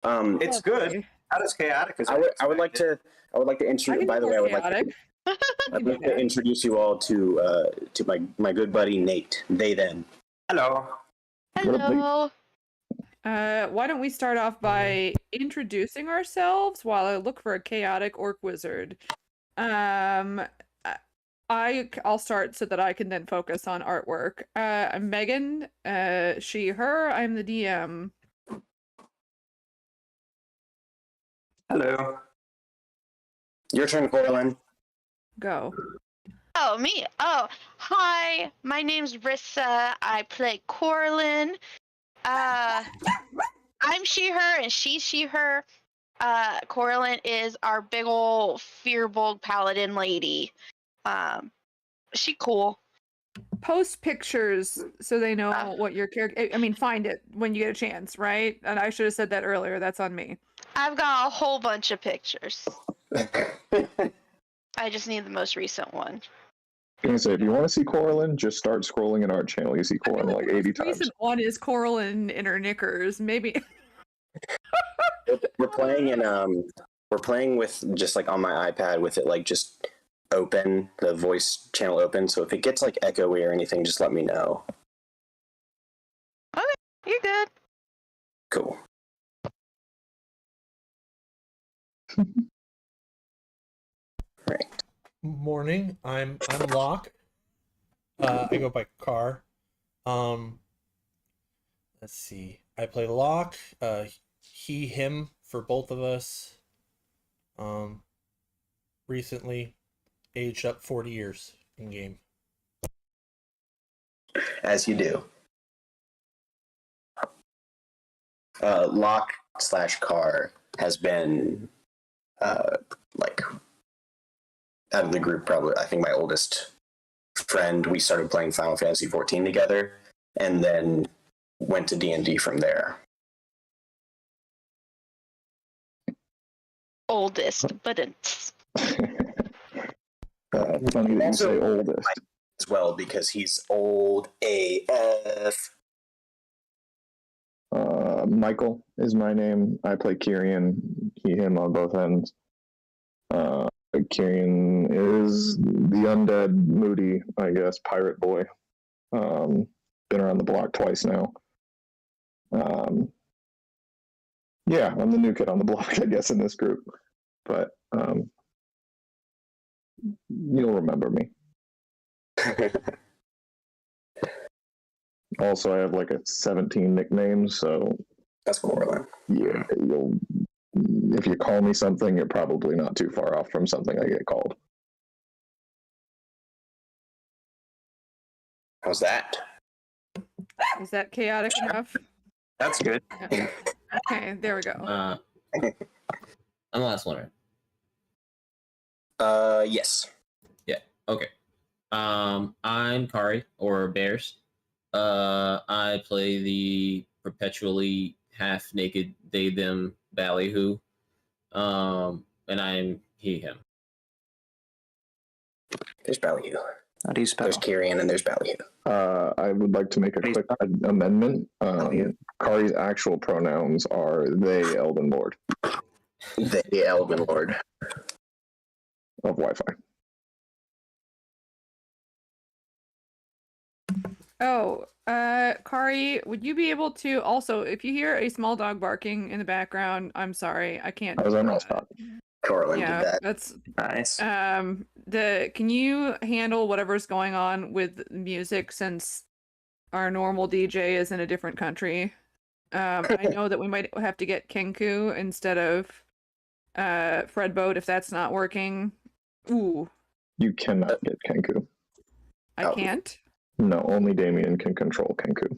It's good. Not as chaotic as I would like to introduce. By the way, I'd like to introduce you all to my good buddy Nate. They them. Hello. Hello. Why don't we start off by introducing ourselves while I look for a chaotic orc wizard? I'll start so that I can then focus on artwork. I'm Megan. She, her. I'm the DM. Hello. Your turn, Corlin. Go. Oh, me? Oh, hi. My name's Rissa. I play Corlin. I'm she, her, and she's she, her. Corlin is our big ol' Fearbulk paladin lady. She cool. Post pictures so they know what your character. I mean, find it when you get a chance, right? And I should have said that earlier. That's on me. I've got a whole bunch of pictures. I just need the most recent one. I was gonna say, if you want to see Corlin, just start scrolling in our channel. You see Corlin like 80 times. Recent one is Corlin in her knickers, maybe. We're playing with just like on my iPad with it like just open, the voice channel open. So if it gets like echoey or anything, just let me know. Okay, you're good. Cool. Right. Morning. I'm Locke. I go by Car. Let's see. I play Locke. He, him for both of us. Recently aged up 40 years in game. As you do. Locke/Car has been like out of the group, probably I think my oldest friend. We started playing Final Fantasy XIV together and then went to D&D from there. Oldest, but it's Funny that you say oldest. As well, because he's old AF. Michael is my name. I play Kyrian, he, him on both ends. Kyrian is the undead, moody, I guess, pirate boy. Been around the block twice now. Yeah, I'm the new kid on the block, I guess, in this group. But you'll remember me. Also, I have like 17 nicknames, so That's Corlin. yeah, if you call me something, you're probably not too far off from something I get called. How's that? Is that chaotic enough? That's good. Okay, there we go. I'm the last one, right? Yes. Yeah. Okay. I'm Kari or Bears. I play the perpetually half-naked they them ballyhoo. And I'm he him. There's Ballyhoo. How do you spell? There's Kyrian and there's Ballyhoo. I would like to make a quick amendment. Kari's actual pronouns are they, Elven Lord The Elven Lord of Wi-Fi. Oh, Kari, would you be able to also, if you hear a small dog barking in the background, I'm sorry, I can't. I was on my spot. Corlin Yeah, did that. that's Nice. can you handle whatever's going on with music since our normal DJ is in a different country? I know that we might have to get Kenku instead of Fredboat if that's not working. Ooh, You cannot get Kenku. I Oh. can't. No, only Damien can control Kenku.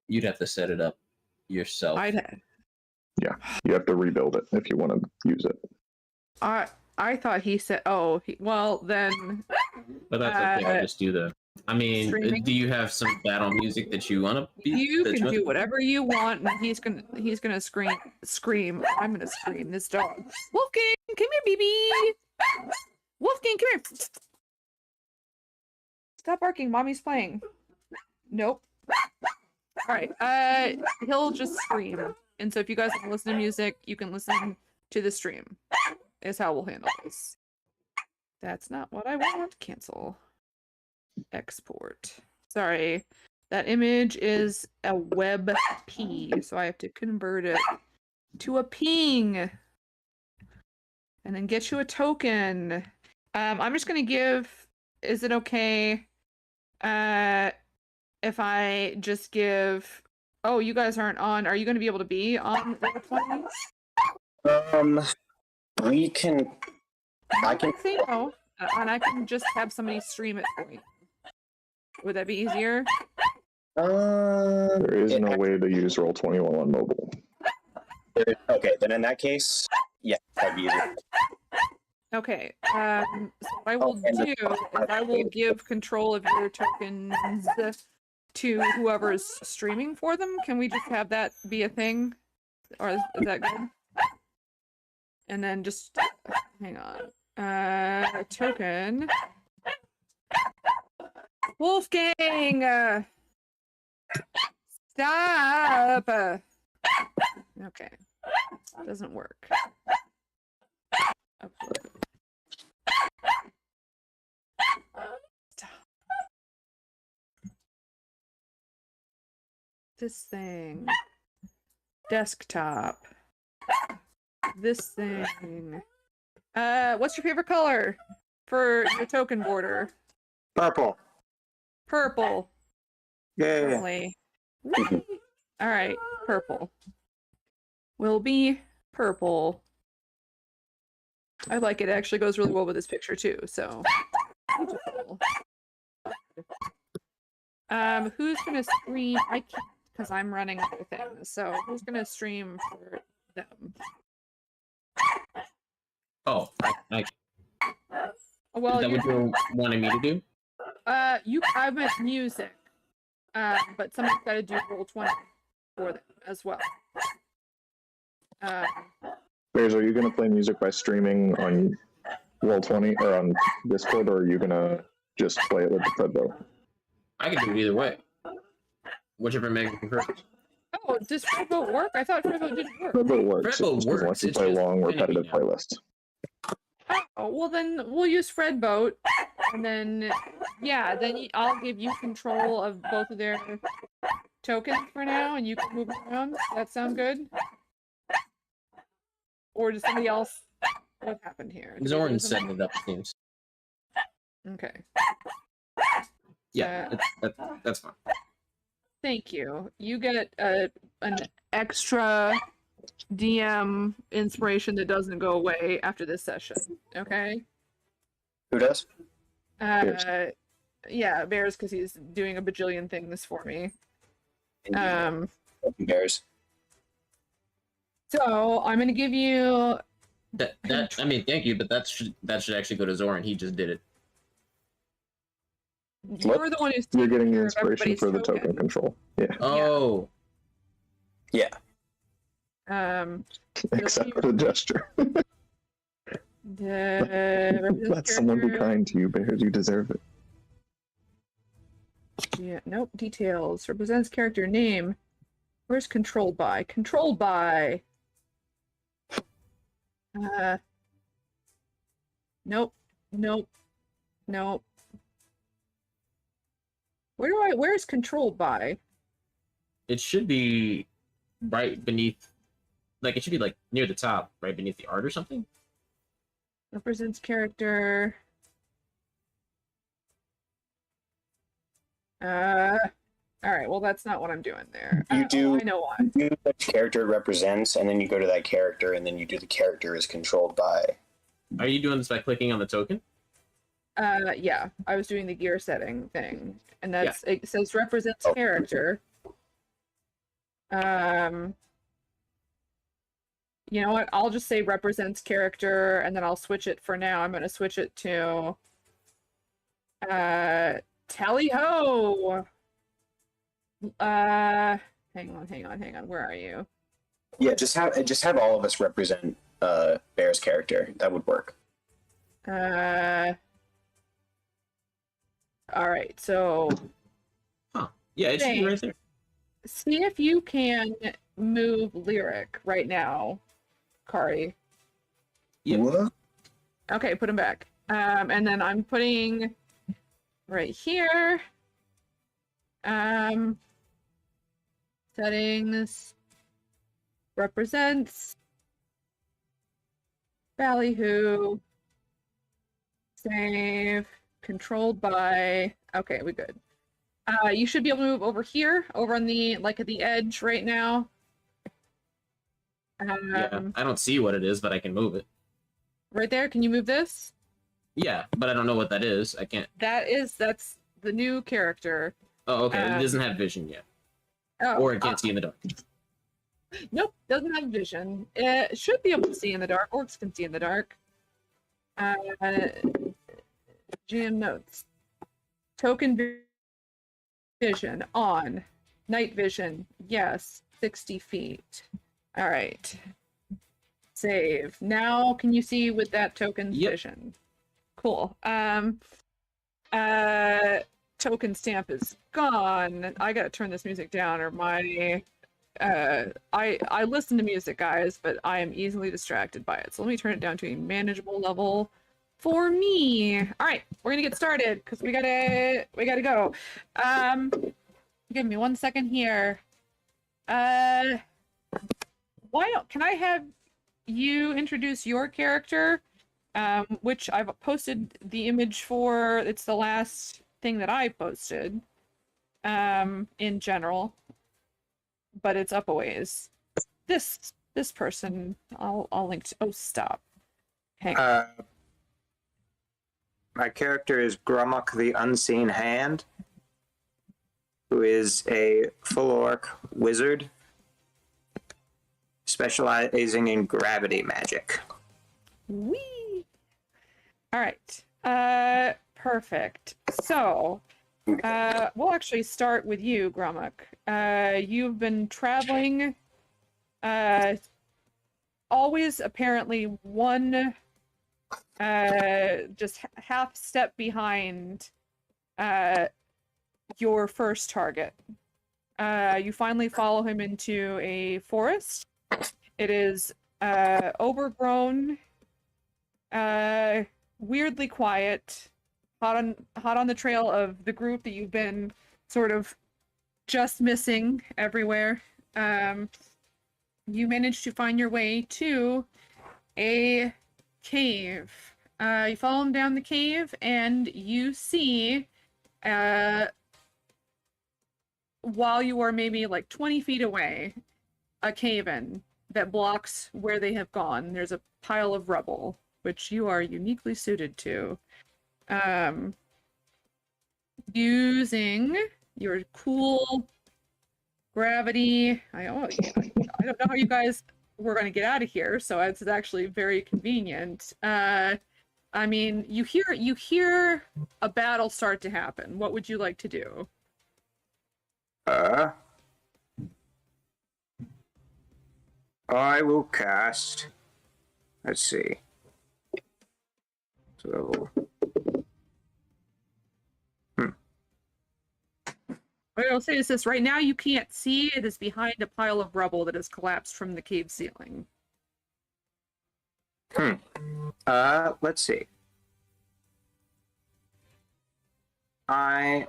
You'd have to set it up yourself. You have to rebuild it if you want to use it. I thought he said, oh, well then. But that's okay. I'll just do the. I mean, Streaming? do you have some battle music that you want to be? You that can do whatever you want, and he's gonna scream. I'm gonna scream. This dog, Wolfgang, come here, baby. Wolfgang, come here. Stop barking. Mommy's playing. Nope. All right. He'll just stream, and so if you guys want to listen to music, you can listen to the stream. Is how we'll handle this. That's not what I want. Cancel. Export. Sorry, that image is a WebP, so I have to convert it to a ping, and then get you a token. I'm just gonna give. Is it okay? If I just give, oh, you guys aren't on. Are you going to be able to be on Roll20? We can. I can say no, and I can just have somebody stream it for me. Would that be easier? There is no way to use Roll21 on mobile. Okay, then in that case, yeah, that'd be easier. Okay. So what I will do is I will give control of your tokens to whoever's streaming for them. Can we just have that be a thing? Or is that good? And then just hang on. Token. Wolfgang! Stop! Okay. Doesn't work. Upload. This thing. Desktop. This thing. What's your favorite color for your token border? Purple. Purple. Yeah. Really? All right, purple. Will be purple. I like it. It actually goes really well with this picture too, so beautiful. Who's gonna stream? I can't because I'm running other things. So who's gonna stream for them? Oh, Well, is that what you wanted me to do? I meant music. But someone's got to do Roll20 for them as well. Bears, are you going to play music by streaming on Roll20 or on Discord, or are you going to just play it with the Fredbo? I can do it either way. Whichever makes me prefer. Oh, does Fredbo work? I thought Fredbo didn't work. Fredbo works. Fredbo It just works, lets you it's play just long, finicky repetitive now. playlists. Oh, well then we'll use Fredboat, and then yeah, then I'll give you control of both of their tokens for now, and you can move around. Does that sound good? Or does somebody else? What happened here? Zoran's setting it up, it seems. Okay. Yeah, that's fine. Thank you. You get an extra DM inspiration that doesn't go away after this session. Okay. Who does? Yeah, Bears, because he's doing a bajillion things for me. Bears. So I'm gonna give you. I mean, thank you, but that should actually go to Zoran. He just did it. You're the one who's. You're getting the taking care of inspiration for the everybody's token control. Yeah. Oh, Yeah. Except for the gesture. Let someone be kind to you, Bears. You deserve it. Yeah, nope. Details. Represents character name. Where's controlled by? Controlled by. Nope. Nope. Nope. Where's controlled by? it should be right beneath, like it should be like near the top, right beneath the art or something. Represents character. All right. Well, that's not what I'm doing there. You do. I know why. You do which character it represents, and then you go to that character, and then you do the character is controlled by. Are you doing this by clicking on the token? Yeah. I was doing the gear setting thing, and that's it says represents character. You know what? I'll just say represents character, and then I'll switch it for now. I'm going to switch it to Tally Ho. Hang on. Where are you? Yeah, just have all of us represent Bear's character. That would work. All right. So. Huh? Yeah, it should be right there. see if you can move Lyric right now, Kari. Yep. What? Okay, put him back. And then I'm putting right here. Settings represents Ballyhoo. Save. Controlled by. Okay, we good. You should be able to move over here, over on the like at the edge right now. Yeah, I don't see what it is, but I can move it. Right there. Can you move this? Yeah, but I don't know what that is. I can't. That's the new character. Oh, okay. It doesn't have vision yet, Oh, or it can't see in the dark. Nope, doesn't have vision. It should be able to see in the dark. Orcs can see in the dark. GM notes. Token vision on. Night vision, yes. 60 feet. All right. Save. Now can you see with that token Yep. vision? Cool. Token stamp is gone. I gotta turn this music down or my I listen to music, guys, but I am easily distracted by it. So let me turn it down to a manageable level for me. All right, we're gonna get started because we gotta go. Give me 1 second here. Why don't can I have you introduce your character? Which I've posted the image for. It's the last thing that I posted. In general. But it's up a ways. This person, I'll link to. Oh, stop. Hang on. My character is Grummock the Unseen Hand, who is a full orc wizard specializing in gravity magic. Whee! All right. Perfect. So, we'll actually start with you, Grummock. You've been traveling, always apparently one, just half step behind, your first target. You finally follow him into a forest. It is, overgrown, weirdly quiet, hot on the trail of the group that you've been sort of just missing everywhere. You managed to find your way to a cave. You follow him down the cave and you see, while you are maybe like 20 feet away, a cave-in that blocks where they have gone. There's a pile of rubble, which you are uniquely suited to. Using your cool gravity. I don't know how you guys were going to get out of here, so it's actually very convenient. I mean, you hear a battle start to happen. What would you like to do? I will cast. Let's see. So. What I'll say is this: right now you can't see. It is behind a pile of rubble that has collapsed from the cave ceiling. Let's see. I'm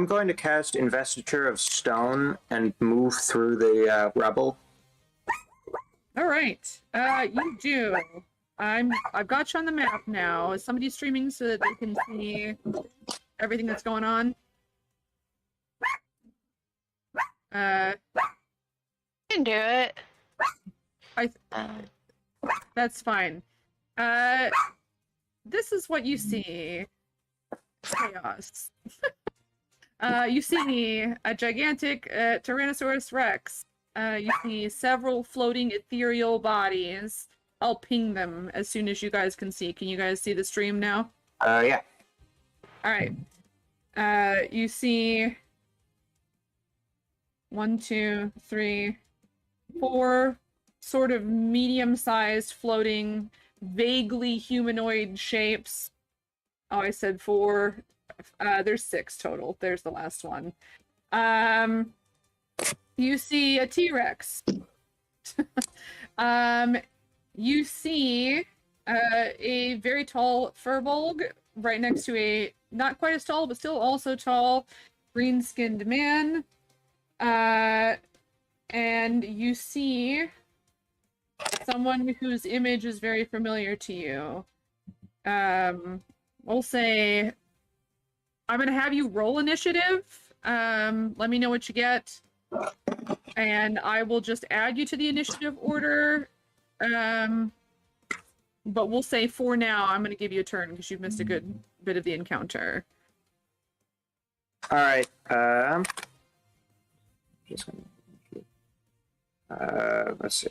going to cast Investiture of Stone and move through the rubble. All right, you do. I've got you on the map now. Is somebody streaming so that they can see everything that's going on? You can do it. That's fine. This is what you see. Chaos. You see a gigantic Tyrannosaurus Rex. You see several floating ethereal bodies. I'll ping them as soon as you guys can see. Can you guys see the stream now? Yeah. All right. You see 1, 2, 3, 4 sort of medium-sized floating, vaguely humanoid shapes. Oh, I said 4. There's 6 total. There's the last one. You see a T-Rex. You see a very tall Furbolg right next to a not quite as tall, but still also tall green-skinned man. And you see someone whose image is very familiar to you. We'll say I'm gonna have you roll initiative. Let me know what you get, and I will just add you to the initiative order. But we'll say for now, I'm gonna give you a turn because you've missed a good bit of the encounter. All right. Just let's see.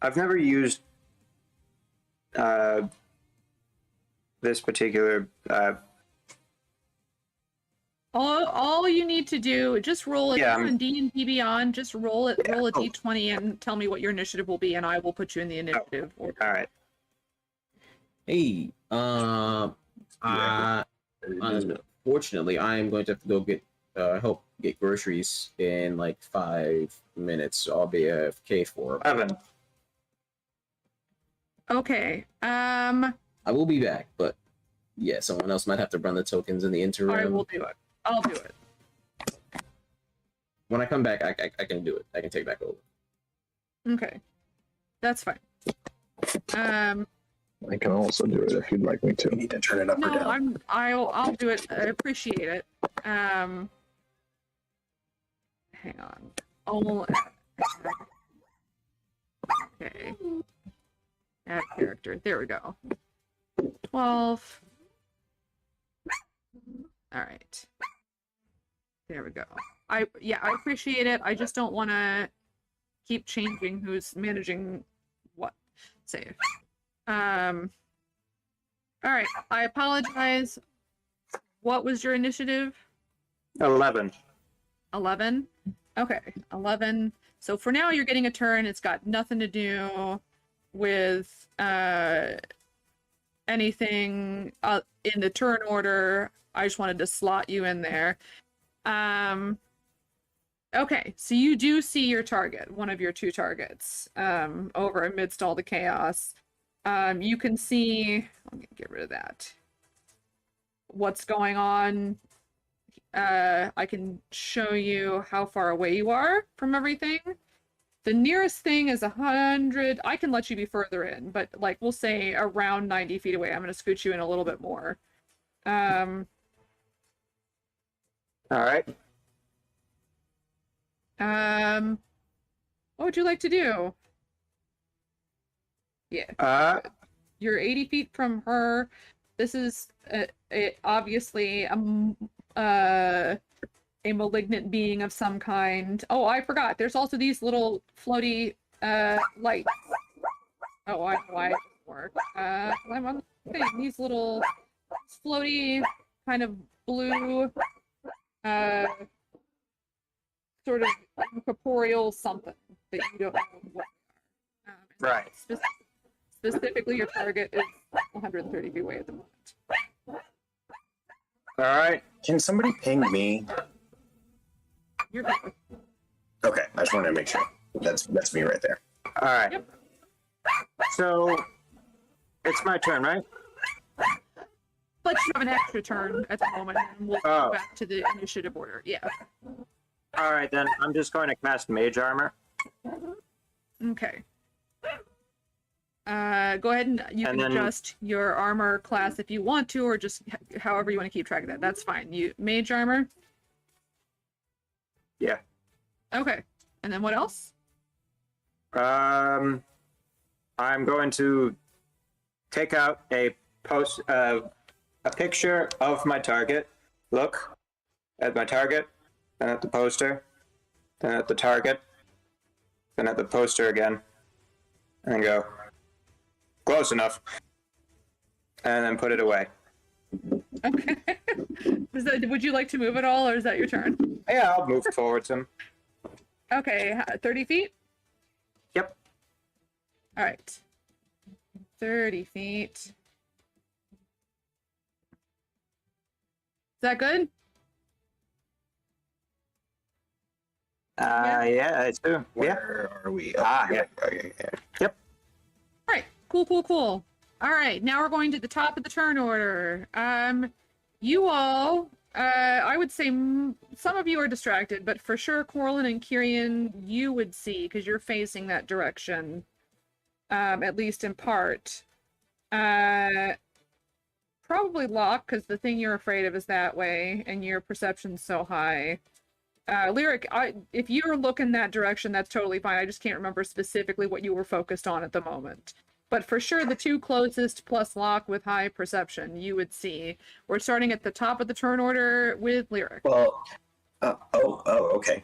I've never used this particular. All you need to do, just roll it Yeah, on D&D Beyond. Just roll it. Roll a D20 and tell me what your initiative will be, and I will put you in the initiative order. All right. Hey, unfortunately, I am going to have to go get help get groceries in like 5 minutes. So I'll be AFK for 11. Okay. I will be back, but yeah, someone else might have to run the tokens in the interim. I will do it. I'll do it. When I come back, I can do it. I can take back over. Okay. That's fine. I can also do it if you'd like me You to. need to turn it up or No, down. I'll do it. I appreciate it. Hang on. Okay. Add character. There we go. 12. All right. There we go. I appreciate it. I just don't want to keep changing who's managing what. Save. All right. I apologize. What was your initiative? 11. 11. Okay, 11. So for now, you're getting a turn. It's got nothing to do with anything in the turn order. I just wanted to slot you in there. Okay, so you do see your target, one of your 2 targets, over amidst all the chaos. You can see, let me get rid of that, what's going on. I can show you how far away you are from everything. The nearest thing is 100. I can let you be further in, but like we'll say around 90 feet away. I'm going to scoot you in a little bit more. All right. What would you like to do? Yeah. You're 80 feet from her. This is obviously a malignant being of some kind. Oh, I forgot. There's also these little floaty lights. Oh, I know why it doesn't work. I'm on the thing. These little floaty kind of blue sort of incorporeal something that you don't know what they are. Right. Specifically, your target is 130 feet away at the moment. All right. Can somebody ping me? You're good. Okay, I just wanted to make sure. That's me right there. All right. Yep. So it's my turn, right? But you have an extra turn at the moment, and we'll go back to the initiative order. Yeah. All right, then I'm just going to cast Mage Armor. Okay. Go ahead and you can adjust your armor class if you want to, or just however you want to keep track of that. That's fine. You Mage Armor? Yeah. Okay. And then what else? I'm going to take out a picture of my target. Look at my target, then at the poster, then at the target, then at the poster again, and then go, close enough, and then put it away. Okay. Would you like to move at all, or is that your turn? Yeah, I'll move towards him. Okay, 30 feet? Yep. All right. 30 feet. Is that good? Yeah, I do. Yeah. Where are we? Ah, yeah. Okay. All right. Cool. All right. Now we're going to the top of the turn order. You all, I would say some of you are distracted, but for sure, Corlin and Kyrian, you would see because you're facing that direction, at least in part. Probably Locke, because the thing you're afraid of is that way, and your perception's so high. Lyric, if you're looking that direction, that's totally fine. I just can't remember specifically what you were focused on at the moment. But for sure, the two closest plus Locke with high perception, you would see. We're starting at the top of the turn order with Lyric. Well, okay.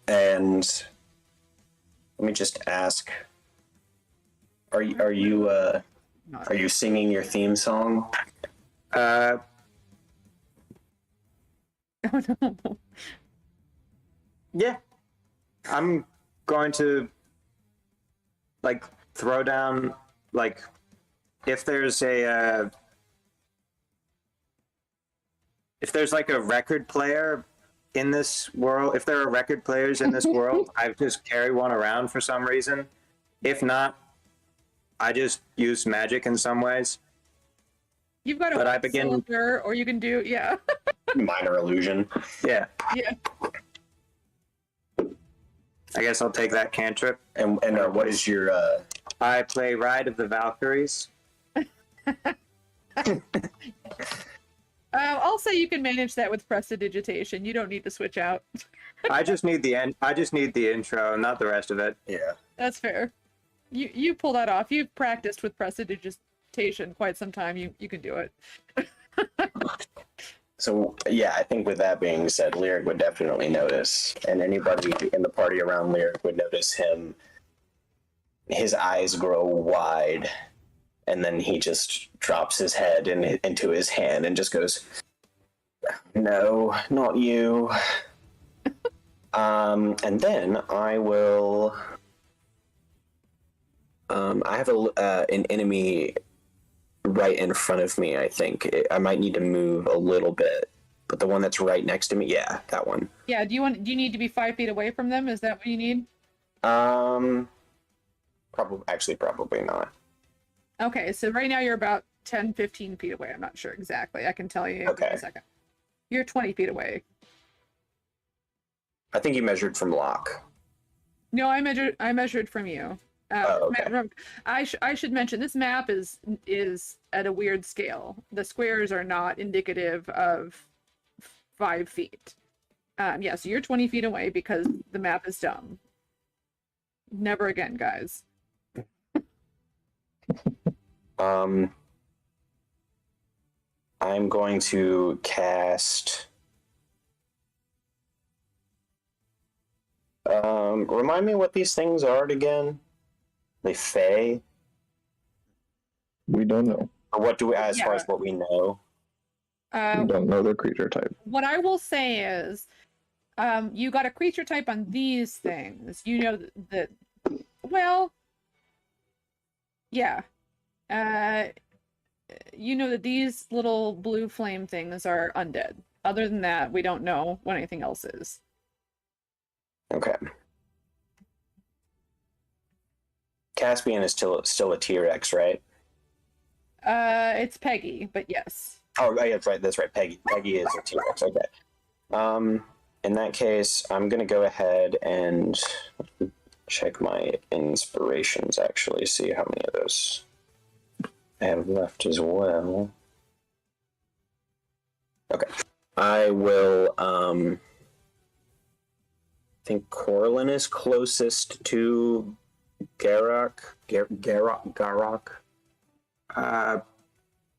And let me just ask: Are you singing your theme song? Uh, Oh no. yeah. I'm going to like throw down like if there's like a record player in this world, if there are record players in this world, I just carry one around for some reason. If not, I just use magic in some ways. You've got But I a begin- cylinder, or you can do, yeah. Minor illusion. Yeah. Yeah. I guess I'll take that cantrip. And what is your? I play Ride of the Valkyries. I'll say you can manage that with prestidigitation. You don't need to switch out. I just need the end. I just need the intro, not the rest of it. Yeah. That's fair. You pull that off. You've practiced with prestidigitation quite some time. You can do it. So yeah, I think with that being said, Lyric would definitely notice, and anybody in the party around Lyric would notice him. His eyes grow wide, and then he just drops his head into his hand and just goes, "No, not you." And then I will. I have an enemy right in front of me. I think I might need to move a little bit, but the one that's right next to me, yeah, that one. Yeah. Do you need to be 5 feet away from them? Is that what you need? Probably not. Okay. So right now you're about 10, 15 feet away. I'm not sure exactly. I can tell you in Okay. a second. You're 20 feet away. I think you measured from Locke. No, I measured from you. Okay. I should mention this map is at a weird scale. The squares are not indicative of 5 feet. Yeah, so you're 20 feet away because the map is dumb. Never again, guys. I'm going to cast. Remind me what these things are again. They Fae? We don't know. Or what do we, as far Yeah. as what we know? We don't know their creature type. What I will say is, you got a creature type on these things. You know that. Well, yeah. You know that these little blue flame things are undead. Other than that, we don't know what anything else is. Okay. Caspian is still a T-Rex, right? It's Peggy, but yes. Oh, yeah, that's right. That's right. Peggy is a T-Rex. Okay. In that case, I'm gonna go ahead and check my inspirations. Actually, see how many of those I have left as well. Okay. I will. I think Corlin is closest to Garrock. Garrock.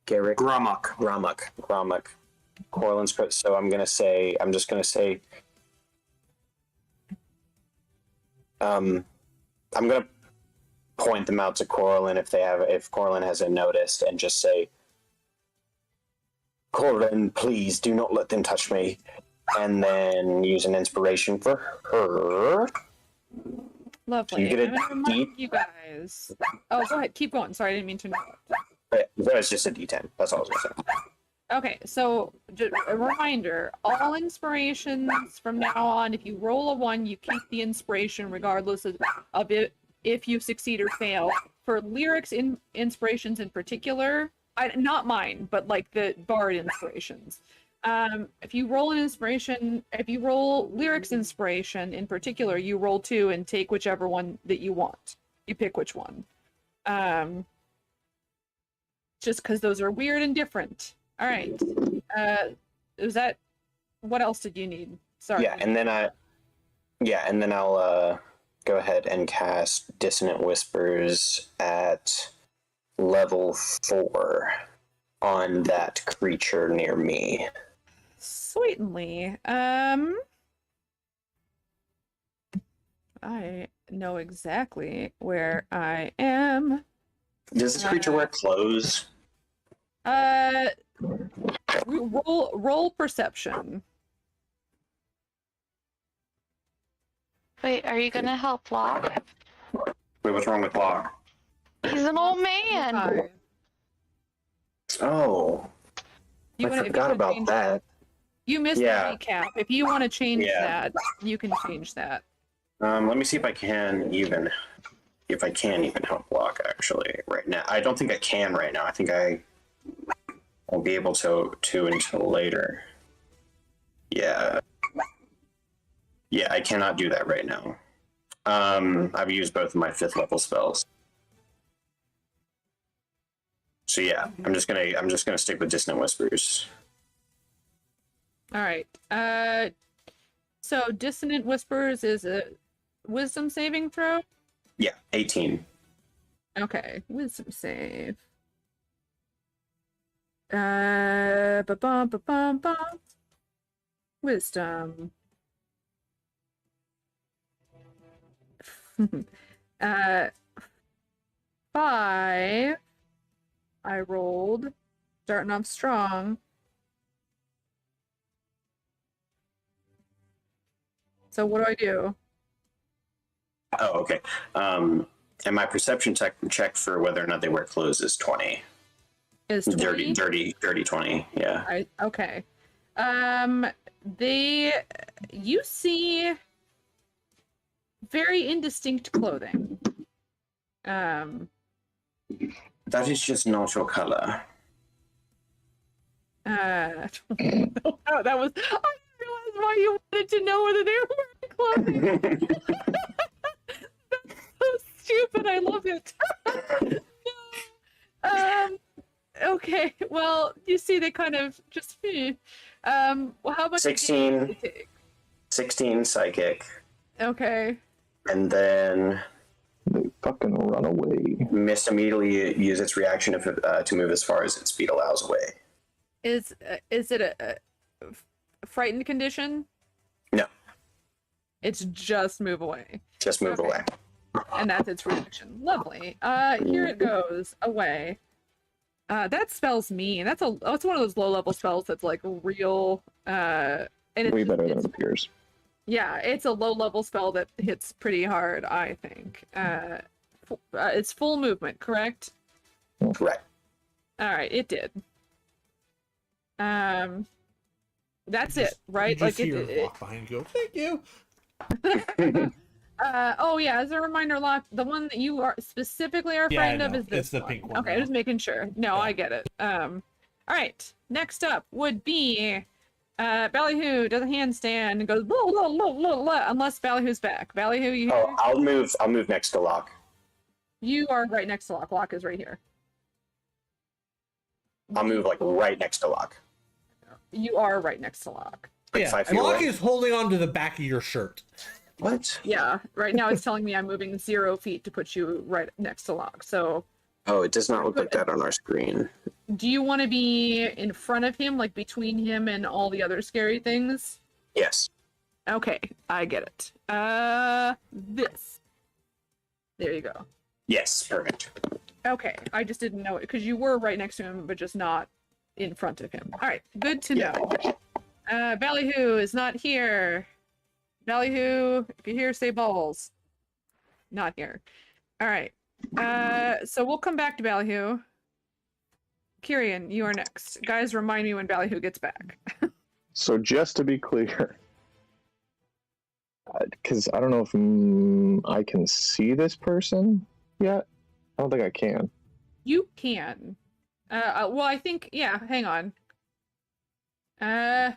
Garrick. Gromuk. Corlin's so I'm just gonna say I'm gonna point them out to Corlin if Corlin hasn't noticed, and just say, "Corlin, please do not let them touch me," and then use an inspiration for her. Lovely. You get a I'm gonna D- remind you guys. Oh, go ahead. Keep going. Sorry, I didn't mean to interrupt. That was just a D10. That's all I was gonna say. Okay, so a reminder: all inspirations from now on, if you roll a 1, you keep the inspiration regardless of it if you succeed or fail. For lyrics inspirations in particular, not mine, but like the bard inspirations. If you roll lyrics inspiration in particular, you roll 2 and take whichever one that you want. You pick which one. Just because those are weird and different. All right. Is that? What else did you need? Sorry. Yeah, and then I'll go ahead and cast Dissonant Whispers at level 4 on that creature near me. Certainly. I know exactly where I am. Does this creature wear clothes? Roll perception. Wait, are you gonna help Locke? Wait, what's wrong with Locke? He's an old man. 5. Oh, You I wanna- if you forgot wanna about change- that. You missed Yeah. the recap. If you want to change Yeah. that, you can change that. Let me see if I can even help Locke actually right now. I don't think I can right now. I think I won't be able to until later. Yeah. Yeah, I cannot do that right now. I've used both of my 5th level spells. So yeah, I'm just gonna stick with Dissonant Whispers. All right. So Dissonant Whispers is a wisdom saving throw? Yeah, 18. Okay, wisdom save. Ba-bum. Wisdom. 5. I rolled. Starting off strong. So what do I do? Oh, okay. And my perception check for whether or not they wear clothes is 20. Is 20? Dirty 20. Yeah. Okay. You see very indistinct clothing. That is just not your color. I don't know how that was. I didn't realize why you wanted to know whether they were wearing clothing. That's so stupid. I love it. No. Okay. Well, you see, they kind of just. Well, how much? 16. did you take? 16 psychic, Okay. and then They fucking run away. Mist immediately use its reaction to move as far as its speed allows away. Is it a frightened condition? No, It's just move away. just move Okay. away. And that's its reaction. Lovely. Here it goes. Away. That spell's mean. That's one of those low level spells that's like real and it's Way better than it's, it appears. yeah, it's a low level spell that hits pretty hard, I think. It's full movement, correct? Correct. Alright, it did. That's it, right? You just Like hear it, it walk behind you. Go, thank you. oh yeah, as a reminder, Locke, the one that you are specifically are Yeah, I frightened of know. is this It's the one. pink one Okay, now. just making sure. No, Yeah. I get it. All right. Next up would be Ballyhoo does a handstand and goes blah, blah, blah, blah, blah, unless Ballyhoo's back. Ballyhoo, you Oh, I'll move next to Locke. you are right next to Locke. Locke is right here. I'll move like right next to Locke. You are right next to Locke. Like Yeah, 5 and feet Locke away. is holding on to the back of your shirt. What? Yeah, right now it's telling me I'm moving 0 feet to put you right next to Locke. So Oh, it does not look like that on our screen. do you want to be in front of him, like between him and all the other scary things? Yes. Okay, I get it. This. There you go. Yes, perfect. Okay, I just didn't know it because you were right next to him, but just not in front of him. All right, good to Yeah. know. Ballyhoo is not here. Ballyhoo, if you're here, say balls. not here. All right. So we'll come back to Ballyhoo. Kyrian, you are next. Guys, remind me when Ballyhoo gets back. So just to be clear, because I don't know if I can see this person yet. I don't think I can. You can. Well, I think, yeah, hang on. Yeah,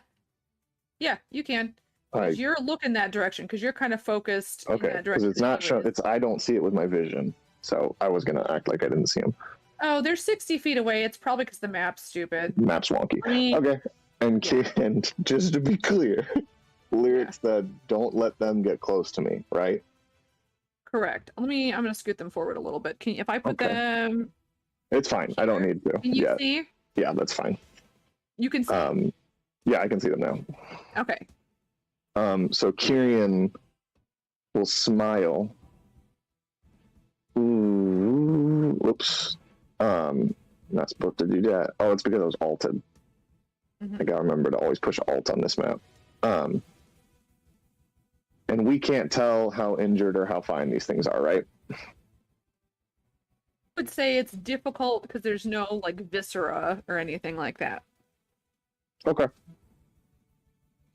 you can. 'Cause you're looking that direction, because you're kind of focused in Okay, that because direction. it's not show. It's I don't see it with my vision, so I was gonna act like I didn't see him. Oh, they're 60 feet away. It's probably because the map's stupid. Map's wonky. I mean, Okay, and yeah. and just to be clear, lyrics that don't let them get close to me, right? Correct. I'm gonna scoot them forward a little bit. If I put Okay. them, It's fine. I don't need to. can you Yeah, see? yeah, that's fine. You can see. Yeah, I can see them now. Okay. So Kyrian will smile. Ooh, whoops. Not supposed to do that. Oh, it's because I was alted. Mhm. I gotta remember to always push alt on this map. And we can't tell how injured or how fine these things are, right? I would say it's difficult because there's no like viscera or anything like that. Okay.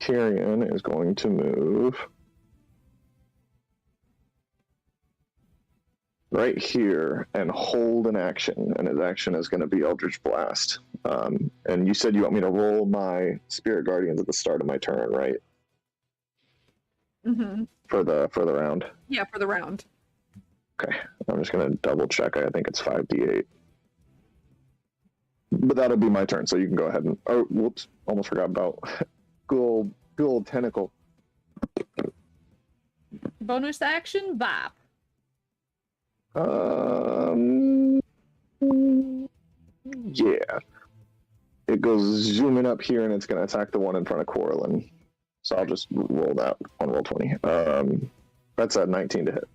Tyrion is going to move right here and hold an action, and his action is going to be Eldritch Blast. And you said you want me to roll my Spirit Guardians at the start of my turn, right? Mm-hmm. For the round. Yeah, for the round. Okay, I'm just going to double check. I think it's 5d8. But that'll be my turn, so you can go ahead and... Oh, whoops. Almost forgot about good old tentacle. Bonus action, bop. Yeah. It goes zooming up here, and it's going to attack the one in front of Corlin. So I'll just roll that on roll 20. That's a 19 to hit.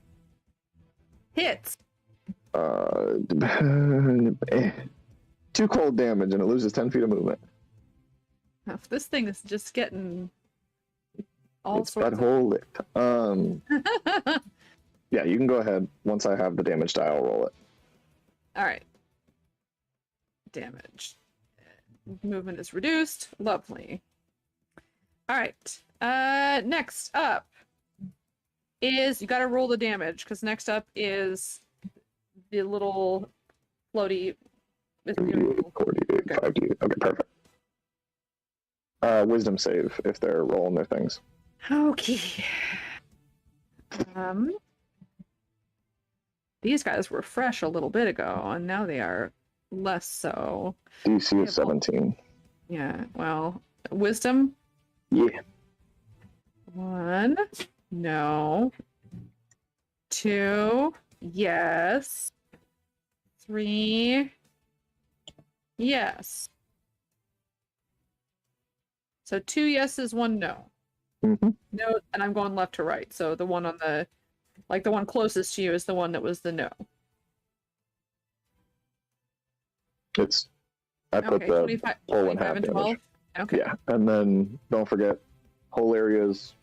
Hits. 2 cold damage, and it loses 10 feet of movement. Now, this thing is just getting all It's sorts that whole lick. Yeah, you can go ahead. Once I have the damage die, I'll roll it. All right. Damage. Movement is reduced. Lovely. All right. Next up is you got to roll the damage because next up is the little floaty. 48, 48, 5d8. Okay, perfect. Wisdom save if they're rolling their things. Okay. These guys were fresh a little bit ago, and now they are less so. DC is 17. Yeah, well, wisdom? Yeah. 1, no. 2, yes. 3, yes. So 2 yeses, 1 no. Mm-hmm. No, and I'm going left to right. So the one on the, like the one closest to you is the one that was the no. I put Okay, the 25, whole in 25 half and damage. 12. Okay. Yeah, and then don't forget, whole areas,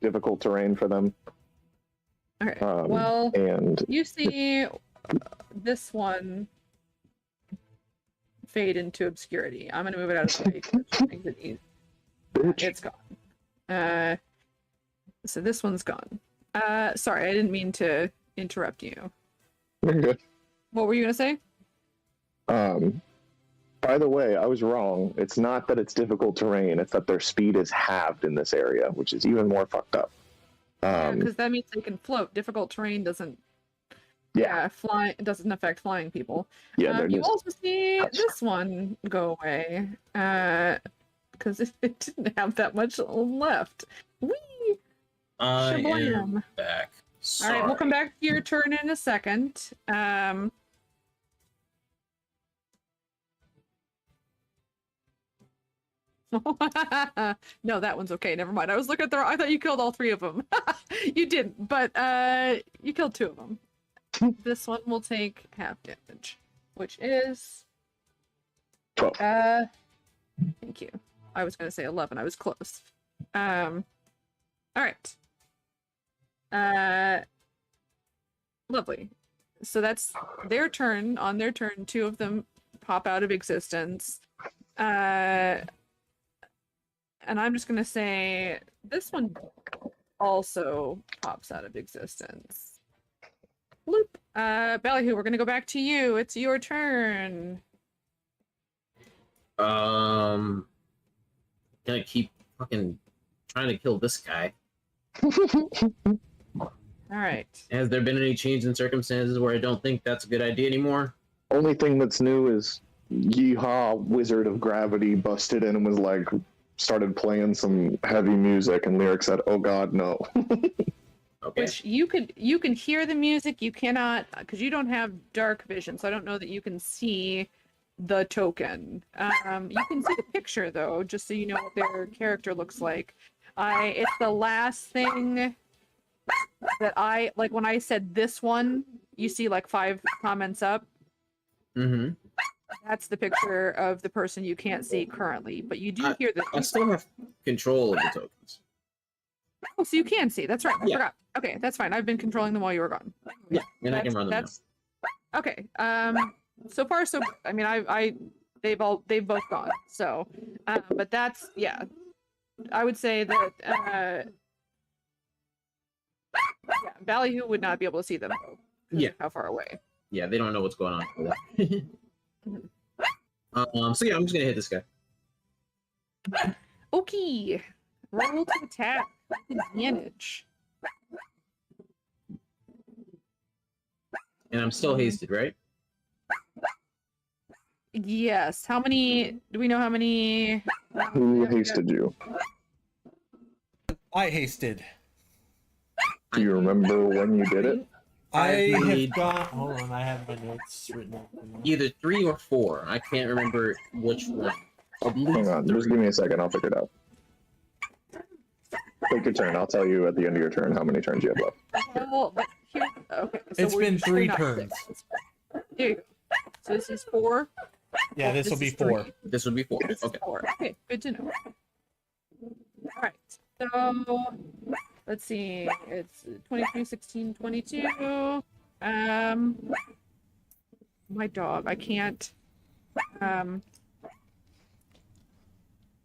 difficult terrain for them. Okay. Um, Well, and you see this one fade into obscurity. I'm gonna move it out of the way. 'Cause it makes it easy. bitch, It's gone. So this one's gone. Sorry, I didn't mean to interrupt you. you're good. What were you gonna say? By the way, I was wrong. It's not that it's difficult terrain; it's that their speed is halved in this area, which is even more fucked up. Because that means they can float. Difficult terrain doesn't. Yeah. Fly doesn't affect flying people. Yeah, they're You just also see this one go away because it didn't have that much left. Whee! I am Shablam. back. All Sorry. right, we'll come back to your turn in a second. No, that one's okay. Never mind. I was looking at I thought you killed all 3 of them. You didn't, but you killed 2 of them. This one will take half damage, which is 12. thank you. I was gonna say 11. I was close. All right. Lovely. So that's their turn. On their turn, two of them pop out of existence. And I'm just gonna say this one also pops out of existence. Bloop. Ballyhoo, we're gonna go back to you. It's your turn. Gonna keep fucking trying to kill this guy. All right. Has there been any change in circumstances where I don't think that's a good idea anymore? Only thing that's new is Yeehaw Wizard of Gravity busted in and was like, started playing some heavy music, and Lyric said, "Oh God, no." Okay. Which you can hear the music. You cannot, because you don't have dark vision, so I don't know that you can see the token. You can see the picture though, just so you know what their character looks like. It's the last thing that I like when I said this one. You see like 5 comments up. Mm-hmm. That's the picture of the person you can't see currently, but you do hear the. I still have control of the tokens. Oh, so you can see. That's right. I Yeah. forgot. Okay, that's fine. I've been controlling them while you were gone. Yeah, and I can run them now. Okay. So far, so I mean, they've both gone. So, but that's yeah. I would say that yeah, Ballyhoo would not be able to see them. Though, 'cause Yeah. of how far away? Yeah, they don't know what's going on. So yeah, I'm just gonna hit this guy. Okay. Roll to attack. Advantage. And I'm still hasted, right? Yes. How many? Do we know how many? Who hasted you? I hasted. Do you remember when you did it? I I've made- have gone. Hold on, I have my notes written up. Either 3 or 4. I can't remember which one. Hang on, just give me a second. I'll figure it out. Take your turn. I'll tell you at the end of your turn how many turns you have left. Well, but here, okay. So It's we're been 3 not turns. six. There you go. So this is 4. Yeah, this will be is 4. 3. This would be 4. This is Okay. 4. Okay, good to know. All right. So let's see. It's 22, 16, 22. My dog. I can't.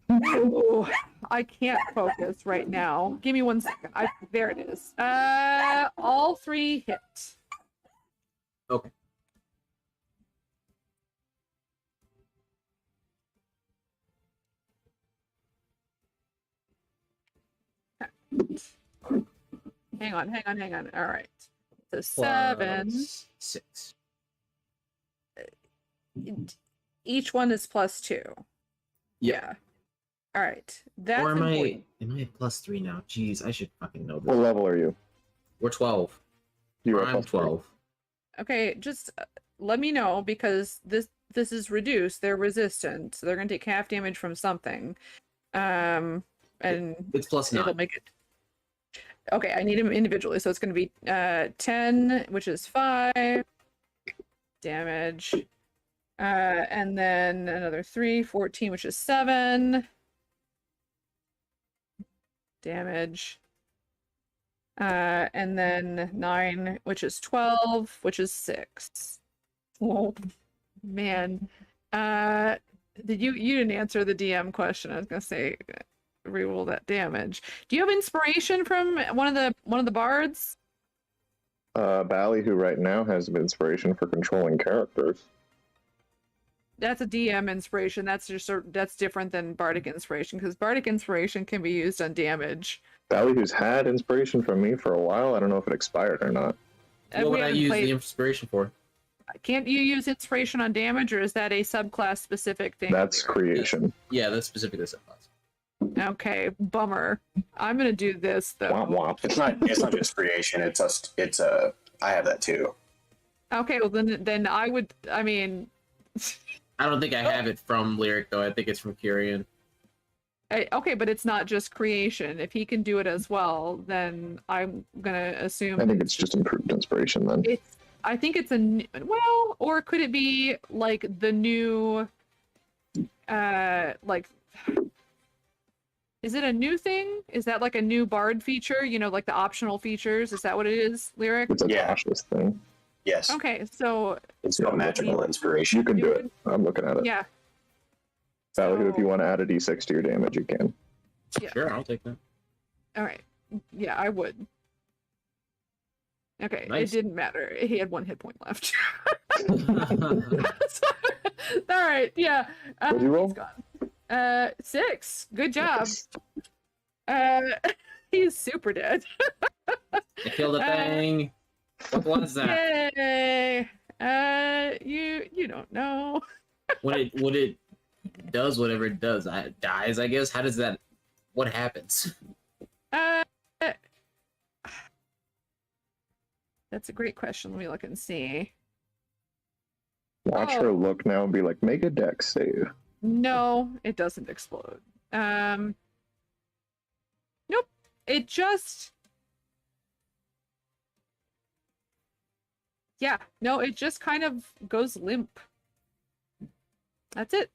Oh, I can't focus right now. Give me 1 second. There it is. All 3 hit. Okay. Hang on. All right. So 7. Plus 6. Each one is +2. Yeah. All right. That's Or am important. I at +3 now? Jeez, I should fucking know What this. level are you? We're 12. You are I'm plus 12. Okay, just let me know because this is reduced. They're resistant, so they're gonna take half damage from something. And It's plus it'll 9. make it. Okay, I need them individually, so it's gonna be 10, which is 5 damage. And then another 3, 14, which is 7 damage. And then 9, which is 12, which is 6. Oh man. Did you didn't answer the DM question. I was gonna say reroll that damage. Do you have inspiration from one of the bards? Ballyhoo right now has inspiration for controlling characters. That's a DM inspiration. That's just that's different than bardic inspiration because bardic inspiration can be used on damage. Ballyhoo's had inspiration from me for a while. I don't know if it expired or not. And What we would I haven't use played- the inspiration for? Can't you use inspiration on damage, or is that a subclass specific thing? That's creation. Yeah, that's specific to this class. Okay, bummer. I'm gonna do this though. Womp womp. It's not just creation. It's I have that too. Okay, well then I would. I mean, I don't think I have it from Lyric, though. I think it's from Kyrian. okay, but it's not just creation. If he can do it as well, then I'm gonna assume. I think it's just improved inspiration then. It's. I think it's well, or could it be like the new, like Is it a new thing? Is that like a new bard feature? You know, like the optional features? Is that what it is, Lyric? It's a Yeah. cautious thing. Yes. Okay, so It's no magical inspiration. You can do You it. I'm looking at it. yeah. Sally, if you So- want to add a d6 to your damage, you can. Yeah. Sure, I'll take that. All right. Yeah, I would. Okay, Nice. it didn't matter. He had 1 hit point left. All right, yeah. What'd you roll? He's gone. 6. Good job. He's super dead. I killed a thing. What was that? Yay! You don't know. What it does, whatever it does, it dies. I guess. How does that? What happens? That's a great question. Let me look and see. Watch Oh. her look now and be like, make a dex save. No, it doesn't explode. Nope. It just. Yeah, no, it just kind of goes limp. That's it.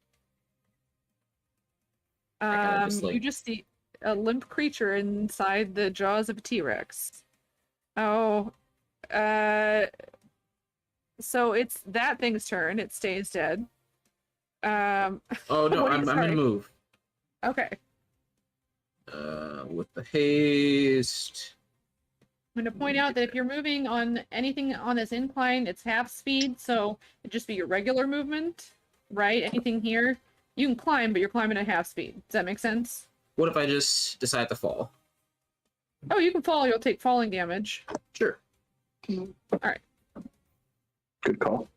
kinda just, like- You just see a limp creature inside the jaws of a T-Rex. Oh, so it's that thing's turn. It stays dead. Oh no, What are you I'm sorry? gonna move. Okay. With the haste. I'm going to point out that if you're moving on anything on this incline, it's half speed, so it'd just be your regular movement, right? Anything here, you can climb, but you're climbing at half speed. Does that make sense? What if I just decide to fall? Oh, you can fall. You'll take falling damage. Sure. Good call.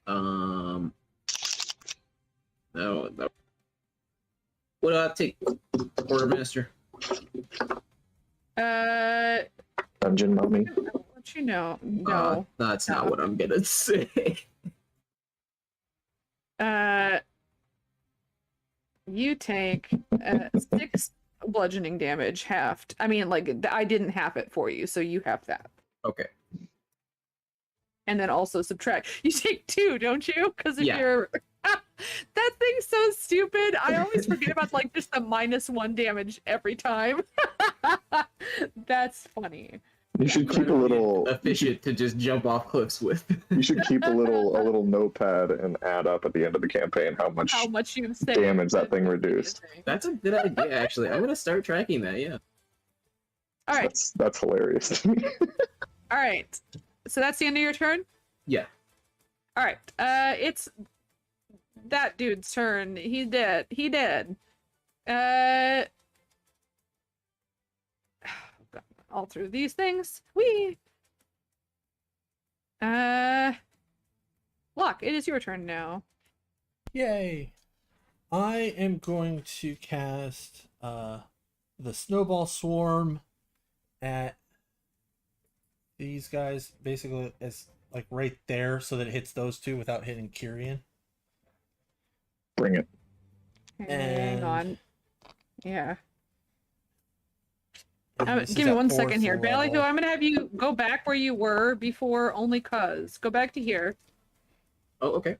No. What do I take? Quartermaster. Dungeon mummy. I'll let you know. No. That's not No. what I'm gonna say. You take 6 bludgeoning damage, halved. I mean, like, I didn't half it for you, so you have that. Okay. And then also subtract. You take 2, don't you? Because if Yeah. you're that thing's so stupid. I always forget about like just the -1 damage every time. That's funny. You should keep a little. efficient to just jump off cliffs with. You should keep a little notepad and add up at the end of the campaign how much How much you've saved. damage that thing reduced. That's a good idea, actually. I'm gonna start tracking that. Yeah. All right. That's hilarious to me. All right. So that's the end of your turn? Yeah. All right. It's that dude's turn. He's dead. He dead. All through these things. Whee! Locke, it is your turn now. Yay! I am going to cast the Snowball Swarm at these guys, basically as like right there, so that it hits those two without hitting Kyrian. Bring it. Hang And- on. Yeah. And this is Give me at 1 4th second here. level. Ballyhoo, I'm gonna have you go back where you were before only cuz. Go back to here. Oh, okay.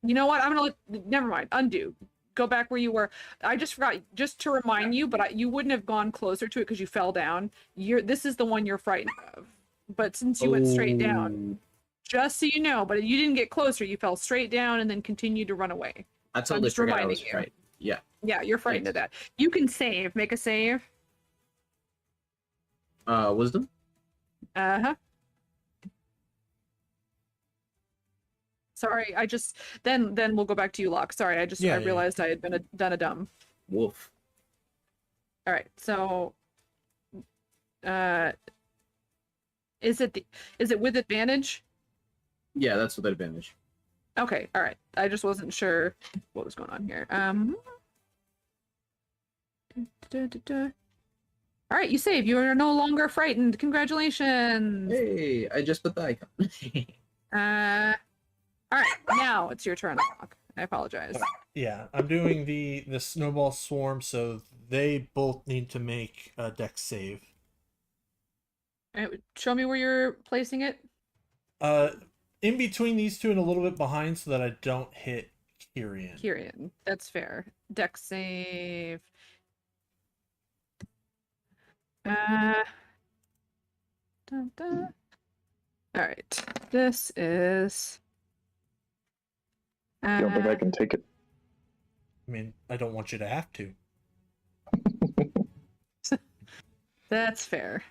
You know what? I'm gonna never mind. Undo. Go back where you were. I just forgot. Just to remind you, but you wouldn't have gone closer to it because you fell down. This is the one you're frightened of. But since you went straight down, just so you know, but you didn't get closer. You fell straight down and then continued to run away. I totally just forgot I reminding was you. right. Yeah. Yeah, you're frightened of that. You can save. Make a save. Wisdom. Uh-huh. Sorry, I just then we'll go back to you, Locke. Sorry, I Yeah. realized I had done a dumb. Wolf. All right, so is it with advantage? Yeah, that's with advantage. Okay, all right. I just wasn't sure what was going on here. All right, you save. You are no longer frightened. Congratulations. Hey, I just put the icon. All right, now it's your turn, Locke. I apologize. Yeah, I'm doing the Snowball Swarm, so they both need to make a dex save. All right, show me where you're placing it. In between these two and a little bit behind, so that I don't hit Kyrian. Kyrian. That's fair. Dex save. Dun, dun. All right. This is. You don't think I can take it? I mean, I don't want you to have to. That's fair.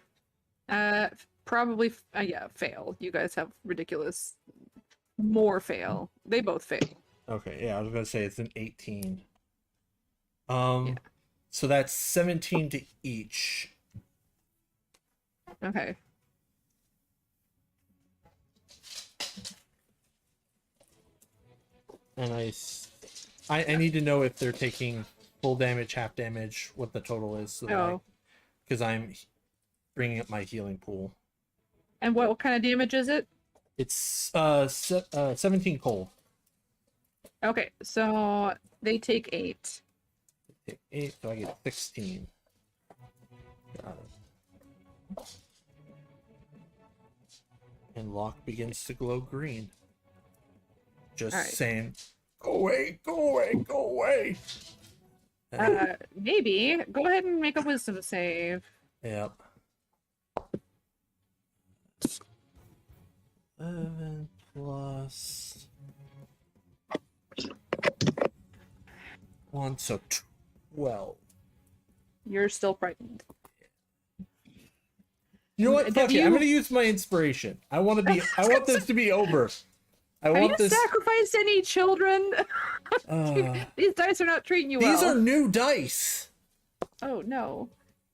Probably, yeah, fail. You guys have ridiculous. More fail. They both fail. Okay, yeah, I was gonna say it's an 18. Yeah. So that's 17 to each. Okay. And I need to know if they're taking full damage, half damage, what the total is. So because I'm bringing up my healing pool. And what kind of damage is it? It's 17 cold. Okay, so they take 8. Take 8, so I get 16. Got it. And Locke begins to glow green. Just All right. saying, go away, go away, go away. Maybe. Go ahead and make a wisdom save. Yep. 11 plus 1, so 12. You're still frightened. You know what? Have Fuck it. you- I'm gonna use my inspiration. I want this to be over. Have you sacrificed any children? Uh, These dice are not treating you these well. are new dice. Oh no.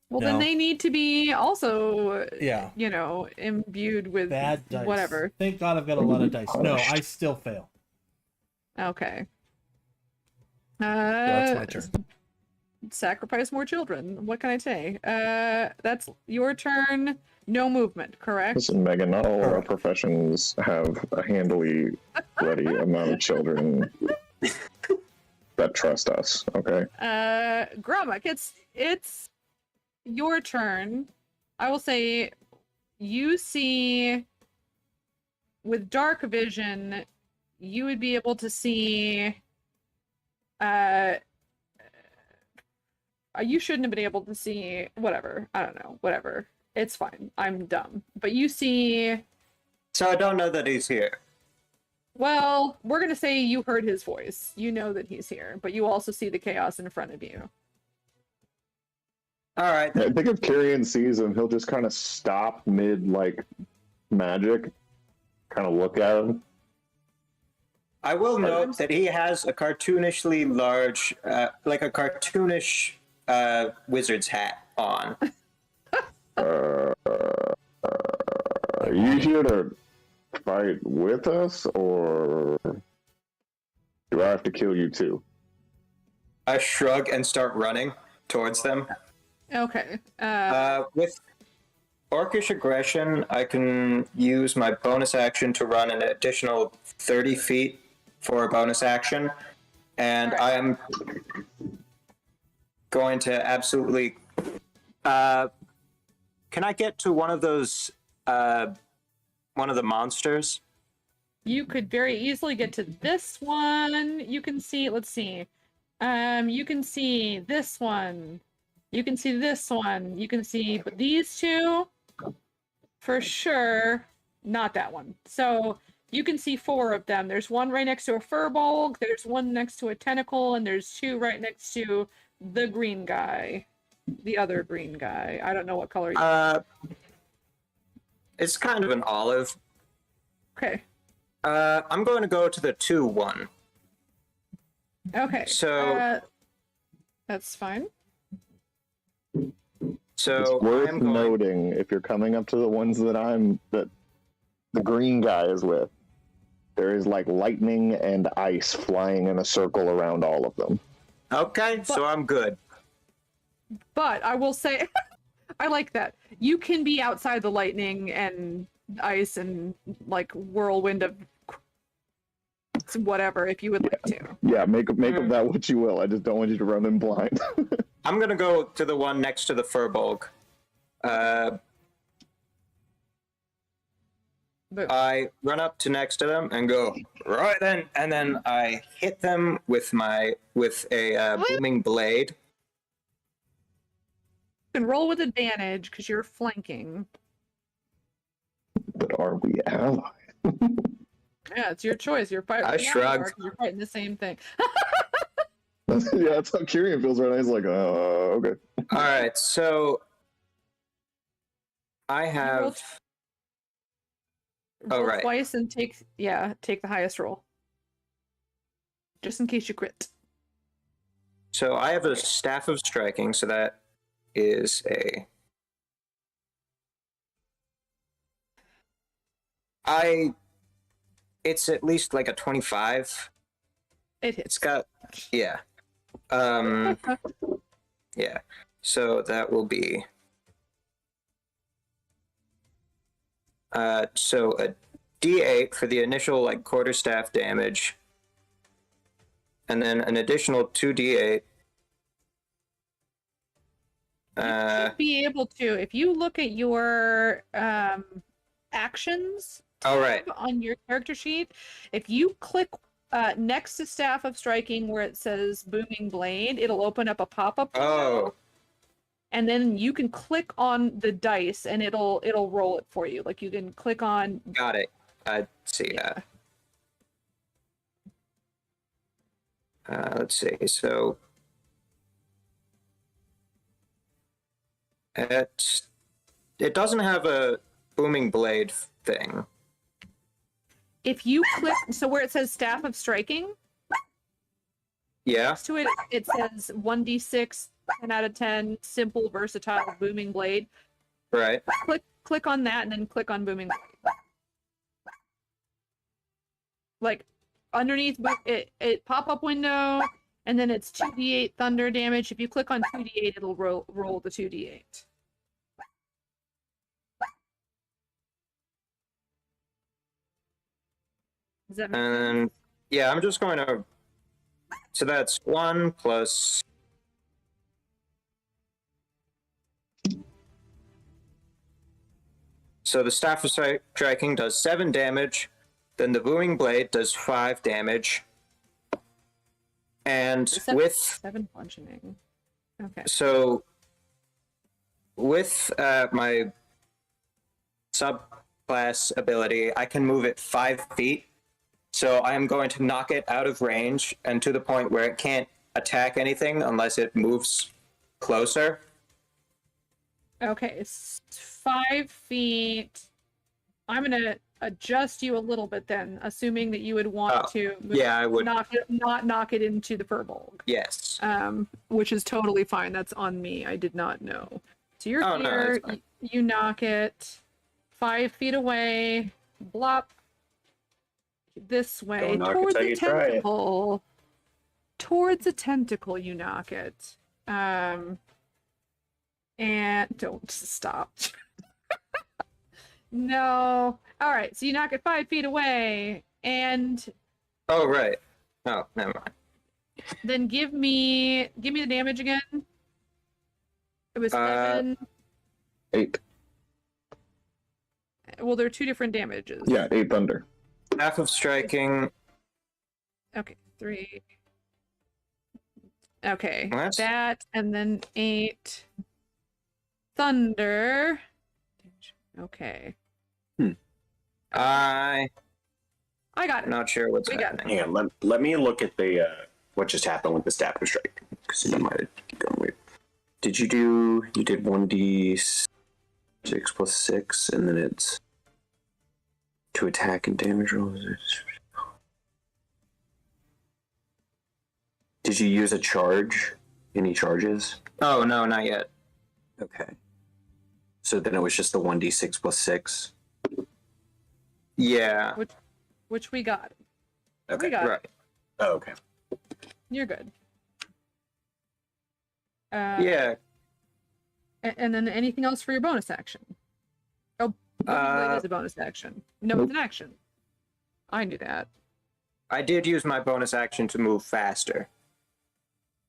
Well, No. then they need to be also, Yeah. you know, imbued with Bad dice. whatever. Thank God I've got a lot of dice. No, I still fail. Okay. So that's my turn. Sacrifice more children. What can I say? That's your turn. No movement, correct? Listen, Megan, not all our professions have a handily ready amount of children that trust us, okay? Gromak, it's your turn. I will say you see with dark vision, you would be able to see you shouldn't have been able to see whatever. I don't know. Whatever. It's fine. I'm dumb. But you see, So I don't know that he's here. well, we're going to say you heard his voice. You know that he's here, but you also see the chaos in front of you. All right. I think if Kyrian sees him, he'll just kind of stop mid, like, magic, kind of look at him. I will note that he has a cartoonishly large, like a cartoonish wizard's hat on. Are you here to fight with us, or do I have to kill you too? I shrug and start running towards them. Okay. With Orcish Aggression, I can use my bonus action to run an additional 30 feet for a bonus action, and I am going to absolutely... can I get to one of those... one of the monsters? You could very easily get to this one. You can see, let's see. You can see this one. You can see this one. You can see but these two for sure. Not that one. So you can see 4 of them. There's one right next to a furbolg, there's one next to a tentacle, and there's 2 right next to the green guy. The other green guy. I don't know what color you It's kind of an olive. Okay. I'm going to go to the 2-1. Okay. So- that's fine. So It's worth I'm going... noting, if you're coming up to the ones that the green guy is with, there is like lightning and ice flying in a circle around all of them. Okay, so I'm good. But I will say, I like that. You can be outside the lightning and ice and like whirlwind of whatever if you would like to. Yeah, make of that what you will. I just don't want you to run in blind. I'm gonna go to the one next to the furbolg. Boom. I run up to next to them and go right then, and then I hit them with a booming blade. You can roll with advantage because you're flanking. But are we allies? Yeah, it's your choice. You're fighting. I shrugged. You're fighting the same thing. Yeah, that's how Kyrian feels right now. He's like, okay. All right, so I roll have. Oh, Roll right. twice and take the highest roll. Just in case you crit. So I have a staff of striking, so that is it's at least like a 25. It hits. It's got, yeah. Yeah. So that will be, so a D8 for the initial like quarterstaff damage, and then an additional 2d8. You should be able to, if you look at your actions All right. on your character sheet, if you click next to Staff of Striking where it says Booming Blade, it'll open up a pop-up window, Oh, and then you can click on the dice and it'll roll it for you. Like you can click on got it. I see that. Let's see. So it doesn't have a booming blade thing. if you click so where it says Staff of Striking, Yeah. next to it it says 1d6, 10 out of 10, simple, versatile, booming blade. Right. Click on that and then click on booming blade. Like underneath it pop-up window, and then it's 2d8 thunder damage. If you click on 2d8, it'll roll the 2d8. Does that make sense? And yeah, I'm just going to. So that's 1 plus. So the Staff of Striking does 7 damage. Then the Booming Blade does 5 damage. And with 7 bludgeoning. Okay. so with my subclass ability, I can move it 5 feet. So I am going to knock it out of range and to the point where it can't attack anything unless it moves closer. Okay, it's 5 feet. I'm gonna adjust you a little bit then, assuming that you would want to Yeah, I would. not knock it into the Furbolg. Yes. Which is totally fine. That's on me. I did not know. So you're Oh, no, here. that's fine. You knock it 5 feet away. Blop. This way Don't knock it towards till the you try it. tentacle. Towards the tentacle, you knock it. And don't stop. No. All right. So you knock it 5 feet away, and Oh, right. Oh, never mind. then give me the damage again. It was 7. 8. Well, there are 2 different damages. Yeah, 8 thunder. Staff of Striking. Okay. 3. Okay. Well, that's- That and then 8 thunder. Okay. I'm I got it. not sure what's We got it. happening. Hang on, let me look at the what just happened with the Staff of Strike, because you might have gone weird. You did 1d6 plus 6, and then it's to attack and damage rolls. Did you use a charge? Any charges? Oh, no, not yet. Okay. So then it was just the 1d6 plus 6? Yeah. Which we got. Okay. We got it. Right. Oh, okay. You're good. Yeah. And then anything else for your bonus action? Oh, it is a bonus action. No, it's an action. I knew that. I did use my bonus action to move faster.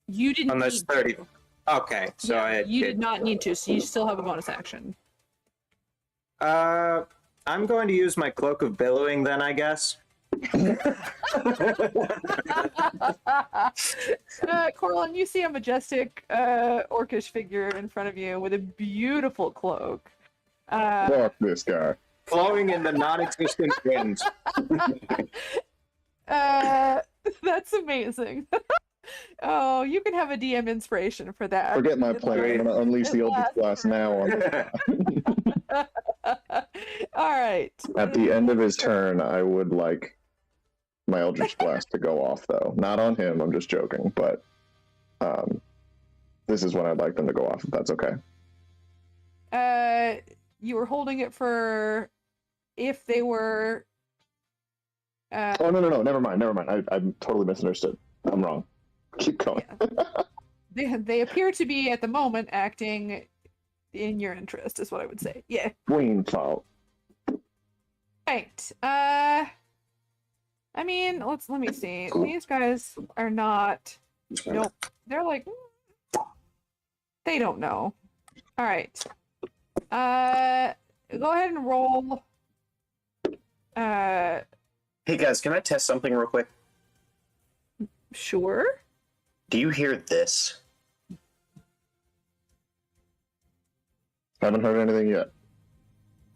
You didn't Unless need 30. to. Okay, so Yeah, I you did not need to, so you still have a bonus action. I I'm going to use my cloak of billowing then, I guess. Corlin, you see a majestic orcish figure in front of you with a beautiful cloak. Fuck this guy. Flowing in the non-existent wind. That's amazing. Oh, you can have a DM inspiration for that. Forget my It plan. I'm lasts- gonna unleash it the Eldritch lasts Blast now. All right. At the end of his turn, I would like my Eldritch Blast to go off, though. Not on him. I'm just joking, but this is when I'd like them to go off. If that's okay. You were holding it for if they were. Oh no! Never mind. I'm totally misunderstood. I'm wrong. Keep going. They appear to be at the moment acting in your interest, is what I would say. Yeah. Queen fault. Right. I mean, let me see. These guys are not. Nope. They're like. They don't know. All right. Go ahead and roll. Hey guys, can I test something real quick? Sure. Do you hear this? Haven't heard anything yet.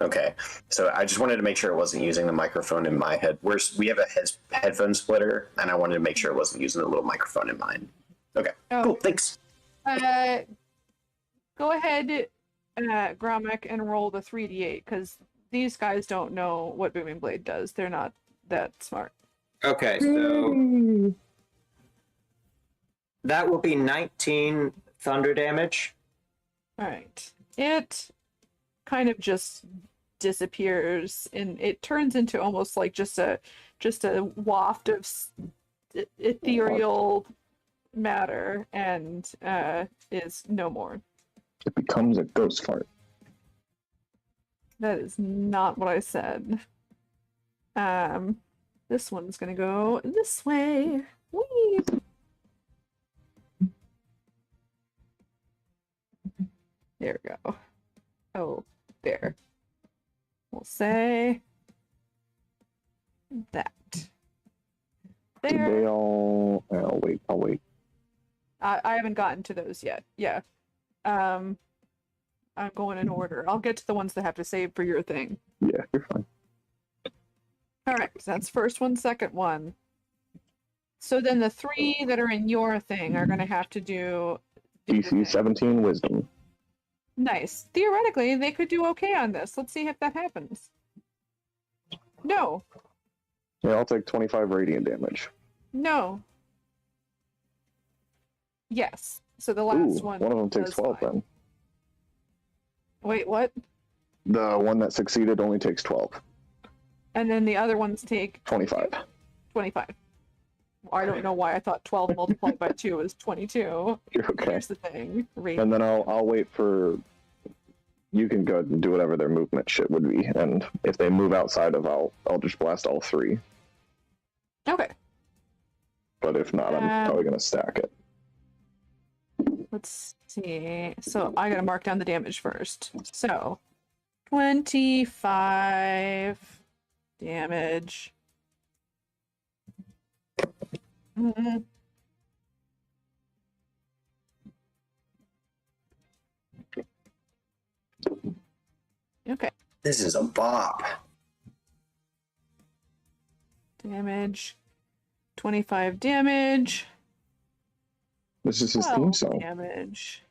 Okay, so I just wanted to make sure it wasn't using the microphone in my head. We have a headphone splitter, and I wanted to make sure it wasn't using the little microphone in mine. Okay, Oh. cool, thanks. Go ahead, Gromek, and roll the 3d8 because these guys don't know what Booming Blade does. They're not that smart. Okay, so that will be 19 thunder damage. All right. It kind of just disappears and it turns into almost like just a waft of ethereal matter and is no more. It becomes a ghost fart. That is not what I said. This one's gonna go this way. Whee! There we go. Oh, there. We'll say that. Did There. they all? I'll wait. I haven't gotten to those yet. Yeah. I'm going in order. I'll get to the ones that have to save for your thing. Yeah, you're fine. All right, so that's first one, second one. So then the three that are in your thing are going to have to do the DC thing. 17 Wisdom. Nice. Theoretically, they could do okay on this. Let's see if that happens. No. Yeah, I'll take 25 radiant damage. No. Yes. So the last Ooh, one. one of them takes does 12 fine. then. Wait, what? The one that succeeded only takes 12. And then the other ones take 25. 25. I don't know why I thought 12 multiplied by 2 is 22. You're okay. Here's the thing. And then I'll wait for. You can go and do whatever their movement shit would be, and if they move outside of, I'll just blast all three. Okay. But if not, I'm probably gonna stack it. Let's see. So I gotta mark down the damage first. So 25 damage. Mhm. Okay. This is a bop. Damage. 25 damage. This is his theme 12 song. damage.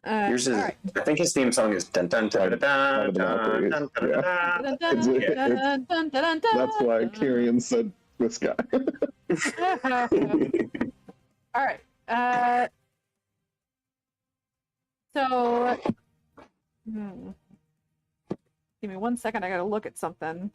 Yours is. alright. I think his theme song is dun dun dun dun dun dun dun dun dun. Dun, dun, It's- dun, dun, dun, dun, That's why dun. Kyrian said this guy. All right. So, give me 1 second. I gotta look at something.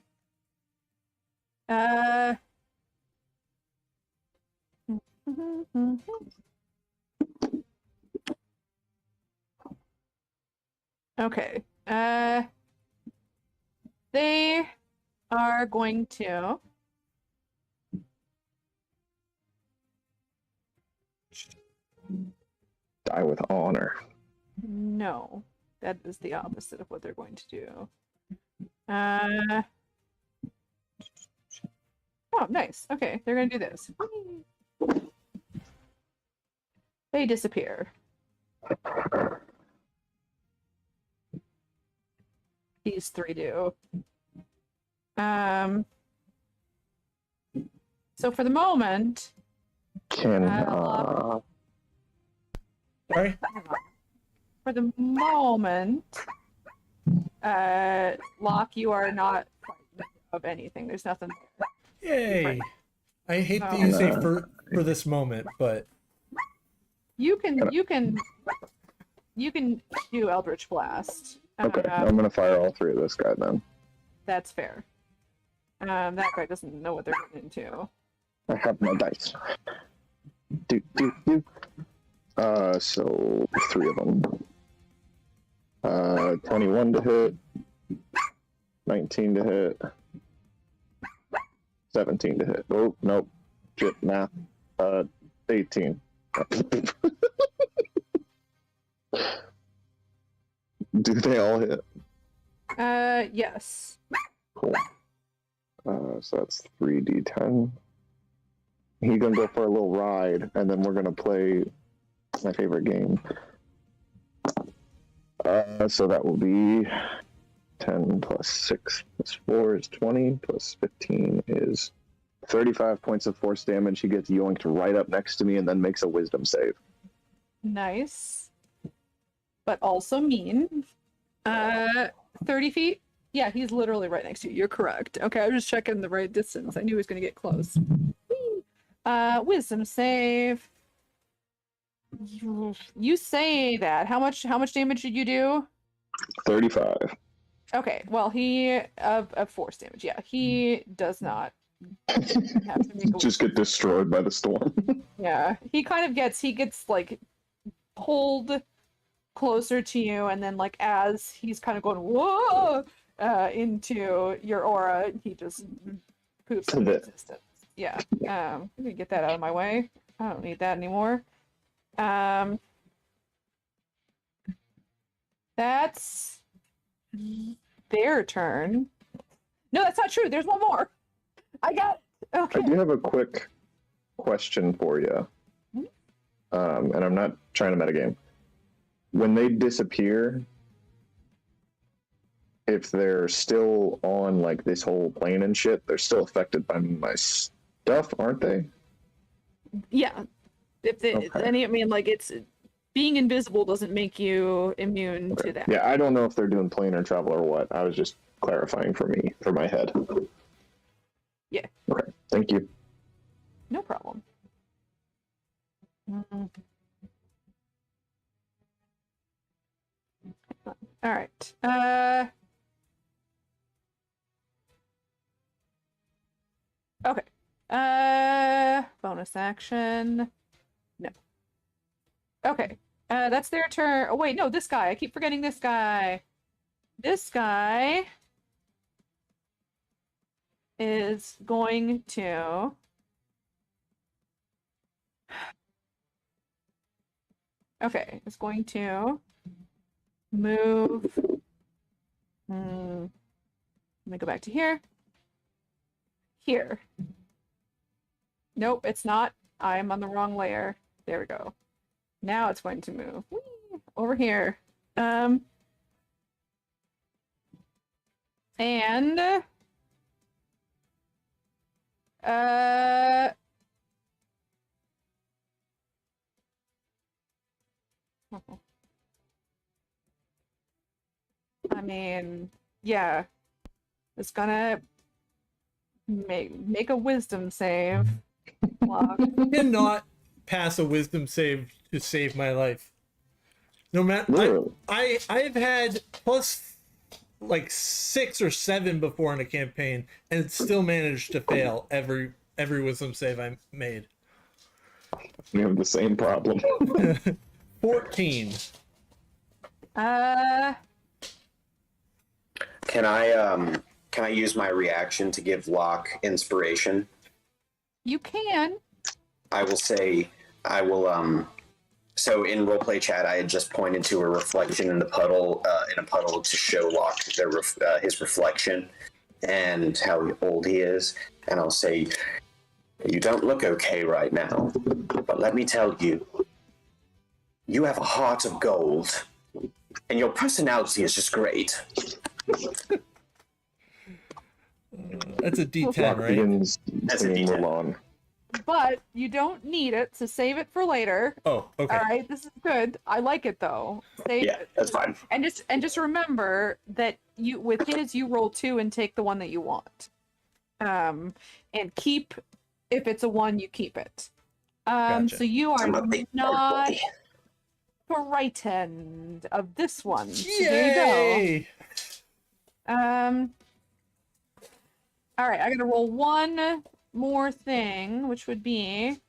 Okay. They are going to. Die with honor. No. That is the opposite of what they're going to do. Oh, nice. Okay, they're gonna do this. They disappear. These three do. So for the moment, Can Sorry? for the moment, Locke, you are not frightened of anything. There's nothing there. Yay! I hate to No. use a for this moment, but You can do Eldritch Blast. okay, I'm gonna fire all three of this guy then. That's fair. That guy doesn't know what they're getting into. I have my dice. Do. So 3 of them. 21 to hit, 19 to hit, 17 to hit. Oh, nope. Shit, math. 18. Do they all hit? Yes. Cool. So that's 3d10. He's gonna go for a little ride, and then we're gonna play my favorite game. So that will be 10 plus 6 plus 4 is 20, plus 15 is 35 points of force damage. He gets yoinked right up next to me and then makes a wisdom save. Nice. But also mean. 30 feet? Yeah, he's literally right next to you. You're correct. Okay, I was just checking the right distance. I knew he was going to get close. Whee! Wisdom save. You say that. How much damage did you do? 35. Okay, well, he of force damage. Yeah, he does not have to make a Just get destroyed by the storm. Yeah, he gets like pulled closer to you, and then like as he's kind of going whoa into your aura, he just poops into existence. Yeah. Let me get that out of my way. I don't need that anymore. That's their turn. No, that's not true. There's one more. I got it. Okay. I do have a quick question for you. And I'm not trying to metagame. When they disappear, if they're still on like this whole plane and shit, they're still affected by my stuff, aren't they? Yeah. If they, Okay. I mean, like it's being invisible doesn't make you immune to that. Yeah, I don't know if they're doing planar travel or what. I was just clarifying for my head. Yeah. Okay, thank you. No problem. All right. Okay. Bonus action. No. Okay. That's their turn. Oh wait, no, this guy. I keep forgetting this guy. This guy is going to okay, it's going to move. Let me go back to here. Here. Nope, it's not. I'm on the wrong layer. There we go. Now it's going to move. Whee! Over here. And I mean, yeah. It's gonna make a wisdom save. Block. cannot pass a wisdom save to save my life. No matter, Really? I've had plus like 6 or 7 before in a campaign, and still managed to fail every wisdom save I made. We have the same problem. 14. Can I use my reaction to give Locke inspiration? You can. I will say I will So in roleplay chat, I had just pointed to a reflection in the puddle, in a puddle, to show Locke his reflection and how old he is. And I'll say, "You don't look okay right now, but let me tell you, you have a heart of gold, and your personality is just great." That's a D10, Locke right? begins That's a singing D10. Mulan. But you don't need it, so save it for later. Oh, okay. All right, this is good. I like it though. Save Yeah, it. that's fine. And just remember that you with his you roll 2 and take the one that you want. And keep if it's a 1, you keep it. Gotcha. So you are I'm a big not boy. frightened of this one. So there you Yay! go. All right, I gotta roll one more thing, which would be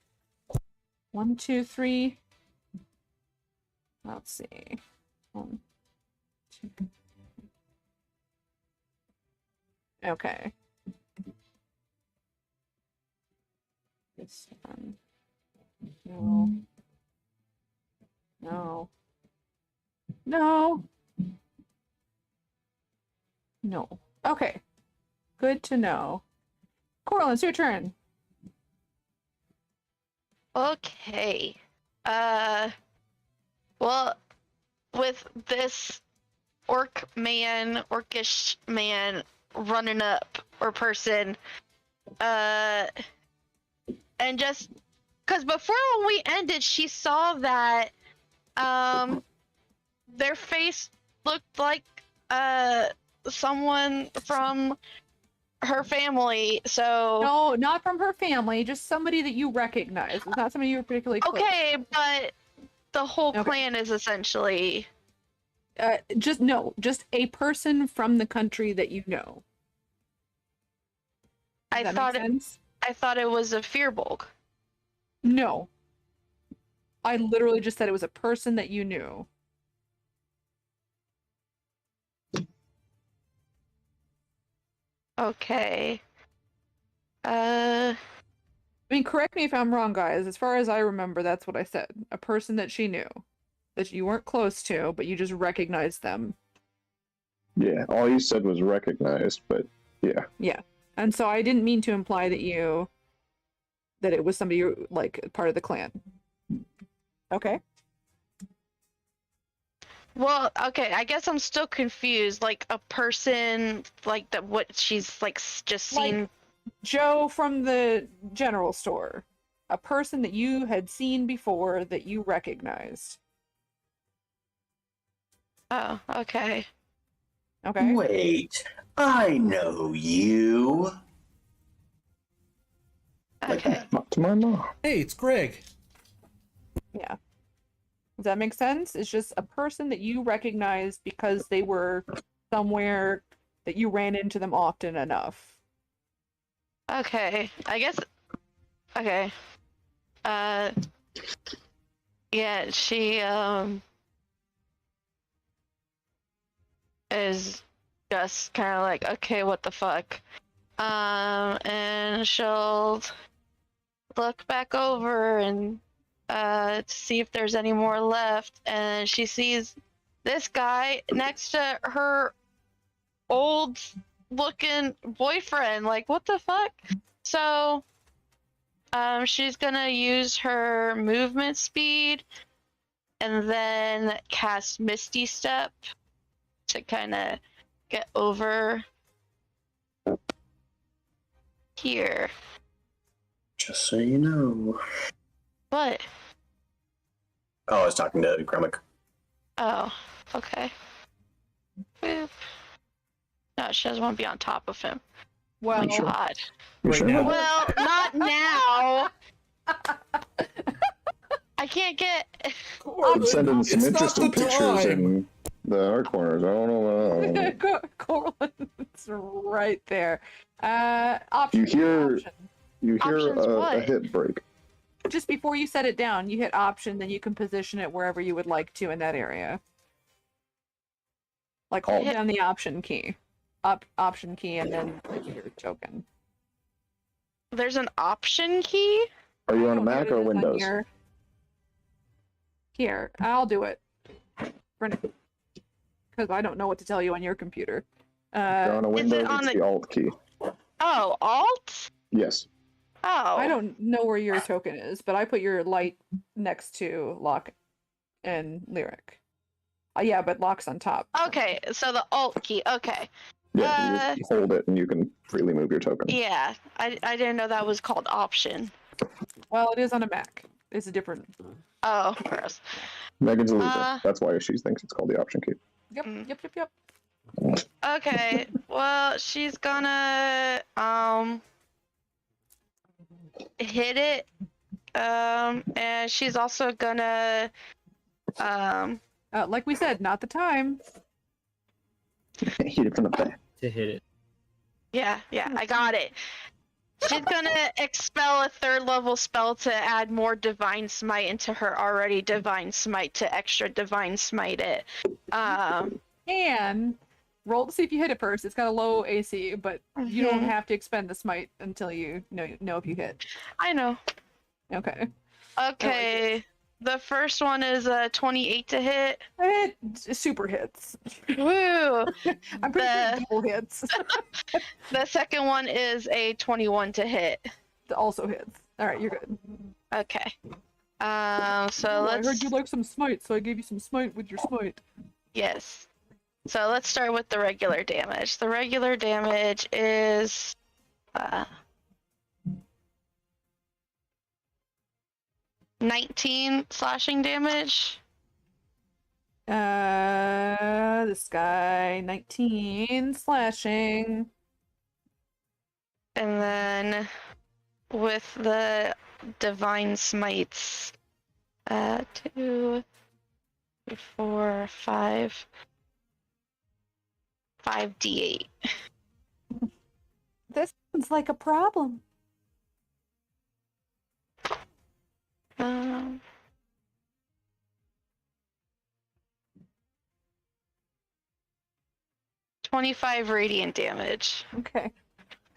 1, 2, 3. Let's see. 1, 2. Okay. This one. No. No. No. No. Okay. Good to know. Coral, it's your turn. Okay. Well, with this orcish man running up, or person, and just, because before when we ended, she saw that, their face looked like, someone from her family, so... No, not from her family, just somebody that you recognize. It's not somebody you were particularly close Okay, but the whole Okay. clan is essentially... just a person from the country that you know. Does that make sense? I thought it was a Firbolg. No. I literally just said it was a person that you knew. Okay. I mean, correct me if I'm wrong, guys. As far as I remember, that's what I said. A person that she knew. That you weren't close to, but you just recognized them. Yeah, all you said was recognized, but yeah. Yeah. And so I didn't mean to imply that it was somebody like part of the clan. Okay. Well, okay, I guess I'm still confused. Like a person, like that, what she's like just seen. Like Joe from the general store. A person that you had seen before that you recognized. Oh, okay. Okay. Wait, I know you. Like Okay. that. Not to my mom. Hey, it's Greg. Yeah. Does that make sense? It's just a person that you recognize because they were somewhere that you ran into them often enough. Okay. I guess. Okay. Yeah, she is just kind of like, okay, what the fuck? And she'll look back over and to see if there's any more left, and she sees this guy next to her old looking boyfriend. Like, what the fuck? So she's gonna use her movement speed and then cast Misty Step to kind of get over here. Just so you know. What? Oh, I was talking to Grummick. Oh, okay. Boop. No, she doesn't want to be on top of him. Well, Sure. God. You Right sure? now. Well, not now. I can't get. I'm sending some It's not interesting the pictures time. in the art corners. I don't know. Corlin's right there. Option. You hear- Option. You hear Options a what? hit break. Just before you set it down, you hit option, then you can position it wherever you would like to in that area. Like hold Hit- down the option key. Option key and then click your token. There's an option key? Are you on a Oh, Mac there or it is on Windows? your- Here, I'll do it. Because I don't know what to tell you on your computer. Go on a Is it Windows, on it's the- the Alt key. Oh, alt? Yes. Oh. I don't know where your token is, but I put your light next to Locke and Lyric. Yeah, but Locke's on top. Okay, so the alt key. Okay. Yeah, you just hold it and you can freely move your token. Yeah, I didn't know that was called option. Well, it is on a Mac. It's a different. Oh, gross. Megan's a loser. That's why she thinks it's called the option key. Yep, Mm. yep. Okay, well, she's gonna hit it. And she's also gonna Like we said, not the time. Hit it from the back. To hit it. yeah, I got it. She's gonna expel a 3rd level spell to add more Divine Smite into her already Divine Smite to extra Divine Smite it. And roll to see if you hit it first. It's got a low AC, but you don't have to expend the smite until you know if you hit. I know. Okay. Okay, the first one is a 28 to hit. It super hits. Woo! I'm pretty sure it The- double hits. The second one is a 21 to hit. It also hits. All right, you're good. Okay. So I let's. heard you like some smite, so I gave you some smite with your smite. Yes. So let's start with the regular damage. The regular damage is 19 slashing damage. This guy 19 slashing. And then with the divine smites, 2, 4, 5, 5d8. This sounds like a problem. Um, $25 radiant damage. Okay.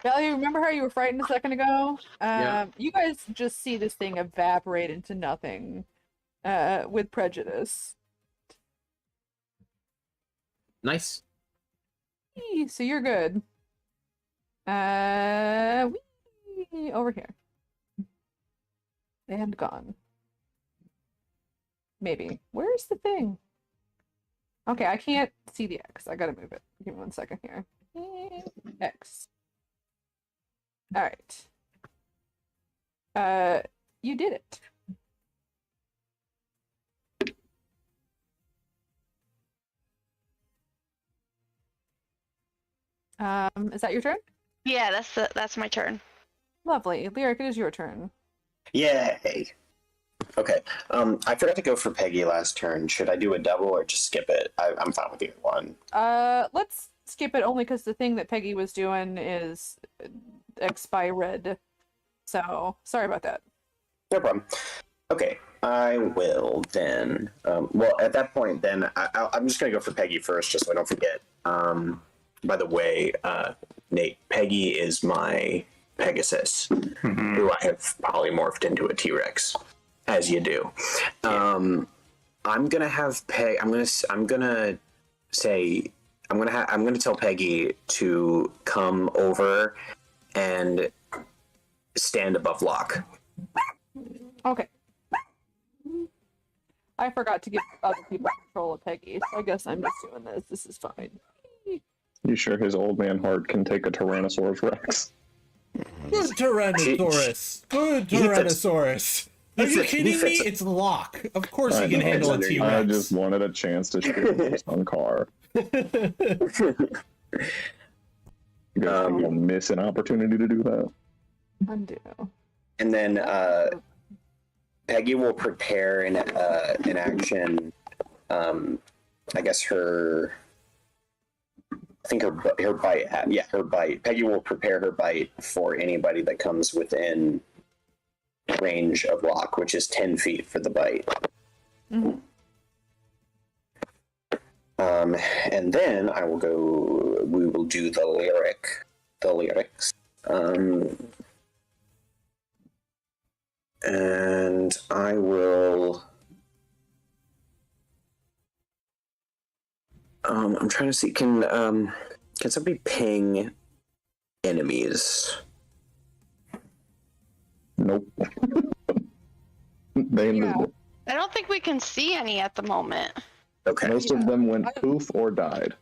Valerie, remember how you were frightened a second ago? Yeah. You guys just see this thing evaporate into nothing with prejudice. Nice. Eee, so you're good. Over here. And gone. Maybe. Where's the thing? Okay, I can't see the X. I gotta move it. Give me 1 second here. X. All right. You did it. Is that your turn? Yeah, that's my turn. Lovely. Lyric, it is your turn. Yay. Okay. I forgot to go for Peggy last turn. Should I do a double or just skip it? I'm fine with either one. Let's skip it only because the thing that Peggy was doing is expired. So, sorry about that. No problem. Okay. I will then. Well, at that point, then I'm just going to go for Peggy first, just so I don't forget. By the way, Nate, Peggy is my Pegasus, who I have polymorphed into a T-Rex, as you do. I'm gonna have Peg. I'm gonna tell Peggy to come over and stand above Locke. Okay. I forgot to give other people control of Peggy, so I guess I'm just doing this. This is fine. You sure his old man heart can take a Tyrannosaurus Rex? Good Tyrannosaurus. Good Tyrannosaurus. Are you kidding me? It's Locke. Of course he can handle a I T-Rex. just wanted a chance to shoot his own car. You guys think you'll miss an opportunity to do that? Undo. And then Peggy will prepare an action. I guess her. I think her bite. Yeah, her bite. Peggy will prepare her bite for anybody that comes within range of Locke, which is 10 feet for the bite. Mhm. And then I will go. We will do the lyrics. And I will I'm trying to see. Can somebody ping enemies? Nope. They Yeah. I don't think we can see any at the moment. Okay. Most of them went poof or died.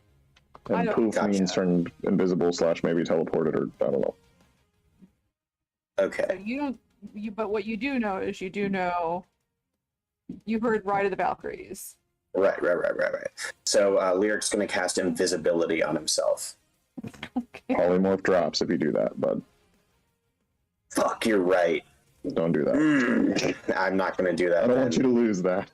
I And don't- poof Gotcha. means turned invisible / maybe teleported or I don't know. Okay. So you don't. But what you do know is you heard Ride of the Valkyries. Right. So Lyric's going to cast invisibility on himself. Okay. Polymorph drops if you do that, but Fuck, you're right. don't do that. I'm not going to do that. I don't then. want you to lose that.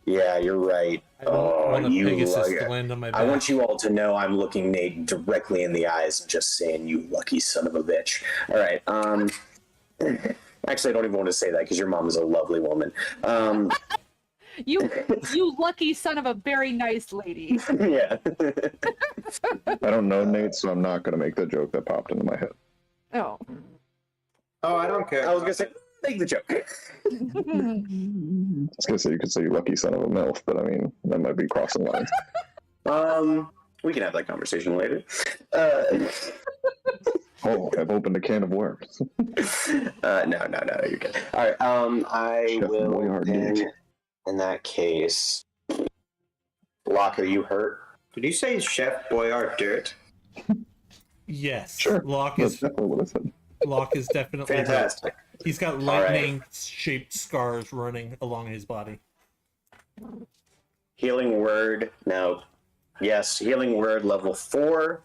Yeah, you're right. I don't want a you Pegasus luck- to land on my back. I want you all to know I'm looking Nate directly in the eyes and just saying, "You lucky son of a bitch." All right. Actually, I don't even want to say that because your mom is a lovely woman. You lucky son of a very nice lady. Yeah. I don't know Nate, so I'm not going to make the joke that popped into my head. Oh. Oh, I don't care. I was gonna say, make the joke. I was going to say you could say you lucky son of a MILF, but I mean, that might be crossing lines. We can have that conversation later. Oh, I've opened a can of worms. No, you're good. All right. I Chef will. Boyardee. Then, in that case, Locke, are you hurt? Did you say Chef Boyard Dirt? Yes. Sure. Locke That's is definitely what I said. Locke is definitely Fantastic. He's got right. lightning-shaped scars running along his body. Healing word. No. Yes, healing word level 4.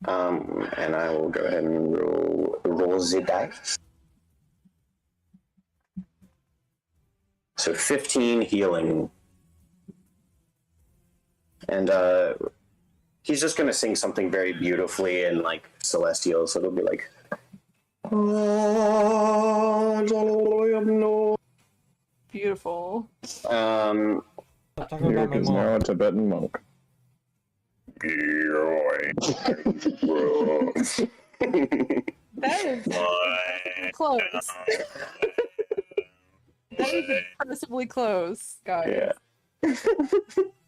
And I will go ahead and roll the dice. So 15 healing. And he's just gonna sing something very beautifully in like celestial, so it'll be like Beautiful. Stop talking about Lyric my is now mom. a Tibetan monk. That is close. That is impressively close, guys. Yeah.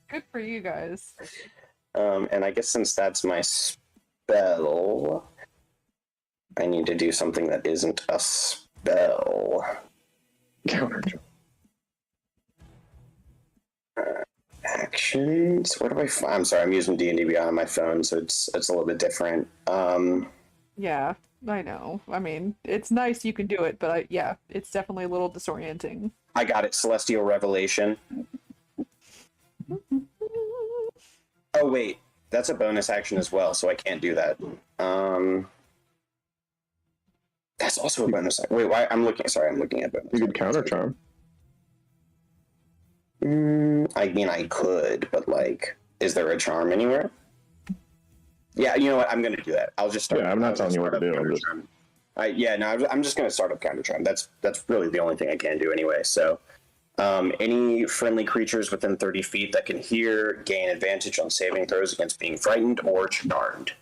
Good for you guys. And I guess since that's my spell, I need to do something that isn't a spell. Counter. Actions. What do I? I'm sorry. I'm using D&D Beyond on my phone, so it's a little bit different. Yeah, I know. I mean, it's nice you can do it, but yeah, it's definitely a little disorienting. I got it. Celestial Revelation. Oh wait, that's a bonus action as well, so I can't do that. That's also a bonus action. Wait, why? I'm looking at bonus. You could counter charm. I mean, I could, but like, is there a charm anywhere? Yeah, you know what? I'm going to do that. I'll just start. Yeah, I'm not telling you what to do, I'm just- I'm just going to start up counter charm. That's really the only thing I can do anyway. So, any friendly creatures within 30 feet that can hear gain advantage on saving throws against being frightened or charmed.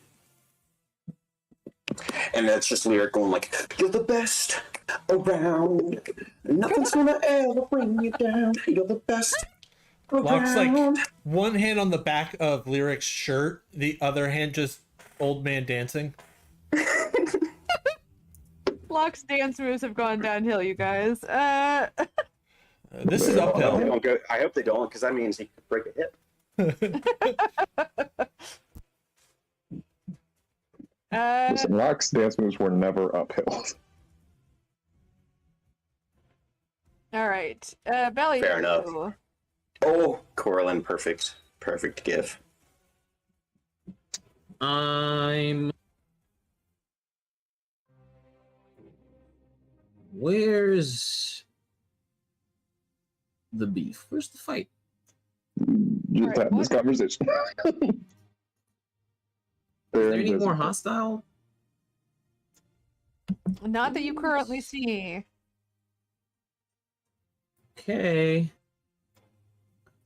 And that's just Lyric going like, "You're the best around. Nothing's gonna ever bring you down. You're the best Locke's around." like one hand on the back of Lyric's shirt, the other hand just old man dancing. Locke's dance moves have gone downhill, you guys. This is I hope uphill. they don't go- I hope they don't, because that means he could break a hip. Listen, Locke's dance moves were never uphill. All right. Belly. Fair enough. Oh, Corlin, perfect gif. Where's the beef? Where's the fight? Just Alright, had this what? conversation. Is They're there any invisible. more hostile? Not that you currently see. Okay.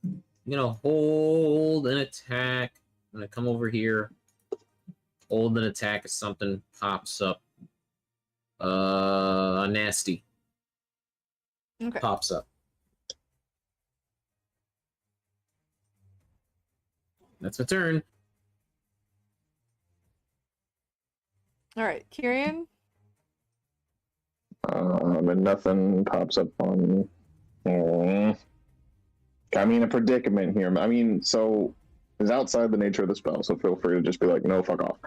I'm gonna hold an attack. I'm gonna come over here. Hold an attack if something pops up. Nasty Okay. pops up. That's my turn. All right, Kyrian. And nothing pops up on. I'm in a predicament here. I mean, so it's outside the nature of the spell, so feel free to just be like, no, fuck off.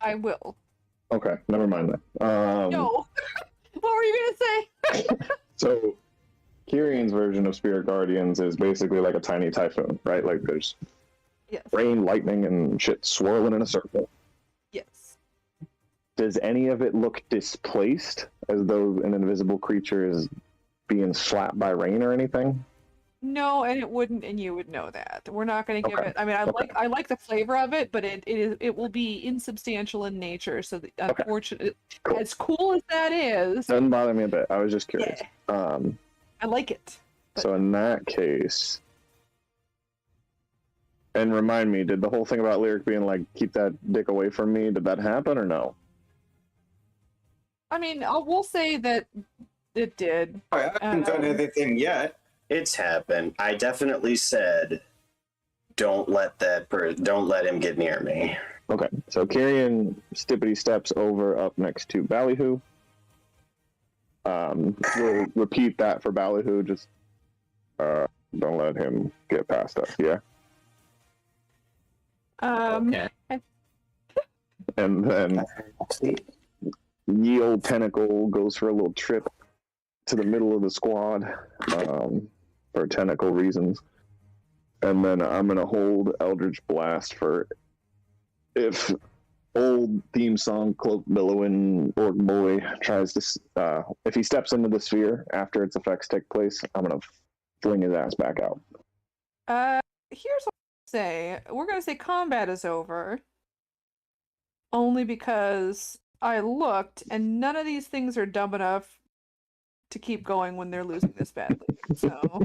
I will. Okay, never mind that. No. What were you gonna say? So, Kyrian's version of Spirit Guardians is basically like a tiny typhoon, right? Like there's Yes. rain, lightning, and shit swirling in a circle. Yes. Does any of it look displaced, as though an invisible creature is being slapped by rain or anything? No, and it wouldn't, and you would know that. We're not going to give Okay. it. I mean, I like the flavor of it, but it will be insubstantial in nature. So, unfortunately, Cool. as cool as that is, Doesn't bother me a bit. I was just curious. I like it. So in that case, and remind me, did the whole thing about Lyric being like, keep that dick away from me, did that happen or no? I mean, we'll say that it did. Oh, I haven't done anything yet. It's happened. I definitely said, don't let him get near me. Okay, so Kyrian stippity steps over up next to Ballyhoo. We'll repeat that for Ballyhoo, just don't let him get past us, yeah? Okay. And then ye old tentacle goes for a little trip to the middle of the squad for tentacle reasons. And then I'm going to hold Eldritch Blast for if old theme song Cloak Billowing Orc Boy tries to, if he steps into the sphere after its effects take place, I'm going to fling his ass back out. Here's what I say. We're going to say combat is over. Only because I looked, and none of these things are dumb enough to keep going when they're losing this badly. So,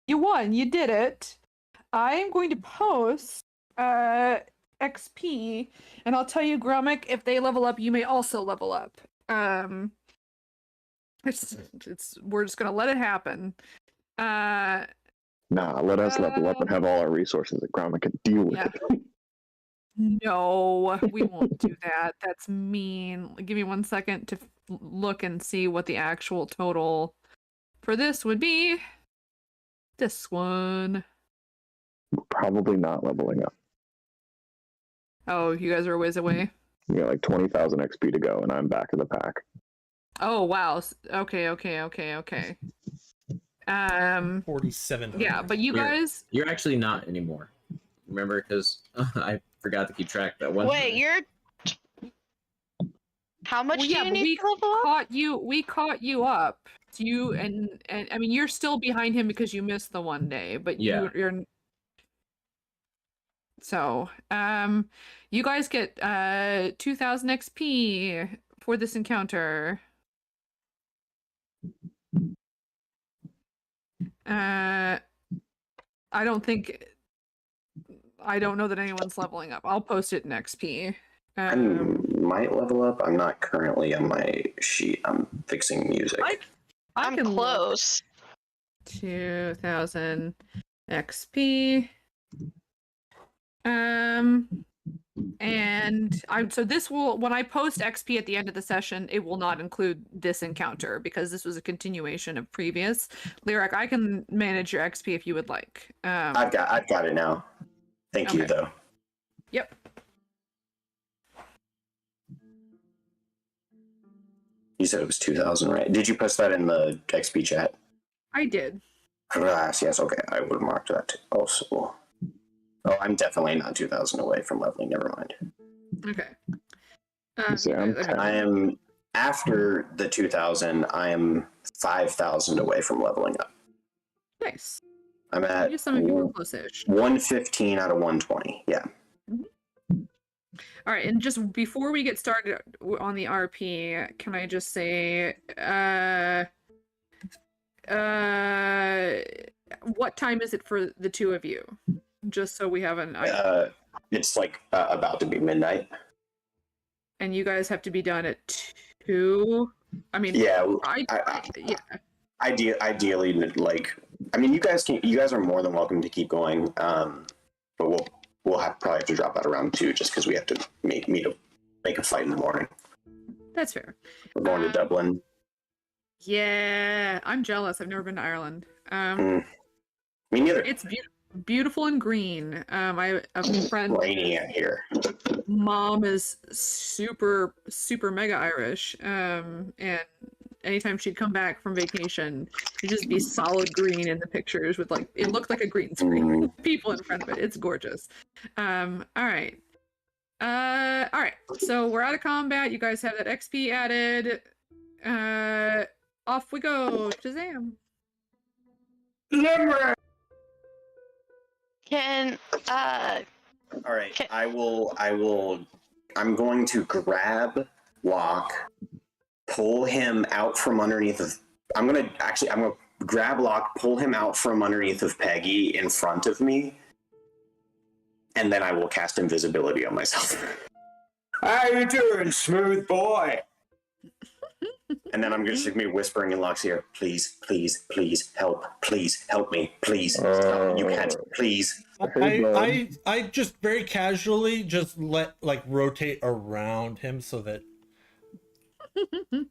you won. You did it. I am going to post XP, and I'll tell you, Gromik, if they level up, you may also level up. We're just gonna let it happen. Nah, let us level up and have all our resources that Gromit can deal with. Yeah. No, we won't do that. That's mean. Give me 1 second to look and see what the actual total for this would be. This one. Probably not leveling up. Oh, you guys are a ways away. You got like 20,000 XP to go, and I'm back in the pack. Oh wow. Okay. 4,700. Yeah, but you guys. You're actually not anymore. Remember, because I forgot to keep track that one. Wait, you're. How much Well, do yeah, you but need we to level up? We caught you up. You and I mean you're still behind him because you missed the one day, but Yeah. you're. So, you guys get 2,000 XP for this encounter. I don't know that anyone's leveling up. I'll post it in XP. I might level up. I'm not currently on my sheet. I'm fixing music. I'm can look. close. 2,000 XP. And so this will, when I post XP at the end of the session, it will not include this encounter because this was a continuation of previous. Lyric, I can manage your XP if you would like. I've got it now. Thank you Okay. though. Yep. You said it was 2,000, right? Did you post that in the XP chat? I did. Yes, okay. I would have marked that also. Oh, I'm definitely not 2,000 away from leveling. Never mind. Okay. See, I'm okay. I am, after the 2,000, I am 5,000 away from leveling up. Nice. I'm I at knew some of you were close-ish. 115 out of 120. Yeah. All right, and just before we get started on the RP, can I just say, what time is it for the two of you? Just so we have an idea. It's like about to be midnight. And you guys have to be done at 2. I mean, Yeah. yeah. Ideally, like I mean, you guys are more than welcome to keep going. But we'll probably have to drop out around 2 just because we have to make a fight in the morning. That's fair. We're going to Dublin. Yeah, I'm jealous. I've never been to Ireland. Me neither. It's beautiful and green. I have a friend. Rainy out here. Mom is super mega Irish. And anytime she'd come back from vacation, it'd just be solid green in the pictures with like it looked like a green screen with people in front of it. It's gorgeous. All right. So we're out of combat. You guys have that XP added. Off we go. Shazam. Limerick! Can All right. I'm going to grab Locke, pull him out from underneath of. I'm gonna grab Locke, pull him out from underneath of Peggy in front of me, and then I will cast invisibility on myself. How you doing, smooth boy? And then I'm just gonna be whispering in Locke's ear, please help me, please. Stop. You can't, please. I just very casually just rotate around him so that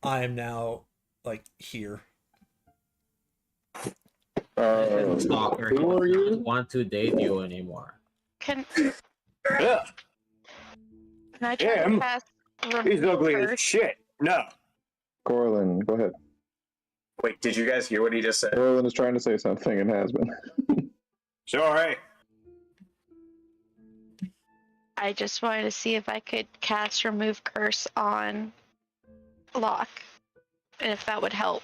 I am now like here. Stalker, who are he you? doesn't want to date you anymore. can Yeah, I try Him? to cast he's ugly as Curse? shit. No. Corlin, go ahead. Wait, did you guys hear what he just said? Corlin is trying to say something and has been. Sorry. I just wanted to see if I could cast Remove Curse on Locke, and if that would help.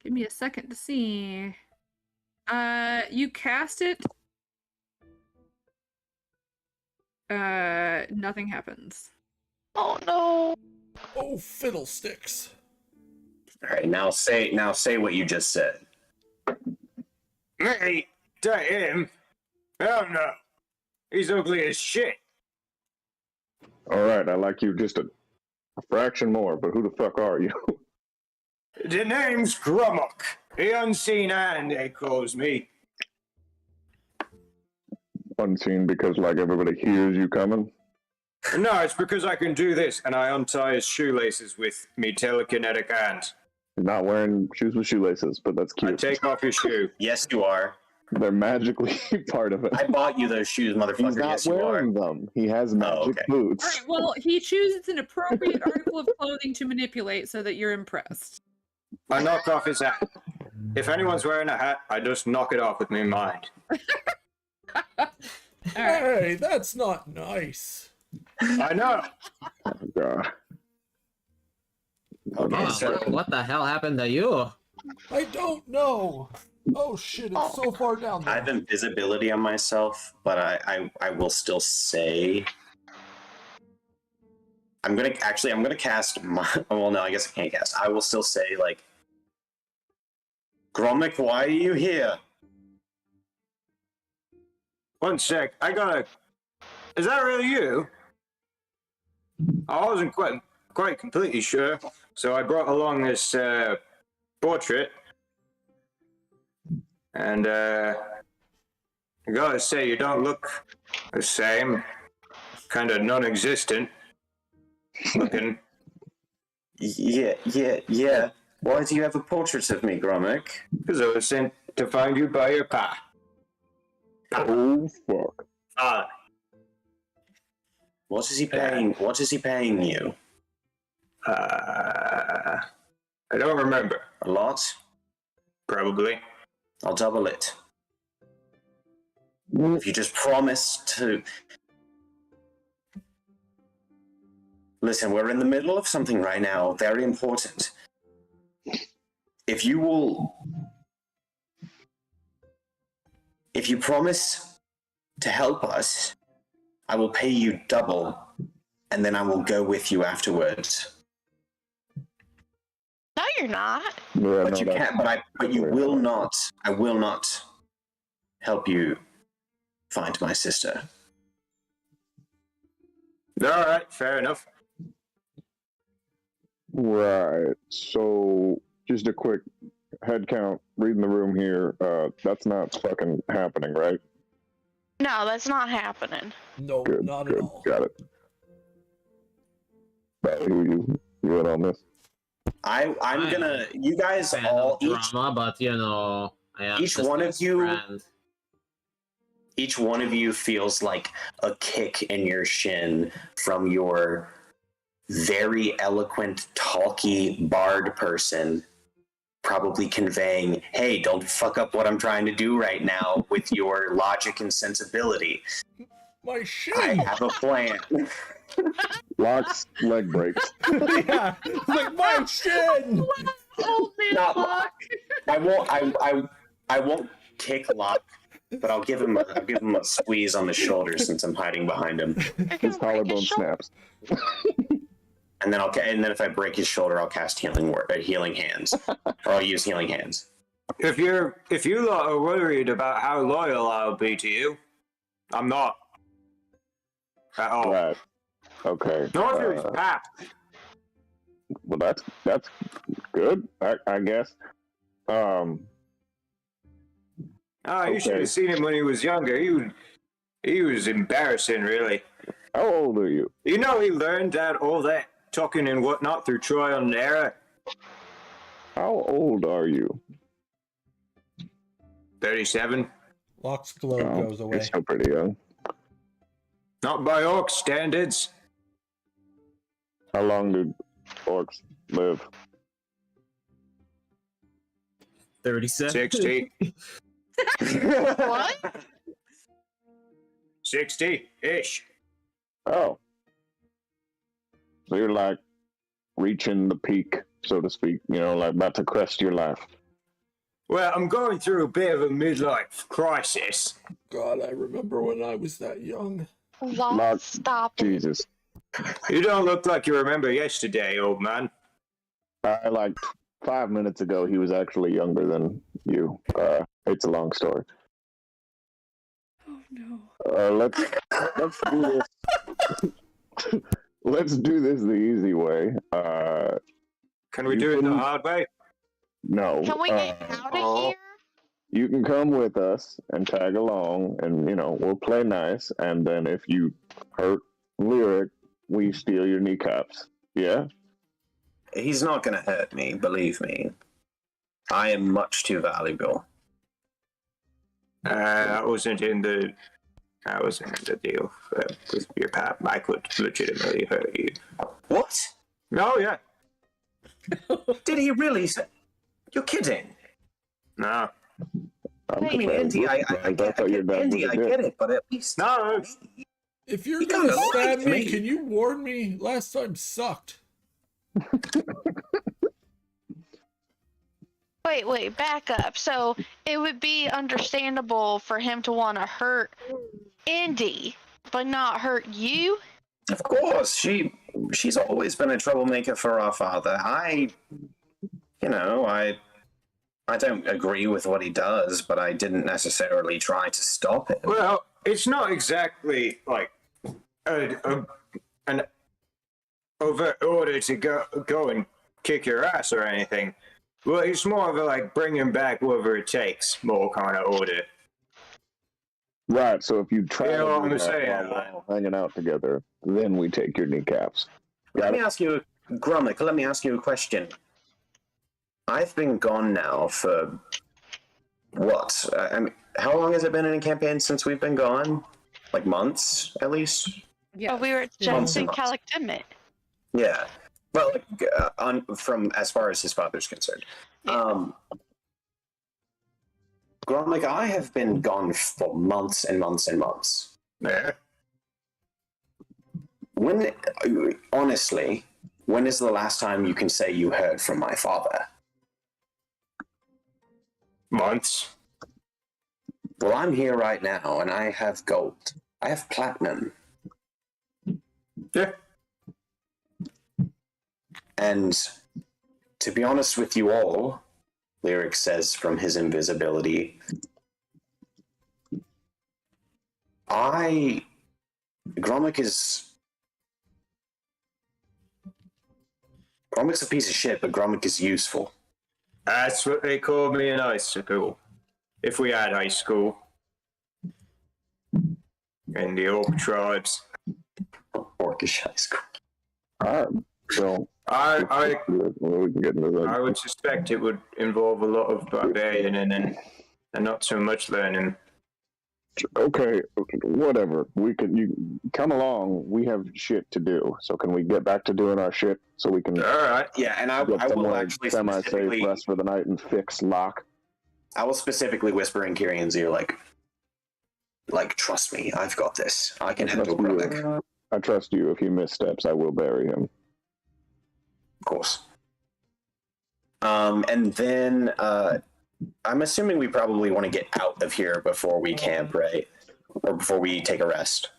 Give me a second to see. You cast it. Nothing happens. Oh no! Oh, fiddlesticks. All right, now say what you just said. Me? Date him? Hell no. He's ugly as shit. All right, I like you just a fraction more, but who the fuck are you? The name's Grummock. The unseen hand, they calls me. Unseen because like everybody hears you coming. No, it's because I can do this, and I untie his shoelaces with me telekinetic hand. You're not wearing shoes with shoelaces, but that's I cute. take off your shoe. Yes, you are. They're magically part of it. I bought you those shoes, motherfucker. He's not Yes, you are. wearing them. He has magic okay. boots. All right, well, he chooses an appropriate article of clothing to manipulate so that you're impressed. I knock off his hat. If anyone's wearing a hat, I just knock it off with my mind. All right. Hey, that's not nice. I know. Oh, God. Okay, Oh, so what the hell happened to you? I don't know. Oh shit, it's so far down I there. have invisibility on myself, but I will still say I'm gonna cast my. Well, no, I guess I can't cast. I will still say like, Gromnik, why are you here? One sec. I gotta. Is that really you? I wasn't quite completely sure, so I brought along this portrait, and I gotta say you don't look the same. Kind of non-existent looking. Yeah. Why do you have a portrait of me, Gromnik? Because I was sent to find you by your pa. Oh, fuck. What is he paying? What is he paying you? I don't remember. A lot? Probably. I'll double it. If you just promise to. Listen, we're in the middle of something right now, very important. If you promise to help us, I will pay you double, and then I will go with you afterwards. No, you're not. Yeah, But no, you that's- can't. But you will not. I will not help you find my sister. Alright, fair enough. Right. So, just a quick head count, reading the room here. That's not fucking happening, right? No, that's not happening. No, Good. not Good. at all. Got it. You in on this? I'm gonna. You guys Fan all of drama, but you know, I am each just one of his you- friend. each one of you feels like a kick in your shin from your very eloquent, talky bard person, probably conveying, "Hey, don't fuck up what I'm trying to do right now with your logic and sensibility. My I shin! have a plan." Locke's leg breaks. Yeah, like my shin! Oh, man, No. fuck. I won't kick Locke, but I'll give him a squeeze on the shoulder since I'm hiding behind him. His collarbone snaps. And then if I break his shoulder, I'll cast healing hands, or I'll use healing hands. If you lot are worried about how loyal I'll be to you, I'm not. At all. Right. Okay. Nor if you're Pat. Well, that's good, I guess. You should Okay. have seen him when he was younger. He was embarrassing, really. How old are you? You know, he learned all that talking and whatnot through trial and error. How old are you? 37. Locke's glow Oh, goes you're away. still pretty young. Not by orc standards. How long do orcs live? 37. 60. What? 60-ish. Oh. So you're like reaching the peak, so to speak, like about to crest your life. Well, I'm going through a bit of a midlife crisis. God, I remember when I was that young. Locke, stop it. Jesus. You don't look like you remember yesterday, old man. Like 5 minutes ago, he was actually younger than you. It's a long story. Oh no. Let's do this. Let's do this the easy way. Can we You do it the couldn't- hard way? No. Can we get out of here? You can come with us and tag along, and we'll play nice. And then if you hurt Lyric, we steal your kneecaps. Yeah. He's not going to hurt me, believe me. I am much too valuable. That wasn't in the deal with your pap. I could legitimately hurt you. What? Oh, yeah. Did he really say? You're kidding. No. I'm I I mean, sorry. Andy, I thought your dad Andy, was I a dick. get it, but at least No. If you're You gonna kinda stab liked me, me. can you warn me? Last time sucked. Wait, back up. So it would be understandable for him to want to hurt Indy, but not hurt you? of course she's always been a troublemaker for our father. I don't agree with what he does, but I didn't necessarily try to stop him. Well, it's not exactly like an overt order to go and kick your ass or anything. Well, it's more of a bring him back whatever it takes, more kind of order. Right. So if you try You know what to do I'm that saying, while we're like- all hanging out together, then we take your kneecaps. Let Got me it? ask you, Gromik, let me ask you a question. I've been gone now for what? How long has it been in a campaign since we've been gone? Like months, at least? Yeah. But we were Yeah. just in Calactimit. Yeah. Well, from as far as his father's concerned. Gromik, I have been gone for months and months and months. Yeah. Honestly, when is the last time you can say you heard from my father? Months. Well, I'm here right now, and I have gold. I have platinum. Yeah. And to be honest with you all, Lyric says from his invisibility, Grommak's a piece of shit, but Grommak is useful. That's what they called me in high school. If we had high school. In the Orc tribes. Orcish high school. So I we can get into that. I would suspect it would involve a lot of barbarian and not so much learning. Okay, whatever. You come along. We have shit to do. So can we get back to doing our shit so we can All right. Yeah, and I will somewhere actually semi-safe specifically, rest for the night and fix Locke? I will specifically whisper in Kyrion's ear, like, trust me, I've got this. I can handle Grommak. I trust you. If he missteps, I will bury him. Of course. And then I'm assuming we probably want to get out of here before we camp, right? Or before we take a rest.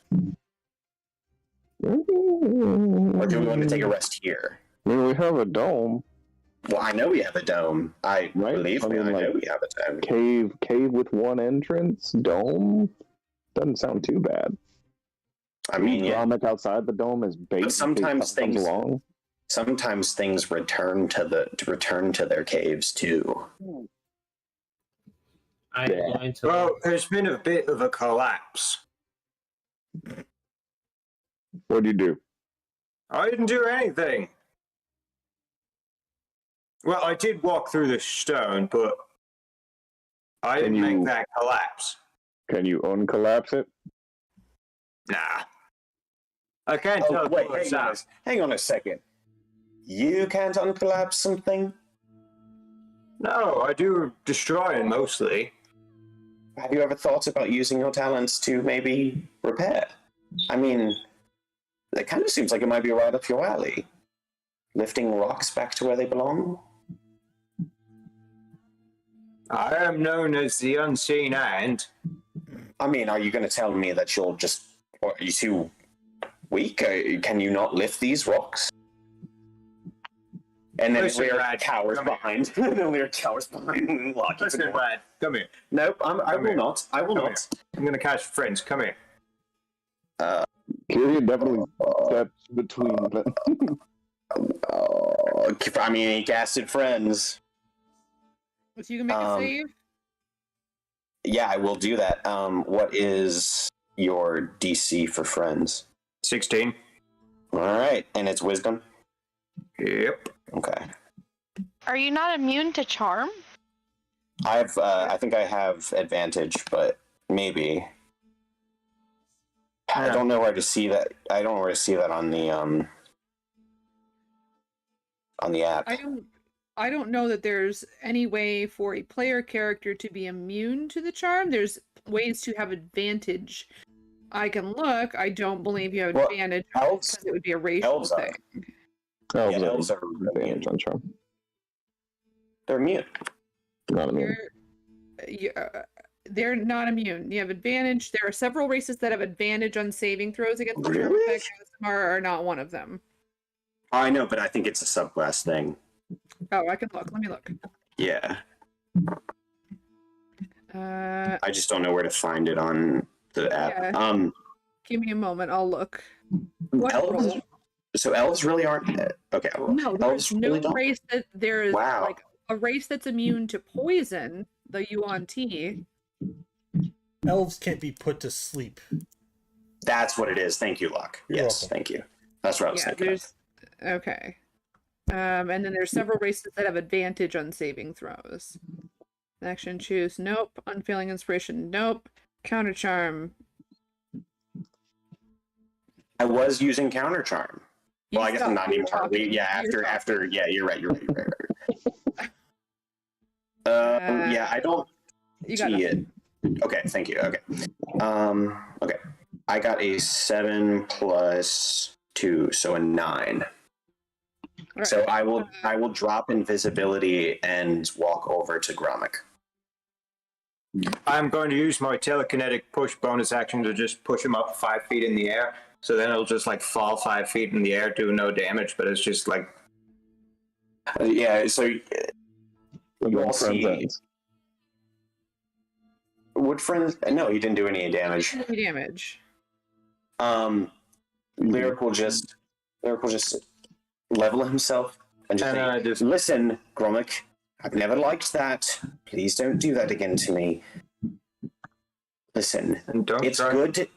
Or do we want to take a rest here? I mean, we have a dome. Well, I know we have a dome. Right? Believe me, I know we have a dome. Cave with one entrance, dome. Doesn't sound too bad. I mean, yeah. Grommak outside the dome is bait. But sometimes comes along. Sometimes things return to their caves too. I'm going to. Well, there's been a bit of a collapse. What'd you do? I didn't do anything. Well, I did walk through the stone, but I didn't make that collapse. Can you uncollapse it? Nah. I can't tell. Oh, wait, hang on a second. You can't uncollapse something? No, I do destroying mostly. Have you ever thought about using your talents to maybe repair? I mean, that kind of seems like it might be right up your alley. Lifting rocks back to where they belong? I am known as the Unseen Hand. I mean, are you going to tell me that are you too weak? Can you not lift these rocks? And then Listen, Lear Brad, cowers come here. behind. And then Lear cowers behind and Locke. Listen, Brad, come here. Nope, I will here. not. I will Come not. I'm gonna catch friends. Come here. Kyrian definitely steps between the... I mean, he casted friends. If you can make a save. Yeah, I will do that. What is your DC for friends? 16. All right, and it's wisdom? Yep. Okay. Are you not immune to charm? I think I have advantage, but maybe. I don't know where to see that. I don't know where to see that on the app. I don't know that there's any way for a player character to be immune to the charm. There's ways to have advantage. I can look. I don't believe you have advantage elves- because it would be a racial elves are. thing. Elves are advantage on charm. They're immune. Not immune. They're not immune. You have advantage. There are several races that have advantage on saving throws against the charm Really? effect. Aasimar are not one of them. I know, but I think it's a subclass thing. Oh, I can look. Let me look. Yeah. I just don't know where to find it on the app. Yeah. Give me a moment. I'll look. What elves. role? So elves really aren't. Okay. No, elves there's no really don't. race that there is Wow. like a race that's immune to poison, the Yuan-Ti. Elves can't be put to sleep. That's what it is. Thank you, Locke. You're Yes, welcome. thank you. That's what I was Yeah, thinking. okay. And then there's several races that have advantage on saving throws. Action choose, nope. Unfailing inspiration, nope. Counter charm. I was using counter charm. Well, I guess I'm not even talking. Yeah, after. Yeah, you're right. You're right. Yeah, I don't You got see nothing. it. Okay, thank you. Okay. Okay. I got a 7 plus 2, so a 9. All So right. I will drop invisibility and walk over to Grommak. I'm going to use my telekinetic push bonus action to just push him up 5 feet in the air. So then it'll just like fall 5 feet in the air, do no damage, but it's just like Yeah, so And you then all friends see. ends. Would friends? No, he didn't do any damage. Any damage. Lyric will just level himself and just say, just "Listen, Gromik, I've never liked that. Please don't do that again to me. Listen, and don't it's try- good.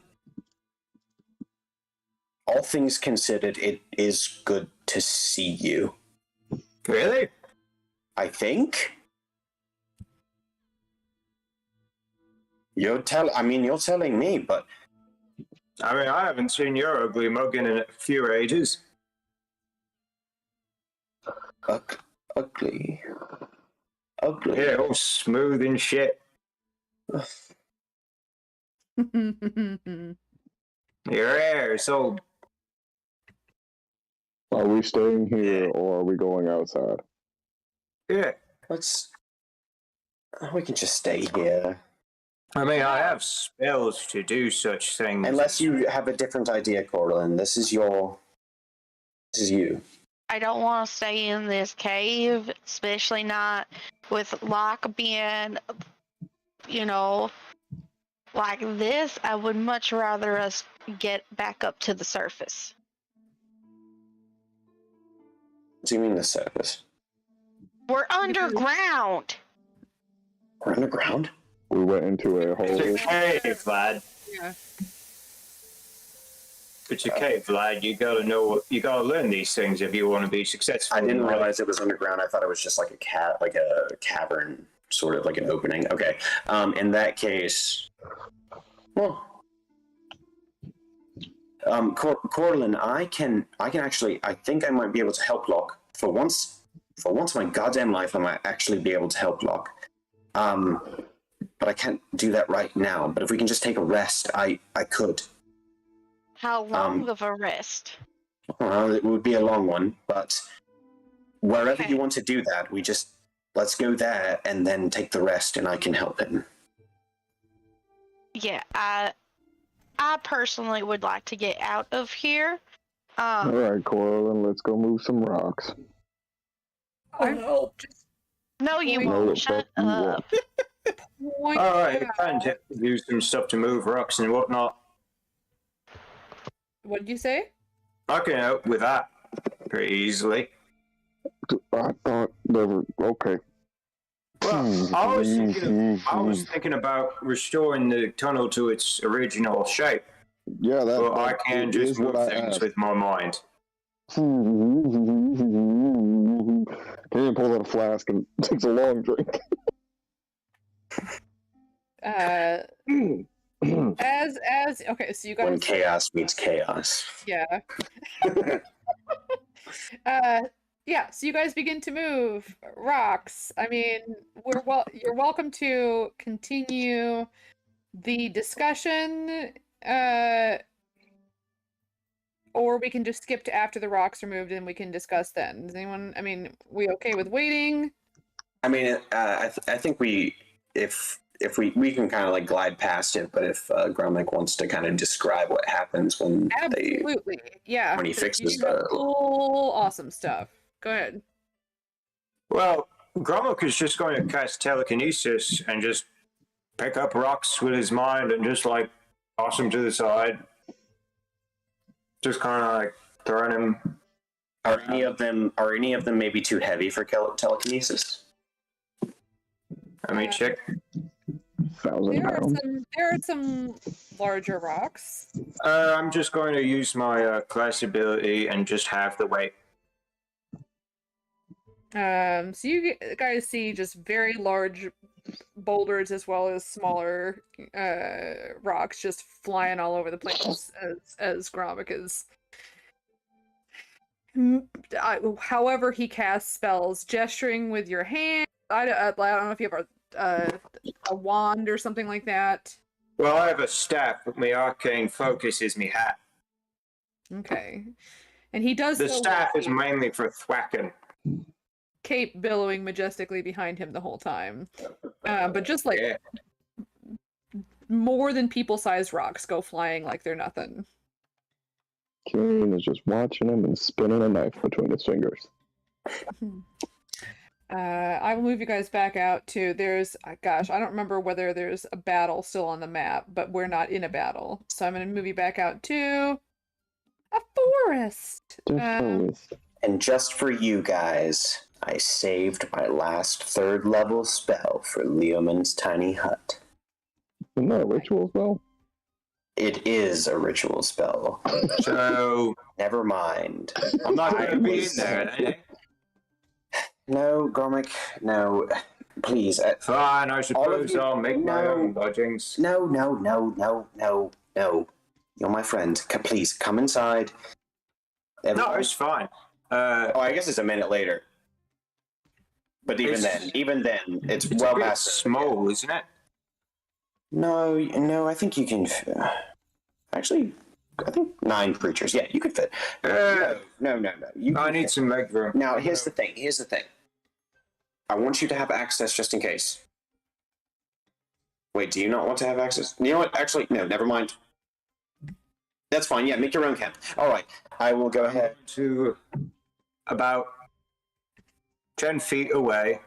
All things considered, it is good to see you. Really? I think." You're telling me, but I mean, I haven't seen your ugly mug in a few ages. ugly. Yeah, all smooth and shit. Your hair is all. Are we staying here or are we going outside? Yeah. We can just stay here. I mean, I have spells to do such things. Unless you have a different idea, Corlin. This is you. I don't want to stay in this cave, especially not with Locke being, like this. I would much rather us get back up to the surface. What do you mean the surface? We're underground. We're underground? We went into a hole. It's a cave, lad. Yeah. It's a cave, lad. You gotta learn these things if you want to be successful. I didn't realize it was underground. I thought it was just like a cavern, sort of like an opening. Okay. In that case, well, Corlin, I can actually. I think I might be able to help Locke. For once in my goddamn life, I might actually be able to help Locke. But I can't do that right now. But if we can just take a rest, I could. How long of a rest? Well, it would be a long one, but wherever Okay. you want to do that, let's go there and then take the rest, and I can help him. Yeah, I personally would like to get out of here. All right, Corlin, let's go move some rocks. I'll help. No, you No, won't. the Shut fuck you up. Point Alright, out- I can do some stuff to move rocks and whatnot. What did you say? I can help with that pretty easily. I thought they were okay. Well, I was thinking about restoring the tunnel to its original shape, Yeah, that. but I that can is just move what I things asked. with my mind. Can't pull out a flask and takes a long drink. As okay, so you When guys, chaos meets chaos. yeah. Yeah, so you guys begin to move rocks. I mean, you're welcome to continue the discussion, or we can just skip to after the rocks are moved and we can discuss then. Is anyone, I mean, we okay with waiting? I mean, I think if we can kind of like glide past it, but if Gromik wants to kind of describe what happens when Absolutely. Yeah. when he 'cause fixes you have the- cool, awesome stuff. Go ahead. Well, Gromok is just going to cast telekinesis and just pick up rocks with his mind and just like toss them to the side. Just kind of like throwing them. Are any of them maybe too heavy for telekinesis? I mean, check. 1,000 pounds. There are some larger rocks. I'm just going to use my class ability and just have the weight. So you guys see just very large boulders as well as smaller rocks just flying all over the place as Gromik is. However, he casts spells, gesturing with your hand. I don't know if you have a wand or something like that. Well, I have a staff, but my arcane focus is my hat. Okay, and he does The so staff well. is mainly for thwacking. Cape billowing majestically behind him the whole time. But just like Yeah. more than people-sized rocks go flying like they're nothing. Kane is just watching him and spinning a knife between his fingers. I will move you guys back out to there's gosh, I don't remember whether there's a battle still on the map, but we're not in a battle. So I'm gonna move you back out to a forest. And just for you guys, I saved my last 3rd level spell for Leoman's tiny hut. Isn't that a ritual spell? It is a ritual spell. So Never mind. I'm not going to be in there, eh? No, Gormick, no. Please. Fine, I All suppose of you- I'll make my no. own lodgings. No. You're my friend. Please, come inside. No, Everyone- it's fine. Oh, I guess it's a minute later. But even then, it's It's well a bit past. small, isn't it? No, I think you can. Actually, I think 9 creatures. Yeah, you could fit. No. You I can need fit. some leg room. Now, here's the thing. I want you to have access just in case. Wait, do you not want to have access? You know what? Actually, no, never mind. That's fine. Yeah, make your own camp. All right, I will go ahead. To about 10 feet away,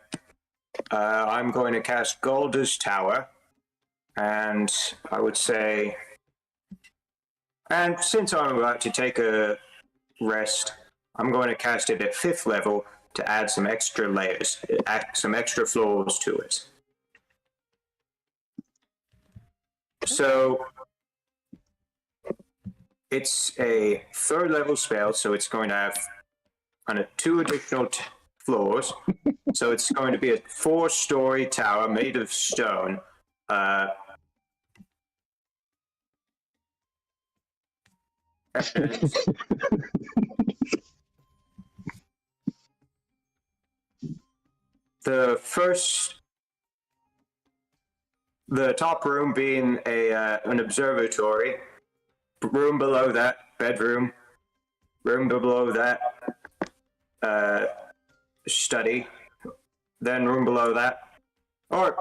I'm going to cast Golder's Tower. And I would say, and since I'm about to take a rest, I'm going to cast it at 5th level to add some extra layers, add some extra floors to it. So it's a 3rd level spell, so it's going to have 2 additional floors. So it's going to be a 4-story tower made of stone. The top room being an observatory, room below that, bedroom, room below that, study, then room below that, or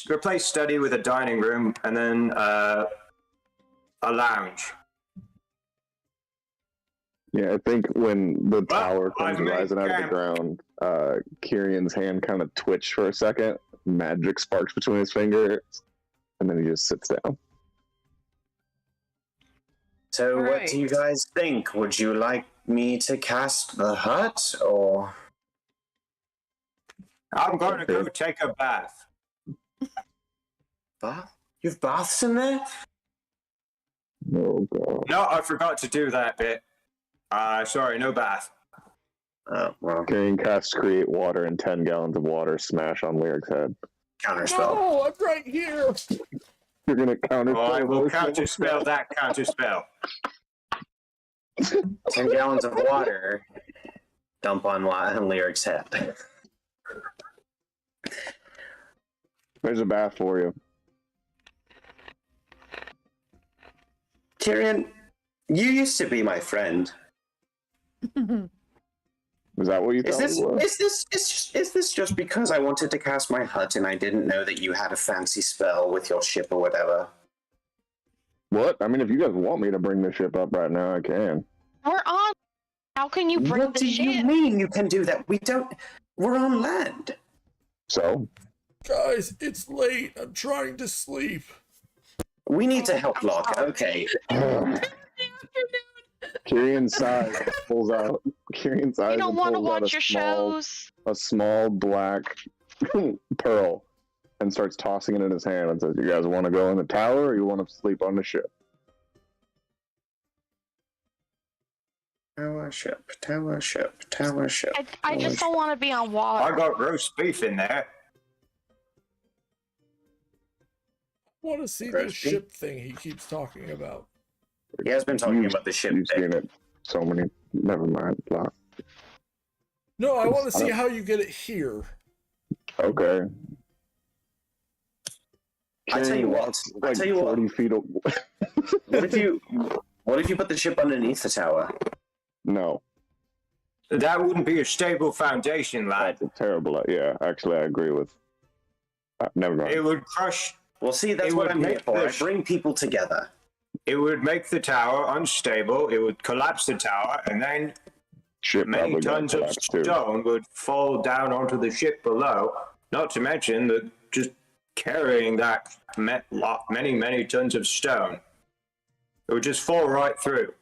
replace study with a dining room, and then a lounge. Yeah, I think when the tower I've comes made rising out of the camp. ground, Kirian's hand kind of twitched for a second. Magic sparks between his fingers, and then he just sits down. So, what Alright. do you guys think? Would you like me to cast the hut, or I'm going to go take a bath. bath? You have baths in there? Oh god. No, I forgot to do that bit. Sorry, no bath. Oh well, Kirian casts create water, and 10 gallons of water smash on Lyric's head. counterspell. No, I'm right here. You're gonna counter. Oh, I will counterspell that counterspell. 10 gallons of water. Dump on Lyric's head. There's a bath for you. Kirian, you used to be my friend. Is that what you Is thought this it was? is this just because I wanted to cast my hut and I didn't know that you had a fancy spell with your ship or whatever? What? I mean, if you guys want me to bring the ship up right now, I can. We're on. How can you bring What the do you ship? mean you can do that? We don't. We're on land. So, Guys, it's late. I'm trying to sleep. We need to help Locke. Okay. Kirian sighs, and pulls out. Kirian sighs You don't and want to pulls out watch your shows. a small black pearl, and starts tossing it in his hand and says, "You guys want to go in the tower, or you want to sleep on the ship?" Tower ship, tower ship, tower ship. I just don't want to be on water. I got roast beef in there. I want to see this Crispy. ship thing he keeps talking about. He has been talking about the ship You've thing. seen it so many. Never mind. Blah. No, I want to see don't- how you get it here. Okay. I tell you Kirian what. walks I like tell you what. 40 feet. What if you put the ship underneath the tower? No, That wouldn't be a stable foundation, lad. that's a terrible. Yeah, actually, I agree with. Never mind. It would crush. Well, see, that's It what would I'm here make for. I this- bring people together. It would make the tower unstable. It would collapse the tower, and then Ship many probably got tons of collapsed too. stone would fall down onto the ship below. Not to mention that just carrying that many tons of stone, it would just fall right through.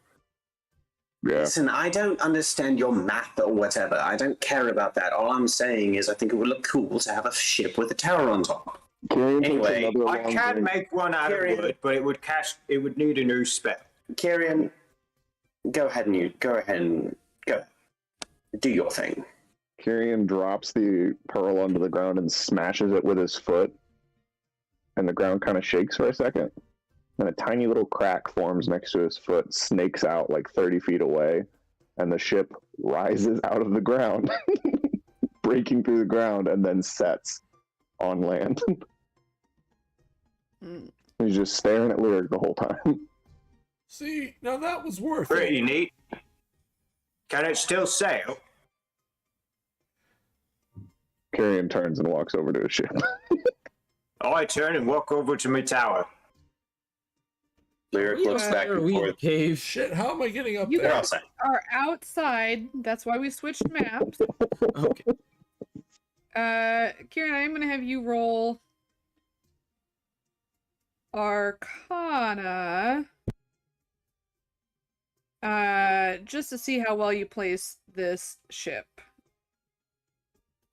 Yeah. Listen, I don't understand your math or whatever. I don't care about that. All I'm saying is I think it would look cool to have a ship with a tower on top. Tyrion takes Anyway, another I long can drink. make one out of Tyrion. wood, but it would need a new spell. Kyrian, go ahead and go. Do your thing. Kyrian drops the pearl onto the ground and smashes it with his foot, and the ground kind of shakes for a second. And a tiny little crack forms next to his foot, snakes out like 30 feet away, and the ship rises out of the ground, breaking through the ground, and then sets on land. Mm. He's just staring at Lyric the whole time. See, now that was worth Pretty it. neat. Can it still sail? Kyrian turns and walks over to his ship. I turn and walk over to my tower. Lyric looks back and forth. Cave. Shit, how am I getting up You They're there? outside. Are outside. That's why we switched maps. Okay. Kieran, I'm gonna have you roll Arcana. Just to see how well you place this ship.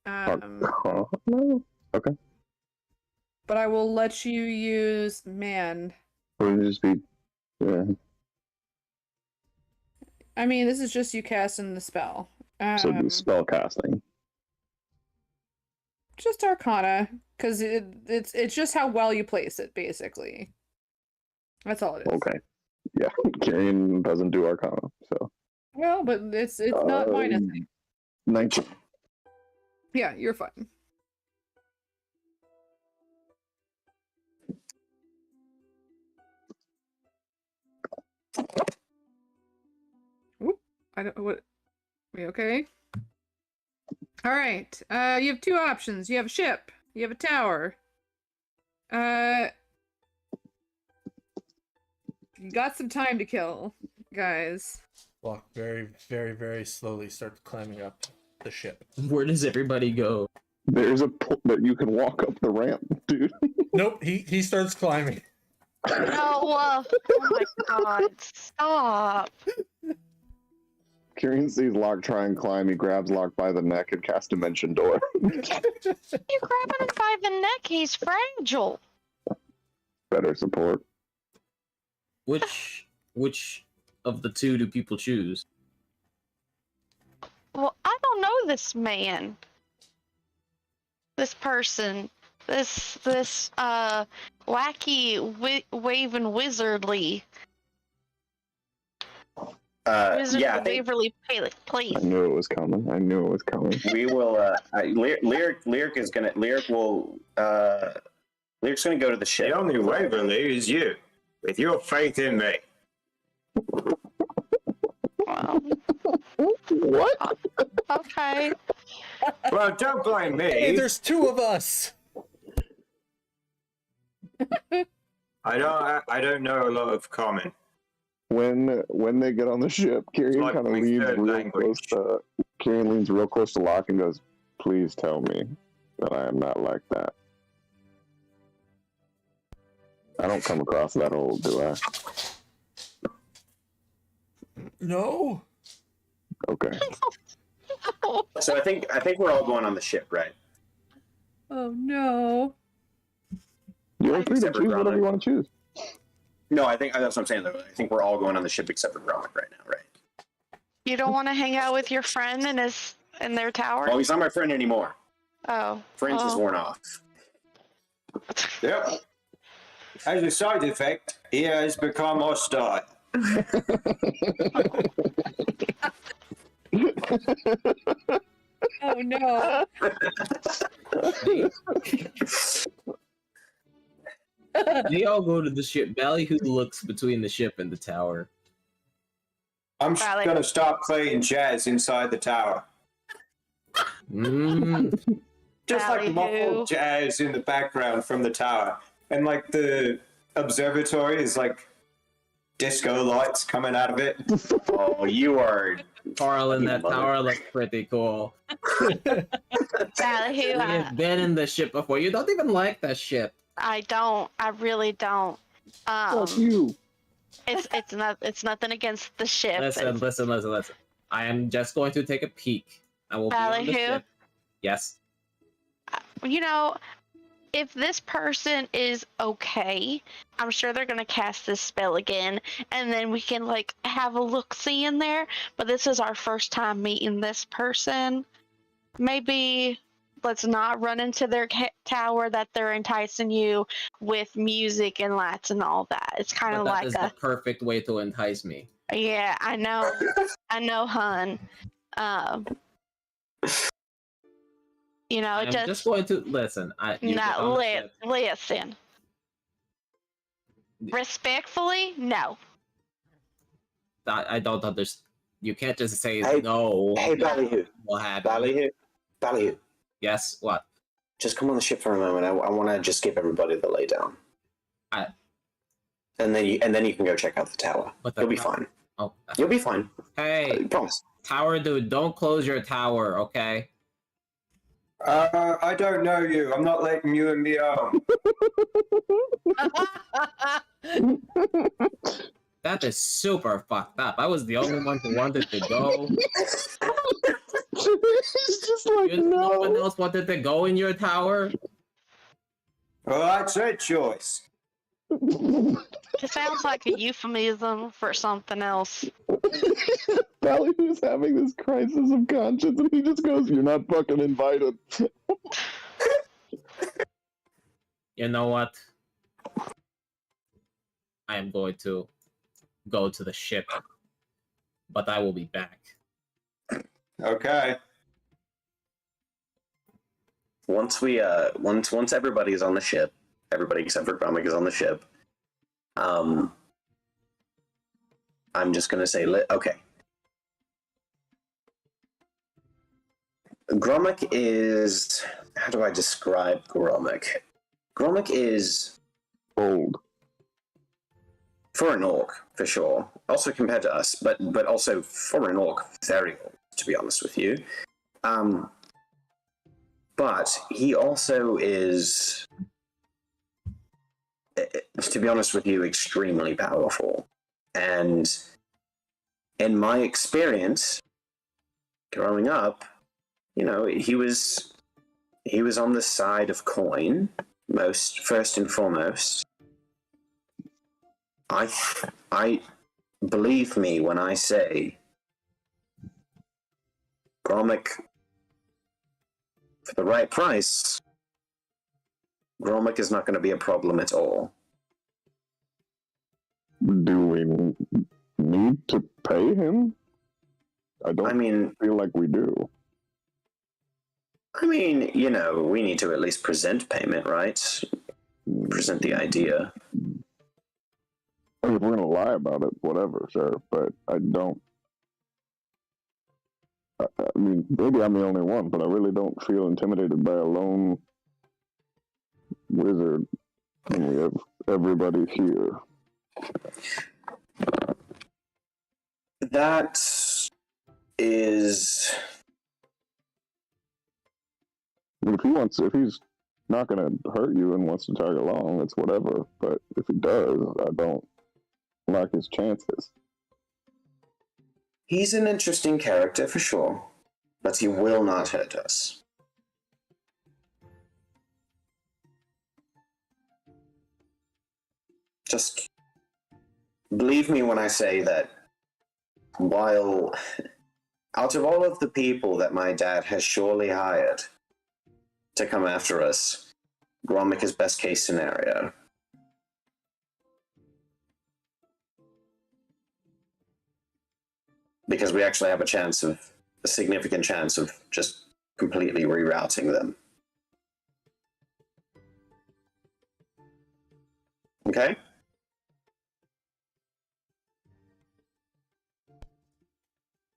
Okay. But I will let you use man. Would it just be, yeah. I mean, this is just you casting the spell. So the spell casting. Just Arcana, because it's just how well you place it, basically. That's all it is. Okay. Yeah, Kyrian doesn't do Arcana, so. Well, but it's not minus. 19. Yeah, you're fine. Whoop. I don't what. We okay? All right. You have two options. You have a ship. You have a tower. You got some time to kill, guys. Walk very, very, very slowly. Start climbing up the ship. Where does everybody go? There's a that you can walk up the ramp, dude. Nope. He starts climbing. No, oh my god, stop. Kyrian sees Locke try and climb. He grabs Locke by the neck and casts Dimension Door. You grabbing him by the neck, he's fragile. Better support. Which of the two do people choose? Well, I don't know this man. This person. This wacky waving wizardly. Wizardly Yeah, I think Waverly place. I knew it was coming. we will. Lyric is gonna. Lyric's gonna go to the ship. The only Waverly is you, with your faith in me. Well, What? okay. Well, don't blame me. Hey, there's two of us. I don't know a lot of common. When they get on the ship, Kyrian like kind of my leans third real language. close to Kyrian leans real close to Locke and goes, "Please tell me that I am not like that. I don't come across that old, do I?" No. Okay. So I think we're all going on the ship, right? Oh no. You're free to Except for choose whatever Gromit. you want to choose. No, I think that's what I'm saying. Though. I think we're all going on the ship except for Gromit right now, right? You don't want to hang out with your friend in their tower? Well, he's not my friend anymore. Oh. Friends is Oh. worn off. Yep. As a side effect, he has become hostile. Oh no. They all go to the ship. Ballyhoo looks between the ship and the tower. I'm Valley. gonna start playing jazz inside the tower. Just like Ballyhoo. muffled jazz in the background from the tower. And like the observatory is like disco lights coming out of it. Oh, you are. Carl in You that mother- tower looks pretty cool. Ballyhoo, You've been in the ship before. You don't even like that ship. I don't. I really don't. Fuck you. It's nothing against the ship. Listen. I am just going to take a peek. I will be on the Ballyhoo? ship. Yes. You know, if this person is okay, I'm sure they're gonna cast this spell again, and then we can like have a look-see in there. But this is our first time meeting this person. Maybe let's not run into their tower that they're enticing you with music and lights and all that. It's kind But of that like is the perfect way to entice me. yeah, I know, hun. You know, I'm just just going to listen. You get not on the ship. listen. Respectfully, no. I don't understand. You can't just say Hey- no. Hey, Ballyhoo. Will happen. Ballyhoo. Yes. What? Just come on the ship for a moment. I want to just give everybody the laydown. And then you can go check out the tower. What the You'll be tower? fine. Oh. You'll be fine. Hey, I promise. tower dude, don't close your tower, okay? I don't know you. I'm not letting you and me out. That is super fucked up. I was the only one who wanted to go. He's just like, No one no. else wanted to go in your tower. Well, that's their choice. It sounds like a euphemism for something else. Ballyhoo's having this crisis of conscience, and he just goes, "You're not fucking invited." You know what? I am going to go to the ship, but I will be back. Okay. Once everybody is on the ship, everybody except for Gromik is on the ship. I'm just gonna say, okay. Gromik is. How do I describe Gromik? Gromik is Old. for an orc, for sure. Also compared to us, but also for an orc, very old, to be honest with you. But he also is, to be honest with you, extremely powerful. And in my experience, growing up, you know, he was on the side of coin, first and foremost. I believe me when I say Gromik, for the right price, Gromik is not going to be a problem at all. Do we need to pay him? I don't feel like we do. I mean, you know, we need to at least present payment, right? Present the idea. I mean, if we're gonna lie about it, whatever, sure. But I don't. I mean, maybe I'm the only one, but I really don't feel intimidated by a lone wizard when we have everybody here. That is. I mean, if he's not gonna hurt you and wants to tag along, it's whatever. But if he does, I don't like his chances. He's an interesting character for sure, but he will not hurt us. Just believe me when I say that while out of all of the people that my dad has surely hired to come after us, Gromik is best case scenario. Because we actually have a significant chance of just completely rerouting them. Okay?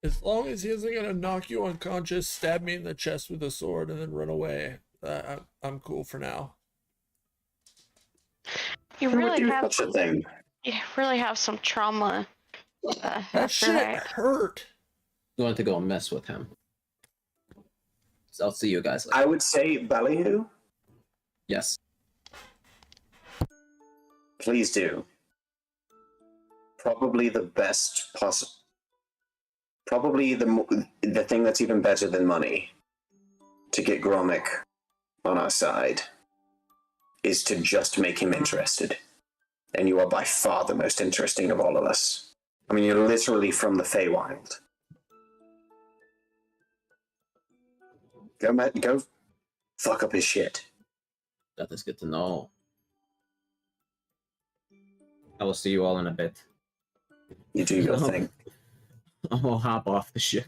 As long as he isn't gonna knock you unconscious, stab me in the chest with a sword, and then run away, I'm cool for now. You Who would really do have such a thing? You really have some trauma. That After shit that. hurt. You want to go and mess with him. So I'll see you guys later. I would say Ballyhoo. Yes. Please do. Probably the best possible. Probably the thing that's even better than money to get Gromik on our side is to just make him interested. And you are by far the most interesting of all of us. I mean, you're literally from the Feywild. Go fuck up his shit. That is good to know. I will see you all in a bit. You do your thing. I'll hop off the ship.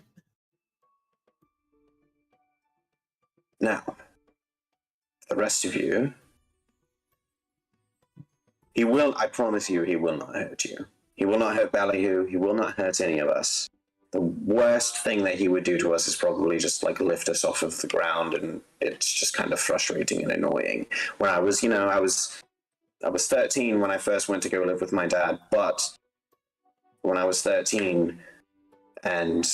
Now, the rest of you, he will, I promise you, he will not hurt you. He will not hurt Ballyhoo. He will not hurt any of us. The worst thing that he would do to us is probably just like lift us off of the ground, and it's just kind of frustrating and annoying. When I was, I was 13 when I first went to go live with my dad, but when I was 13 and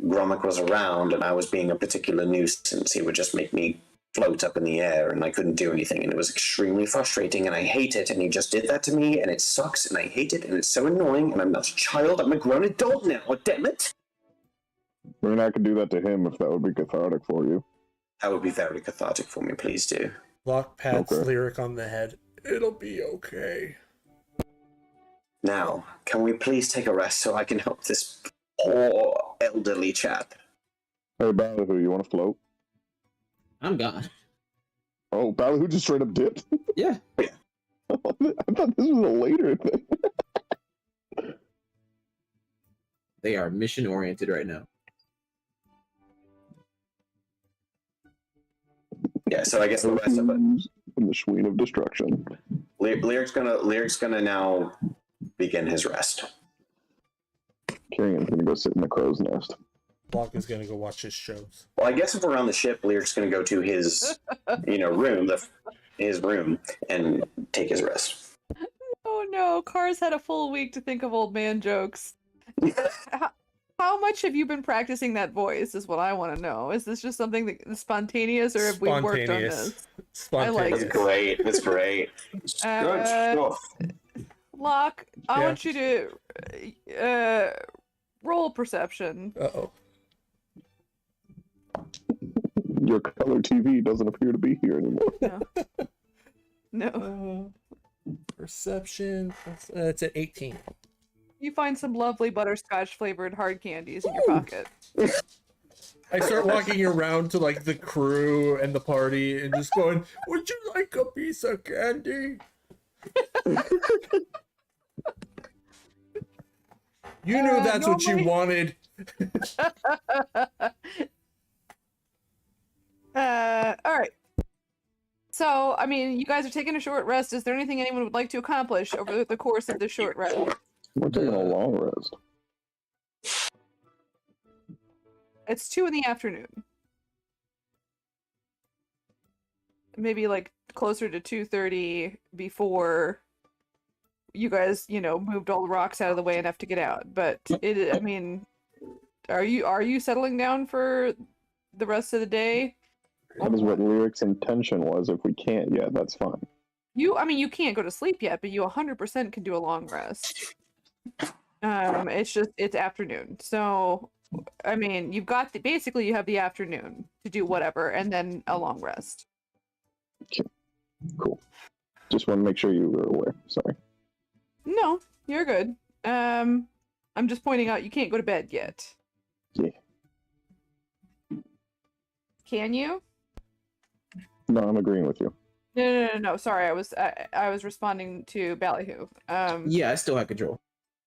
Gromik was around and I was being a particular nuisance, he would just make me float up in the air and I couldn't do anything, and it was extremely frustrating and I hate it, and he just did that to me and it sucks and I hate it and it's so annoying, and I'm not a child, I'm a grown adult now, damn it! I mean, I could do that to him if that would be cathartic for you. That would be very cathartic for me, please do. Lock pats Okay. Lyric on the head. It'll be okay. Now, can we please take a rest so I can help this poor elderly chap? Hey, Ballyhoo, you want to float? I'm gone. Oh, Ballyhoo just straight up dipped? Yeah. I thought this was a later thing. They are mission oriented right now. Yeah, so I guess the rest of it. In the Shween of Destruction. Lyric's gonna now begin his rest. Kieran's gonna go sit in the crow's nest. Lock is gonna go watch his shows. Well, I guess if we're on the ship, Lyric's gonna go to his, room, his room, and take his rest. Oh no, Cars had a full week to think of old man jokes. How much have you been practicing that voice is what I want to know. Is this just something that is spontaneous, or have we worked on this? Spontaneous. That's great. That's great. Good stuff. Locke, I Yeah. want you to roll perception. Uh-oh. Your color TV doesn't appear to be here anymore. No. Perception. It's at 18. You find some lovely butterscotch flavored hard candies in your pocket. I start walking around to like the crew and the party and just going, "Would you like a piece of candy?" You knew that's what you normally- wanted. All right. So, I mean, you guys are taking a short rest. Is there anything anyone would like to accomplish over the course of the short rest? We're taking a long rest. It's 2 in the afternoon. Maybe like closer to 2:30 before you guys, moved all the rocks out of the way enough to get out. But I mean, are you settling down for the rest of the day? That is what Lyric's intention was. If we can't yet, that's fine. You can't go to sleep yet, but you 100% can do a long rest. It's afternoon. So, I mean, you've got basically you have the afternoon to do whatever, and then a long rest. Cool. Just want to make sure you were aware. Sorry. No, you're good. I'm just pointing out you can't go to bed yet. Yeah. Can you? No, I'm agreeing with you. No. Sorry, I was responding to Ballyhoo. Yeah, I still have control.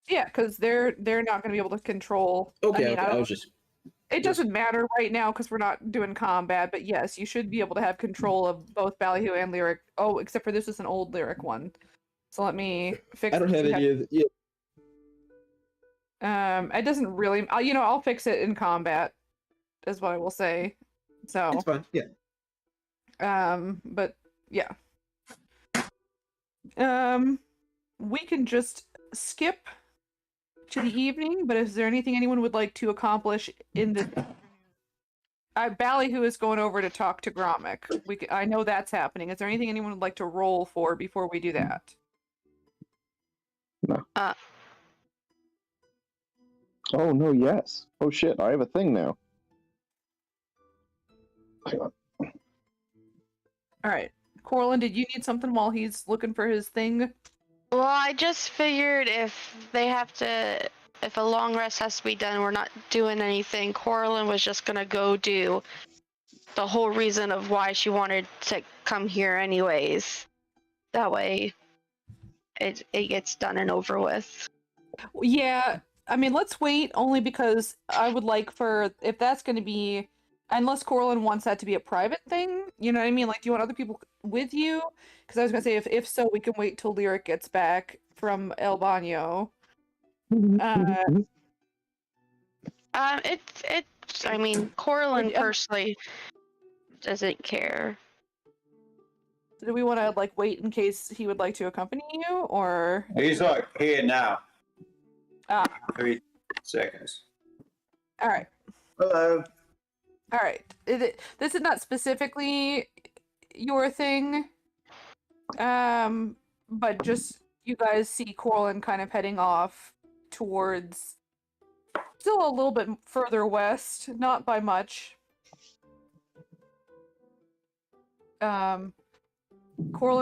Yeah, because they're not going to be able to control. Okay, I mean, I was just. It doesn't matter right now because we're not doing combat, but yes, you should be able to have control of both Ballyhoo and Lyric. Oh, except for this is an old Lyric one. So let me fix. I don't have any of the. Yeah. It doesn't really. I'll fix it in combat, is what I will say. So. It's fine. Yeah. But yeah. we can just skip to the evening, but is there anything anyone would like to accomplish in the Ballyhoo is going over to talk to Gromik. I know that's happening. Is there anything anyone would like to roll for before we do that? No. Uh, Oh no, yes. Oh shit, I have a thing now. Hang on. All right. Corlin, did you need something while he's looking for his thing? well, I just figured if a long rest has to be done, we're not doing anything. Corlin was just gonna go do the whole reason of why she wanted to come here anyways. That way, it gets done and over with. Yeah, I mean, let's wait only because I would like for, if that's going to be, unless Corlin wants that to be a private thing, you know what I mean? Like, do you want other people with you? Because I was going to say, if so, we can wait till Lyric gets back from El Baño. I mean, Corlin Would- personally doesn't care. Do we want to, like, wait in case he would like to accompany you, or? He's like here now. Ah. 3 seconds. All right. Hello. All right. This is not specifically your thing, but just you guys see Corlin kind of heading off towards, still a little bit further west, not by much. Corlin,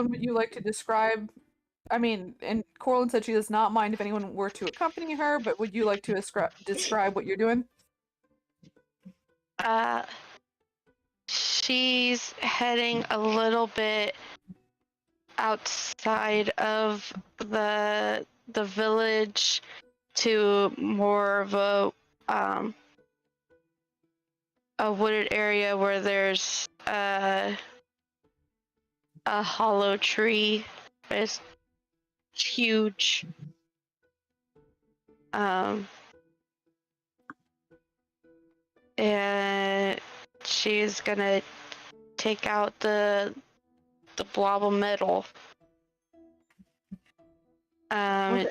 would you like to describe? I mean, and Corlin said she does not mind if anyone were to accompany her, but would you like to describe what you're doing? She's heading a little bit outside of the village to more of a wooded area where there's a hollow tree. It's huge. And she's gonna take out the blob of metal. Okay.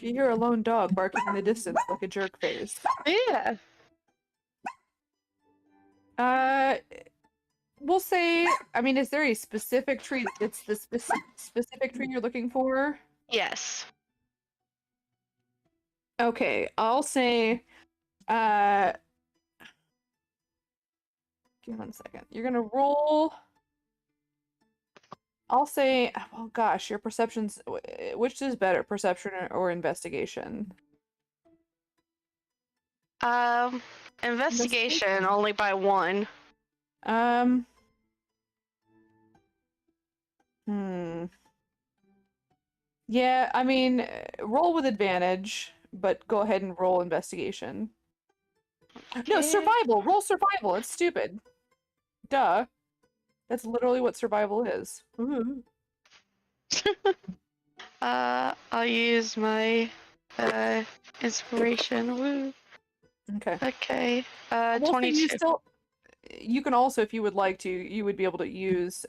You hear a lone dog barking in the distance like a jerk face. Yeah. We'll say, I mean, is there a specific tree? It's the specific tree you're looking for? Yes. Okay, I'll say, give me 1 second. You're gonna roll. I'll say, oh gosh, your perception's, which is better, perception or investigation? Investigation only by 1. Yeah, I mean, roll with advantage, but go ahead and roll investigation. No, Okay. survival. Roll survival. It's stupid. Duh. That's literally what survival is. I'll use my inspiration. Woo. Okay. Okay. Well, so 22. You can also, if you would like to, you would be able to use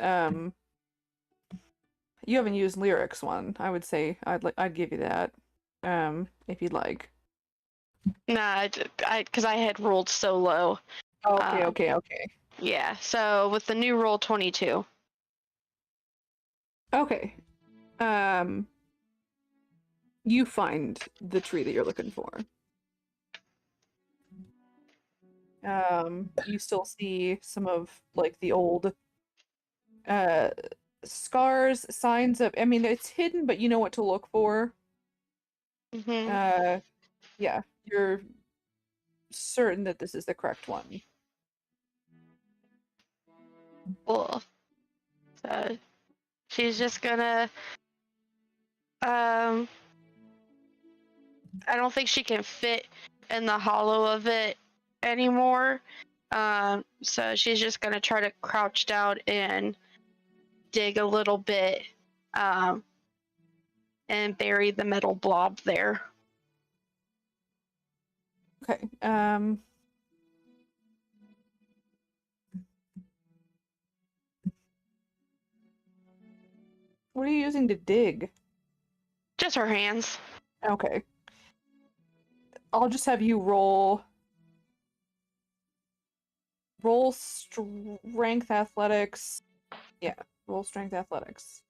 you haven't used lyrics one. I would say I'd give you that. If you'd like. Nah, because I had rolled so low. Okay, okay. Yeah, so with the new roll 22. Okay. You find the tree that you're looking for. You still see some of like the old scars, signs of, I mean, it's hidden, but you know what to look for. Mm-hmm. Yeah, you're certain that this is the correct one. Cool. So she's just gonna I don't think she can fit in the hollow of it anymore. So she's just gonna try to crouch down and dig a little bit, and bury the metal blob there. Okay. What are you using to dig? Just her hands. Okay. I'll just have you roll strength athletics. Yeah, roll strength athletics.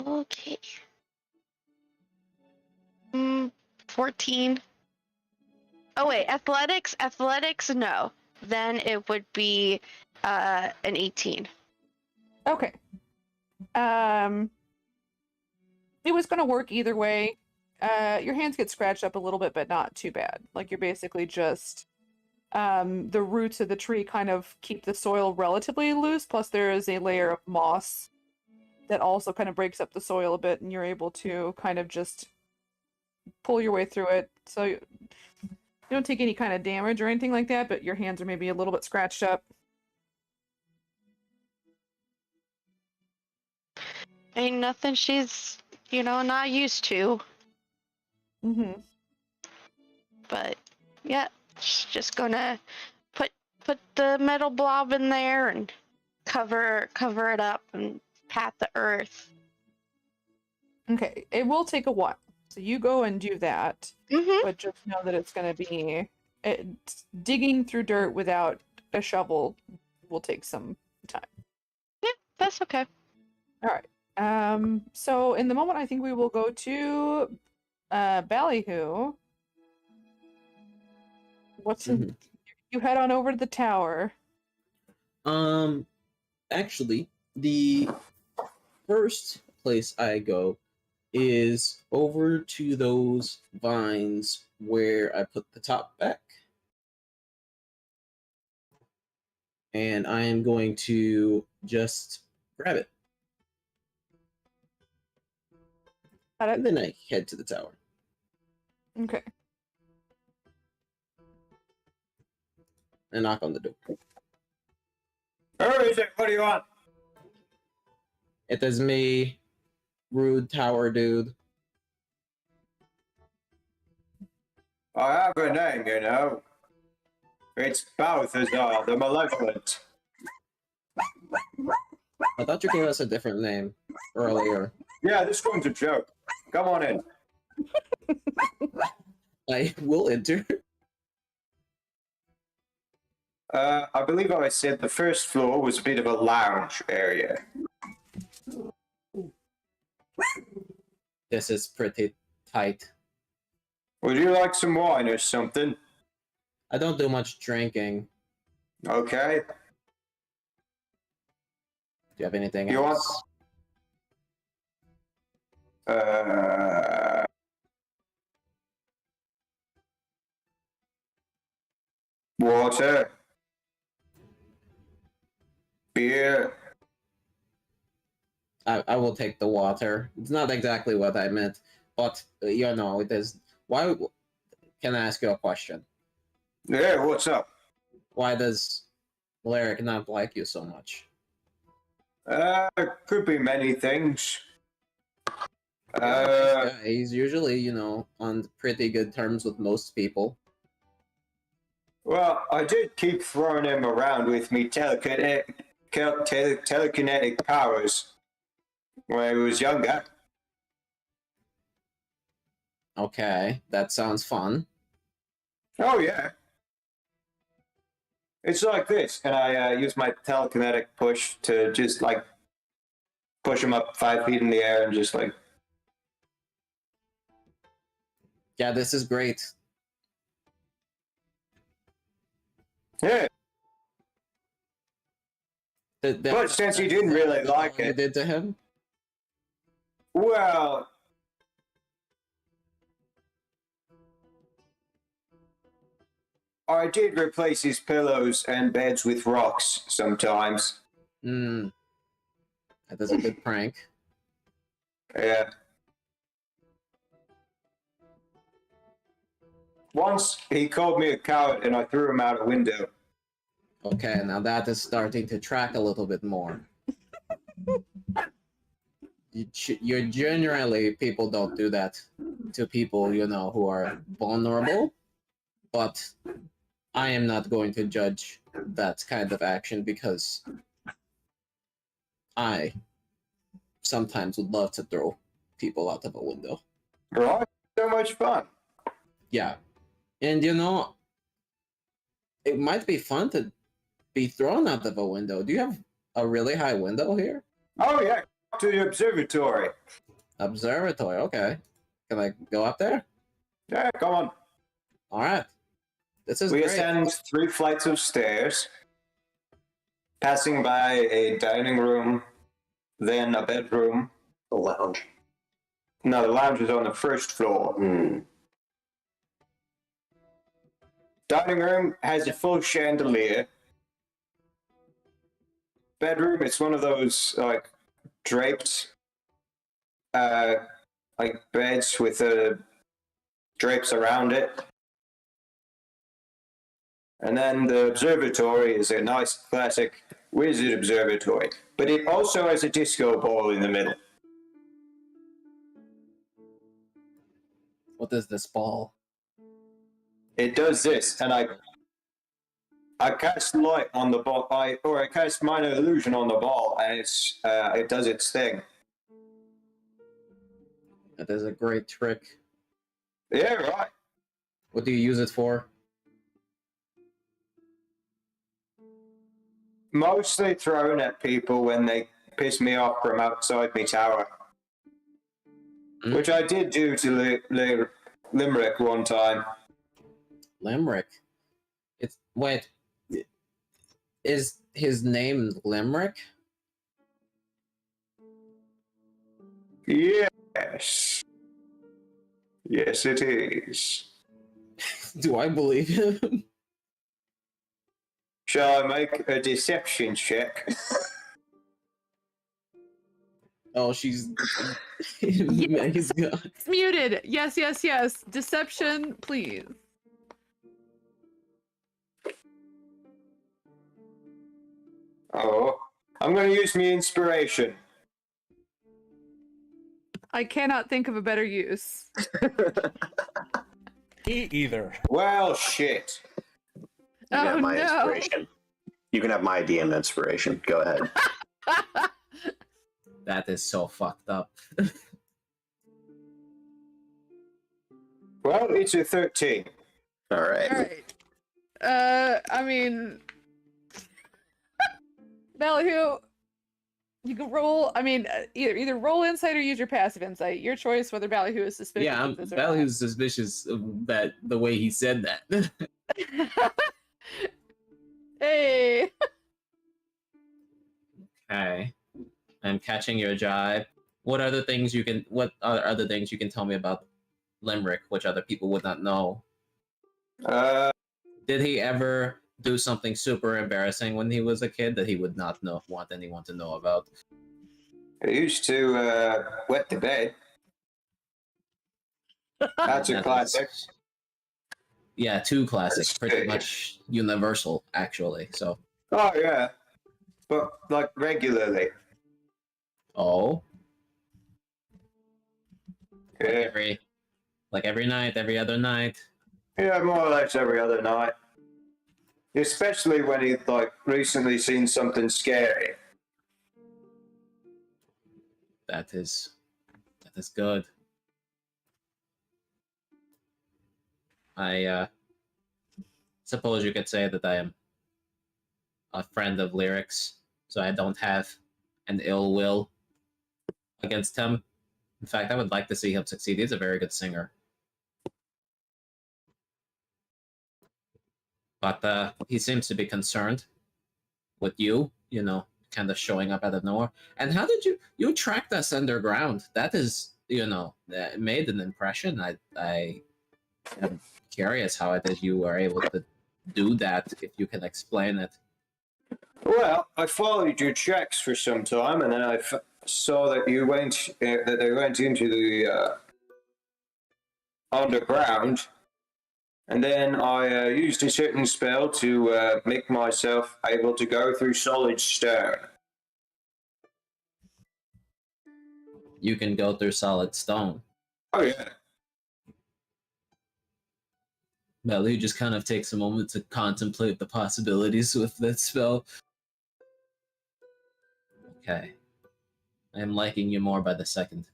Okay. 14. Oh wait, athletics? Athletics, no. Then it would be an 18. Okay. It was gonna work either way. Your hands get scratched up a little bit, but not too bad. Like you're basically just the roots of the tree kind of keep the soil relatively loose, plus there is a layer of moss that also kind of breaks up the soil a bit, and you're able to kind of just pull your way through it. So you don't take any kind of damage or anything like that, but your hands are maybe a little bit scratched up. Ain't nothing she's, not used to. Mm-hmm. But yeah, she's just gonna put the metal blob in there and cover it up and pat the earth. Okay, it will take a while. So you go and do that, Mm-hmm. but just know that it's going to be digging through dirt without a shovel will take some time. Yeah, that's okay. All right. So in the moment, I think we will go to Ballyhoo. You head on over to the tower. Actually, the first place I go is over to those vines where I put the top back. And I am going to just grab it. And then I head to the tower. Okay. And knock on the door. Who is it? What do you want? It is me, rude tower dude. I have a name, you know. It's Balthazar the Malevolent. I thought you gave us a different name earlier. Yeah, this one's a joke. Come on in. I will enter. I believe I said the first floor was a bit of a lounge area. This is pretty tight. Would you like some wine or something? I don't do much drinking. Okay. Do you have anything You want- else? Water. Beer. I will take the water. It's not exactly what I meant, but it is. Why? Can I ask you a question? Yeah, what's up? Why does Lyric not like you so much? Could be many things. Yeah, he's usually, on pretty good terms with most people. Well, I did keep throwing him around with me telekinetic powers when he was younger. Okay, that sounds fun. Oh, yeah. It's like this, and I use my telekinetic push to just, push him up 5 feet in the air and just, Yeah, this is great. Yeah. But since he didn't really like you it, did to him? well, I did replace his pillows and beds with rocks sometimes. That is a good prank. Yeah. Once he called me a coward and I threw him out a window. Okay, now that is starting to track a little bit more. You're generally, people don't do that to people, who are vulnerable. But I am not going to judge that kind of action because I sometimes would love to throw people out of a window. Right? So much fun. Yeah. And you know, it might be fun to be thrown out of a window. Do you have a really high window here? Oh yeah, to the observatory. Observatory, okay. Can I go up there? Yeah, come on. Alright. This is We great. ascend 3 flights of stairs, passing by a dining room, then a bedroom. The lounge. No, the lounge is on the first floor. Dining room has a full chandelier. Bedroom, it's one of those like draped, like beds with drapes around it. And then the observatory is a nice classic wizard observatory, but it also has a disco ball in the middle. What is this ball? It does this, and I cast light on the ball, I cast minor illusion on the ball, and it does its thing. That is a great trick. Yeah, right. What do you use it for? Mostly thrown at people when they piss me off from outside my tower. Mm. Which I did do to Limerick one time. Limerick. It's wait. Is his name Limerick? Yes. Yes, it is. Do I believe him? Shall I make a deception check? Oh, she's. He's gone. It's muted. Yes, yes, yes. Deception, please. Oh, I'm going to use my inspiration. I cannot think of a better use. Me either. Well, shit. You can have my inspiration. You can have my DM inspiration. Go ahead. That is so fucked up. Well, it's a 13. All right. All right. I mean, Ballyhoo, you can roll. I mean, either roll insight or use your passive insight. Your choice. Whether Ballyhoo is suspicious. Yeah, of this or not. Ballyhoo's suspicious of that the way he said that. Hey. Okay, I'm catching your jibe. What are other things you can? What are other things you can tell me about Limerick, which other people would not know? Did he ever do something super embarrassing when he was a kid that he would not want anyone to know about? I used to wet the bed. That's a classic. Yeah, two classics, pretty Okay. much universal, actually. So, Oh, yeah. But, like, regularly. oh, Yeah. every night, every other night. Yeah, more or less every other night. Especially when he'd, like, recently seen something scary. That is good. I suppose you could say that I am a friend of Lyrics, so I don't have an ill will against him. In fact, I would like to see him succeed. He's a very good singer. But he seems to be concerned with you, kind of showing up out of nowhere. And how did you tracked us underground? That is, that made an impression. I am curious how it is you were able to do that, if you can explain it. Well, I followed your tracks for some time, and then I saw that you went, that they went into the underground, and then I used a certain spell to make myself able to go through solid stone. You can go through solid stone. Oh yeah. Melly just kind of takes a moment to contemplate the possibilities with that spell. Okay. I am liking you more by the second.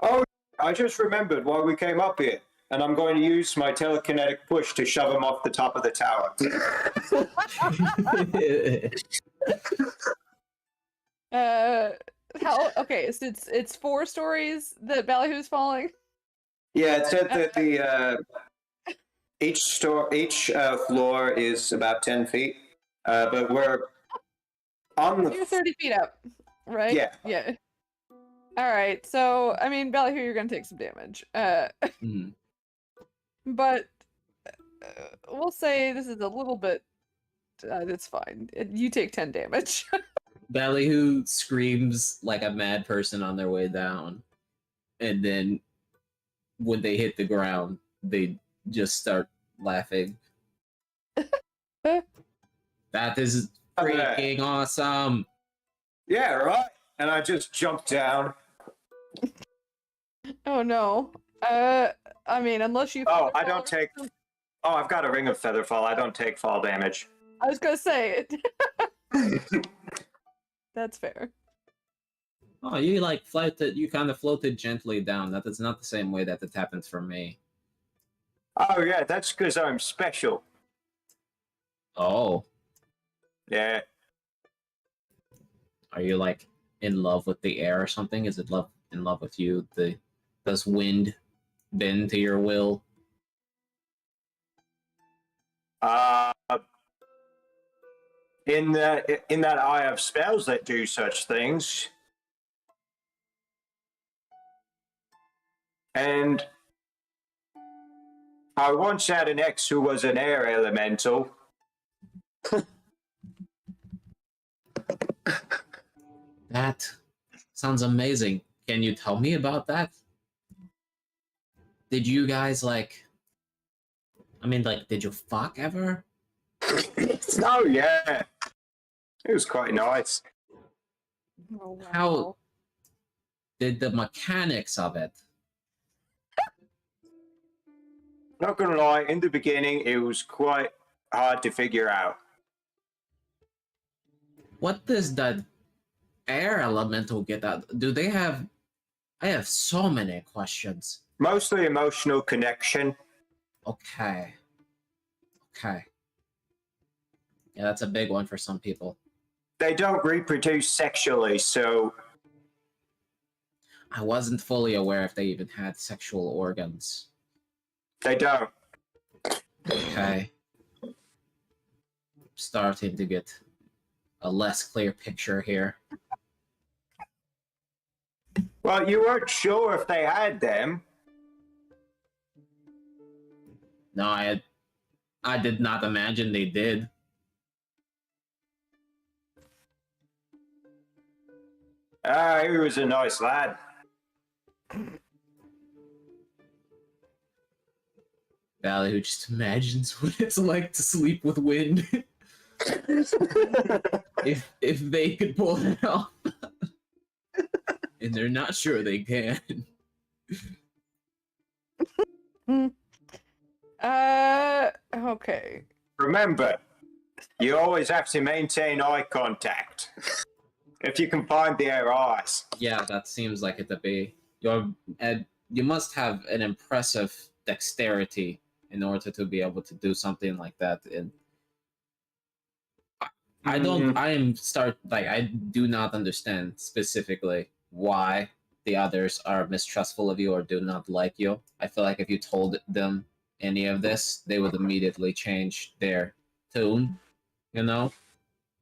Oh, I just remembered why we came up here, and I'm going to use my telekinetic push to shove him off the top of the tower. How? Okay, so it's 4 stories that Ballyhoo's falling. Yeah, it said that each floor is about 10 feet, but we're on the. You're 30 feet up, right? Yeah. Yeah. All right. So, I mean, Ballyhoo, you're gonna take some damage. Mhm. But we'll say this is a little bit. It's fine. You take 10 damage. Ballyhoo screams like a mad person on their way down, and then when they hit the ground, they just start laughing. That is freaking awesome! Yeah, right. And I just jumped down. Oh no. I mean, unless you. Oh, I don't take. Oh, I've got a ring of featherfall. I don't take fall damage. I was gonna say it. That's fair. Oh, you like floated. You kind of floated gently down. That is not the same way that it happens for me. Oh yeah, that's because I'm special. Oh, Yeah. are you like in love with the air or something? Is it in love with you? Does wind bend to your will? In that I have spells that do such things. And I once had an ex who was an air elemental. That sounds amazing. Can you tell me about that? Did you guys did you fuck ever? Oh yeah. It was quite nice. Oh, wow. How did the mechanics of it? Not gonna lie, in the beginning it was quite hard to figure out. What does that air elemental get out? Do they have? I have so many questions. Mostly emotional connection. Okay. Yeah, that's a big one for some people. They don't reproduce sexually, so I wasn't fully aware if they even had sexual organs. they don't. Okay. Starting to get a less clear picture here. Well, you weren't sure if they had them. No, I did not imagine they did. He was a nice lad. Valley who just imagines what it's like to sleep with wind. if they could pull it off. And they're not sure they can. Okay. Remember, you always have to maintain eye contact. If you can find their eyes. Yeah, that seems like it to be. You must have an impressive dexterity in order to be able to do something like that. And I do not understand specifically why the others are mistrustful of you or do not like you. I feel like if you told them any of this, they would immediately change their tune, you know?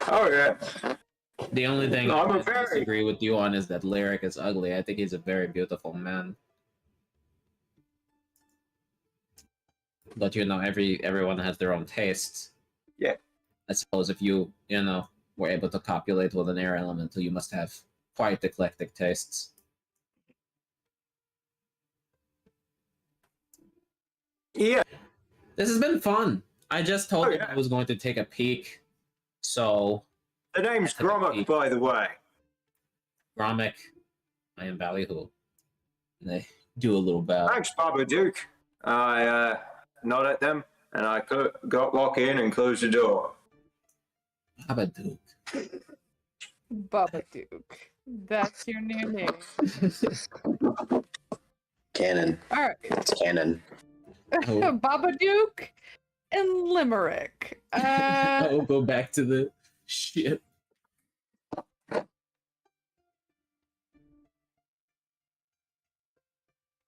Oh, yeah. The only thing No, I disagree with you on is that Lyric is ugly. I think he's a very beautiful man. But, you know, everyone has their own tastes. Yeah. I suppose if you were able to copulate with an air elemental, you must have quite eclectic tastes. Yeah. This has been fun. I just told you yeah. I was going to take a peek, so... The name's Grommack, by the way. Grommack, I am Ballyhoo. And I do a little bow. Thanks, Babadook. I nod at them, and I walk in and close the door. Babadook. Babadook. That's your new name. Canon. All right. It's canon. Oh. Babadook and Limerick. I will go back to the ship.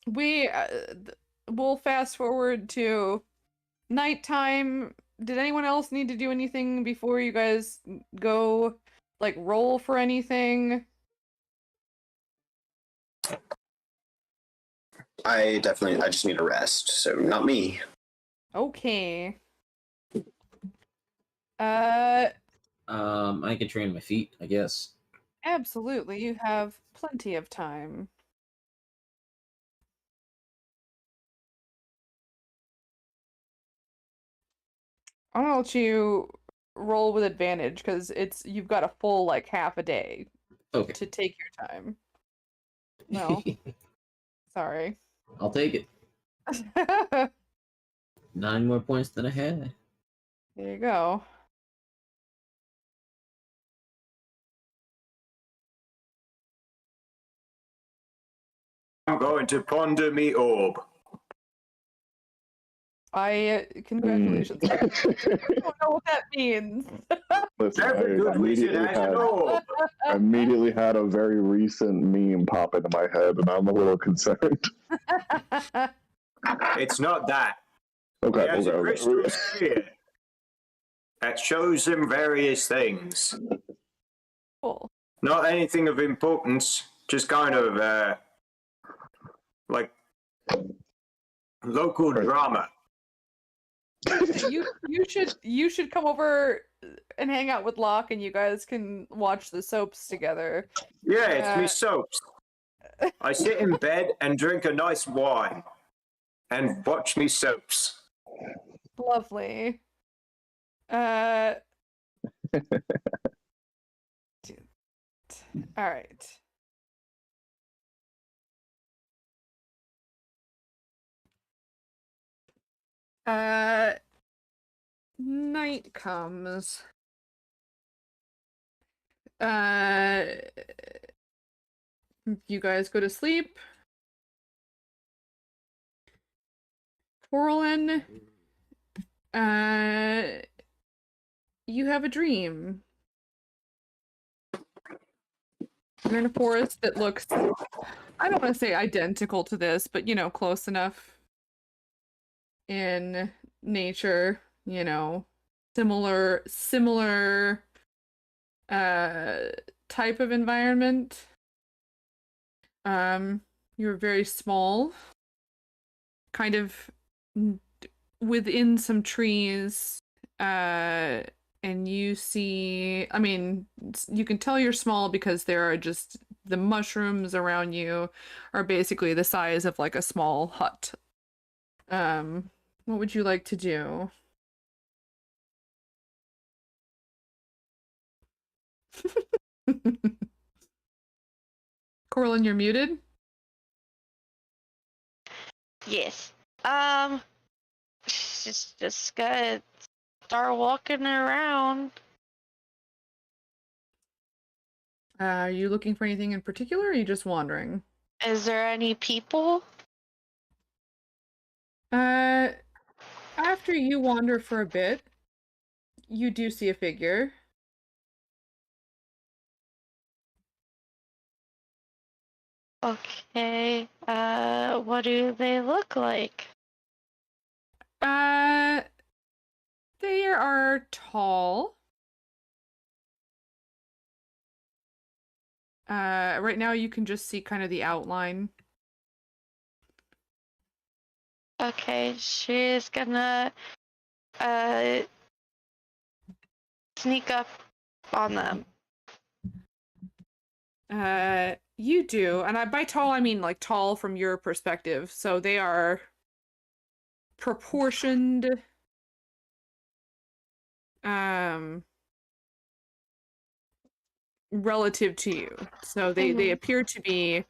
We'll fast forward to nighttime. Did anyone else need to do anything before you guys go, like, roll for anything? I just need a rest, so not me. Okay. I can train my feet, I guess. Absolutely. You have plenty of time. I'll let you roll with advantage because you've got a full like half a day Okay. to take your time. No, sorry. I'll take it. 9 more points than I had. There you go. I'm going to ponder me orb. Congratulations. I don't know what that means. Listen, Every good wizard has an orb. I immediately had a very recent meme pop into my head, and I'm a little concerned. It's not that. Okay, He has a okay. crystal sphere that shows him various things. Cool. Not anything of importance, just kind of like local drama. You should come over and hang out with Locke, and you guys can watch the soaps together. Yeah, it's me soaps. I sit in bed and drink a nice wine and watch me soaps. Lovely. All right. Night comes. You guys go to sleep. Corlin, you have a dream. You're in a forest that looks, I don't want to say identical to this, but, close enough in nature, similar type of environment. You're very small, kind of within some trees, and you see, you can tell you're small because there are just the mushrooms around you are basically the size of like a small hut. What would you like to do? Corlin, you're muted. Yes. Just gotta start walking around. Are you looking for anything in particular, or are you just wandering? Is there any people? After you wander for a bit, you do see a figure. Okay. What do they look like? They are tall. Right now you can just see kind of the outline. Okay, she's gonna sneak up on them. You do, and by tall I mean like tall from your perspective. So they are proportioned, relative to you. So they appear to be,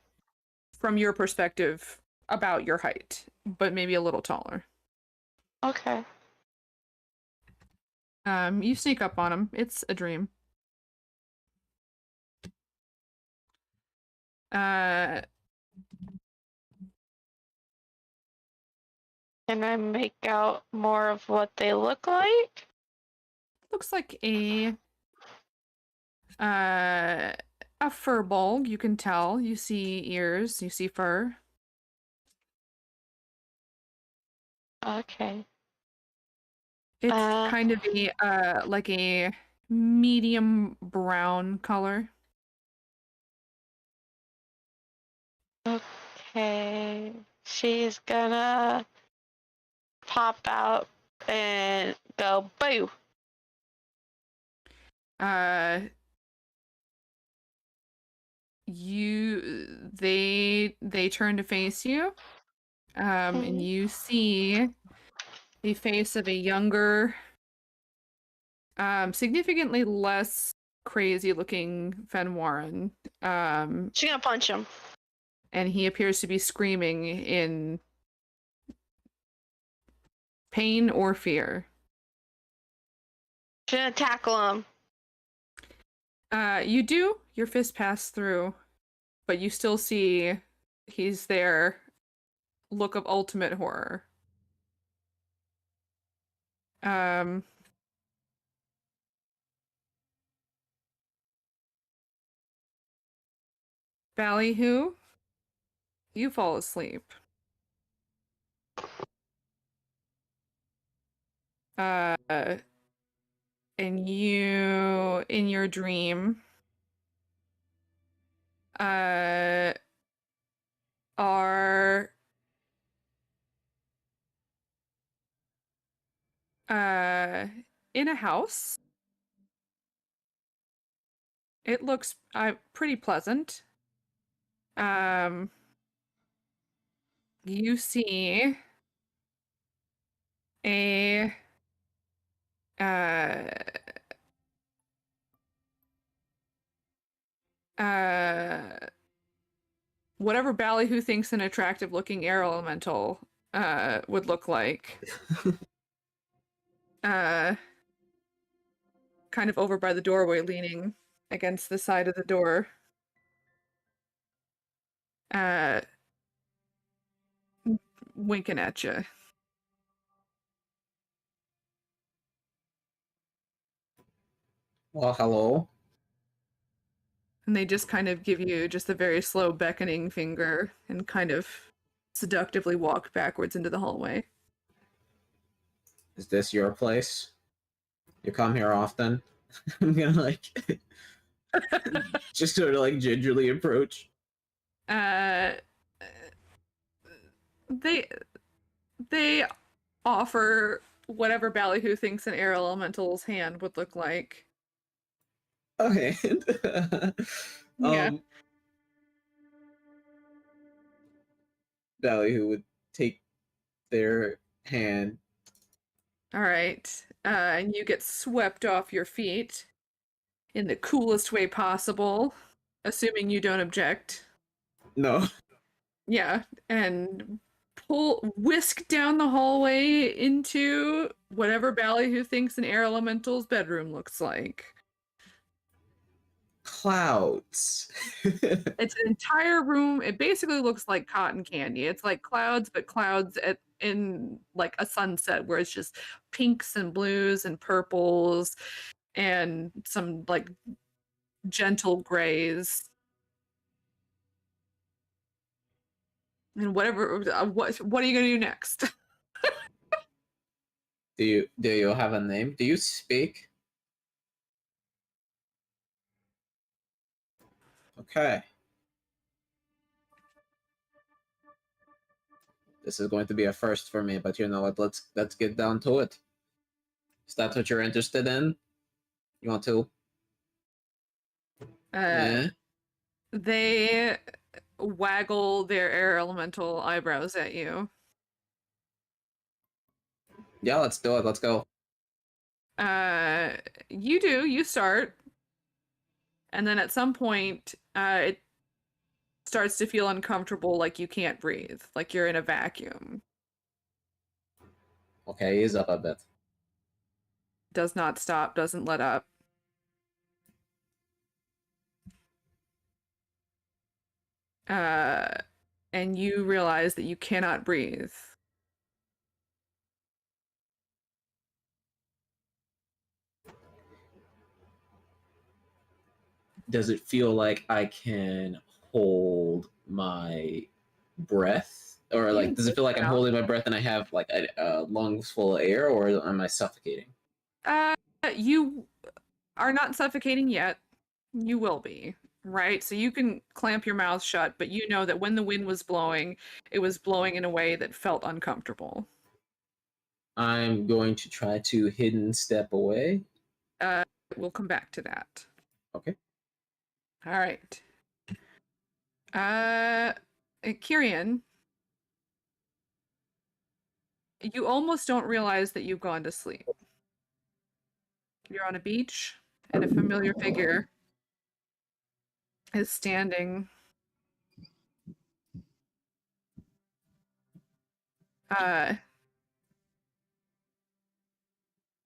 from your perspective, about your height, but maybe a little taller. Okay. You sneak up on them. It's a dream. Can I make out more of what they look like? Looks like a furball. You can tell. You see ears. You see fur. Okay. It's kind of a like a medium brown color. Okay. She's gonna pop out and go boo. They turn to face you. And you see the face of a younger, significantly less crazy looking Fenwarren. She's gonna punch him. And he appears to be screaming in pain or fear. She's gonna tackle him. You do. Your fist pass through, but you still see he's there. Look of ultimate horror. Ballyhoo, you fall asleep. And you, in your dream, are in a house. It looks pretty pleasant. You see a whatever Ballyhoo thinks an attractive looking air elemental would look like. Kind of over by the doorway, leaning against the side of the door. Winking at you. Well, hello. And they just kind of give you just a very slow beckoning finger and kind of seductively walk backwards into the hallway. Is this your place? You come here often? I'm gonna like just sort of like gingerly approach. They offer whatever Ballyhoo thinks an air elemental's hand would look like. Okay. Yeah. Ballyhoo would take their hand. All right. And you get swept off your feet in the coolest way possible, assuming you don't object. No. Yeah, and whisk down the hallway into whatever Ballyhoo thinks an air elemental's bedroom looks like. Clouds. It's an entire room. It basically looks like cotton candy. It's like clouds, but clouds in like a sunset where it's just pinks and blues and purples and some like gentle grays. And whatever, what are you gonna do next? Do you have a name? Do you speak? Okay. This is going to be a first for me, but you know what? Let's get down to it. Is that what you're interested in? You want to? They waggle their air elemental eyebrows at you. Yeah, let's do it. Let's go. You start. And then at some point, it starts to feel uncomfortable, like you can't breathe, like you're in a vacuum. Okay, ease up a bit. Does not stop, doesn't let up. and you realize that you cannot breathe. Does it feel like I can hold my breath? Or like, does it feel like I'm holding my breath and I have like a lungs full of air, or am I suffocating? You are not suffocating yet. You will be, right? So you can clamp your mouth shut, but you know that when the wind was blowing, it was blowing in a way that felt uncomfortable. I'm going to try to hidden step away. We'll come back to that. Okay. All right. Kyrian, you almost don't realize that you've gone to sleep. You're on a beach, and a familiar figure is standing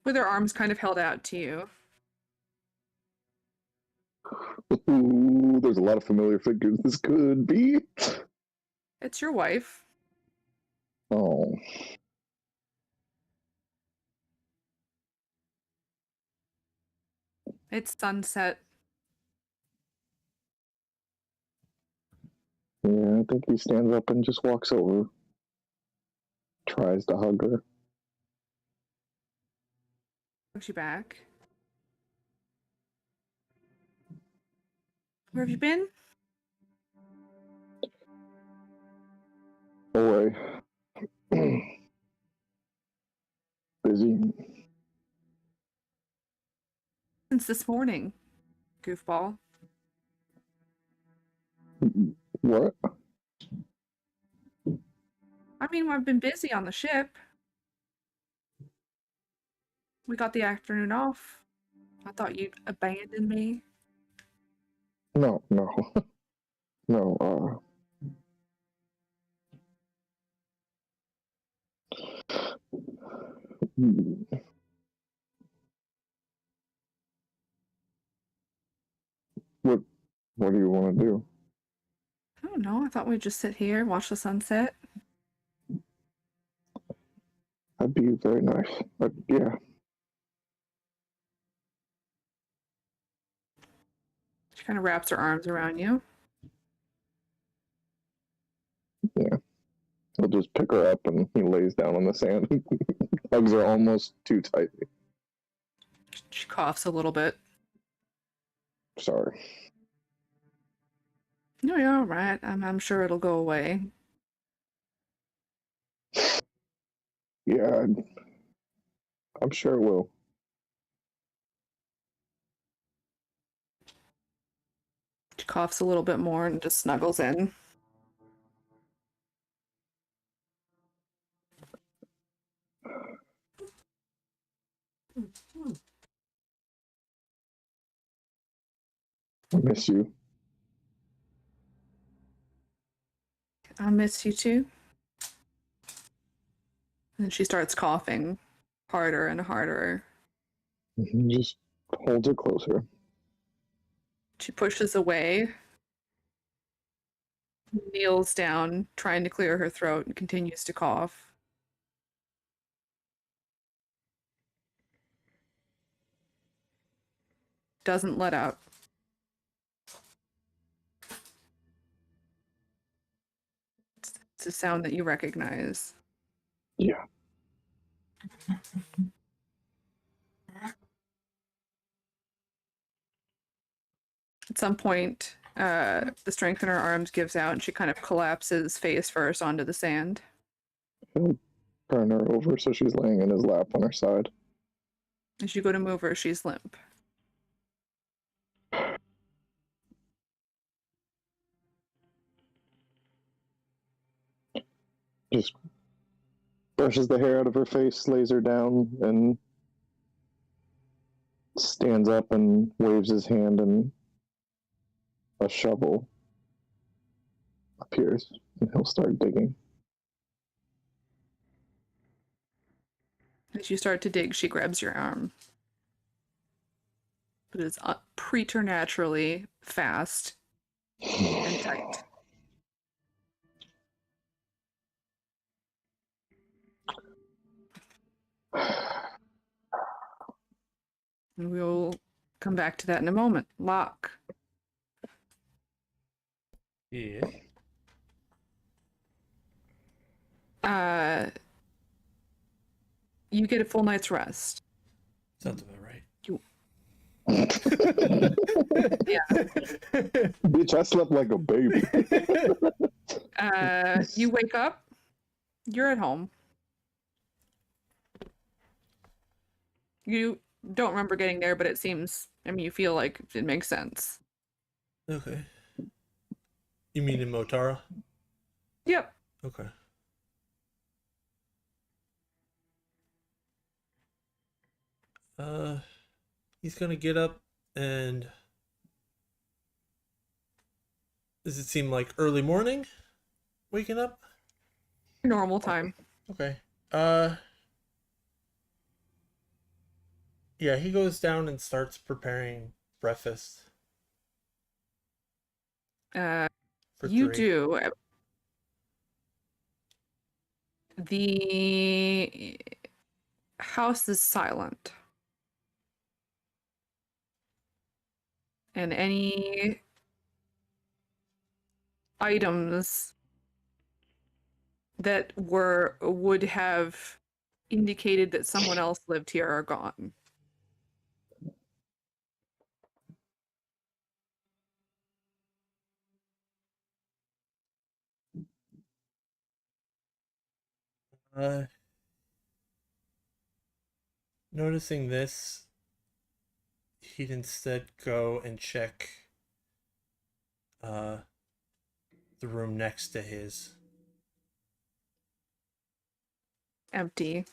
with her arms kind of held out to you. Ooh, there's a lot of familiar figures this could be. It's your wife. Oh. It's sunset. Yeah, I think he stands up and just walks over. Tries to hug her. Hugs you back. Where have you been? Away. Busy. Since this morning, goofball. What? I mean, I've been busy on the ship. We got the afternoon off. I thought you'd abandon me. No. No, What do you want to do? I don't know. I thought we'd just sit here, watch the sunset. That'd be very nice. But yeah. She kind of wraps her arms around you. Yeah. He'll just pick her up and he lays down on the sand. Hugs her almost too tightly. She coughs a little bit. Sorry. No, you're all right. I'm sure it'll go away. Yeah, I'm sure it will. She coughs a little bit more and just snuggles in. I miss you. I miss you too. And she starts coughing harder and harder. Just holds her closer. She pushes away, kneels down, trying to clear her throat, and continues to cough. Doesn't let up. It's a sound that you recognize. Yeah. At some point, the strength in her arms gives out and she kind of collapses face first onto the sand. He'll turn her over so she's laying in his lap on her side. As you go to move her, she's limp. Just brushes the hair out of her face, lays her down, and stands up and waves his hand, and a shovel appears, and he'll start digging. As you start to dig, she grabs your arm. But it's preternaturally fast and tight. And we'll come back to that in a moment. Locke. Yeah. You get a full night's rest. Sounds about right. Bitch, I slept like a baby. You wake up. You're at home. You don't remember getting there, but it seems, I mean, you feel like it makes sense. Okay. You mean in Motara? Yep. Okay. He's gonna get up and does it seem like early morning? Waking up? Normal time. Okay. Yeah, he goes down and starts preparing breakfast. For You 3. do. The house is silent. And any items that would have indicated that someone else lived here are gone. Noticing this, he'd instead go and check the room next to his. Empty.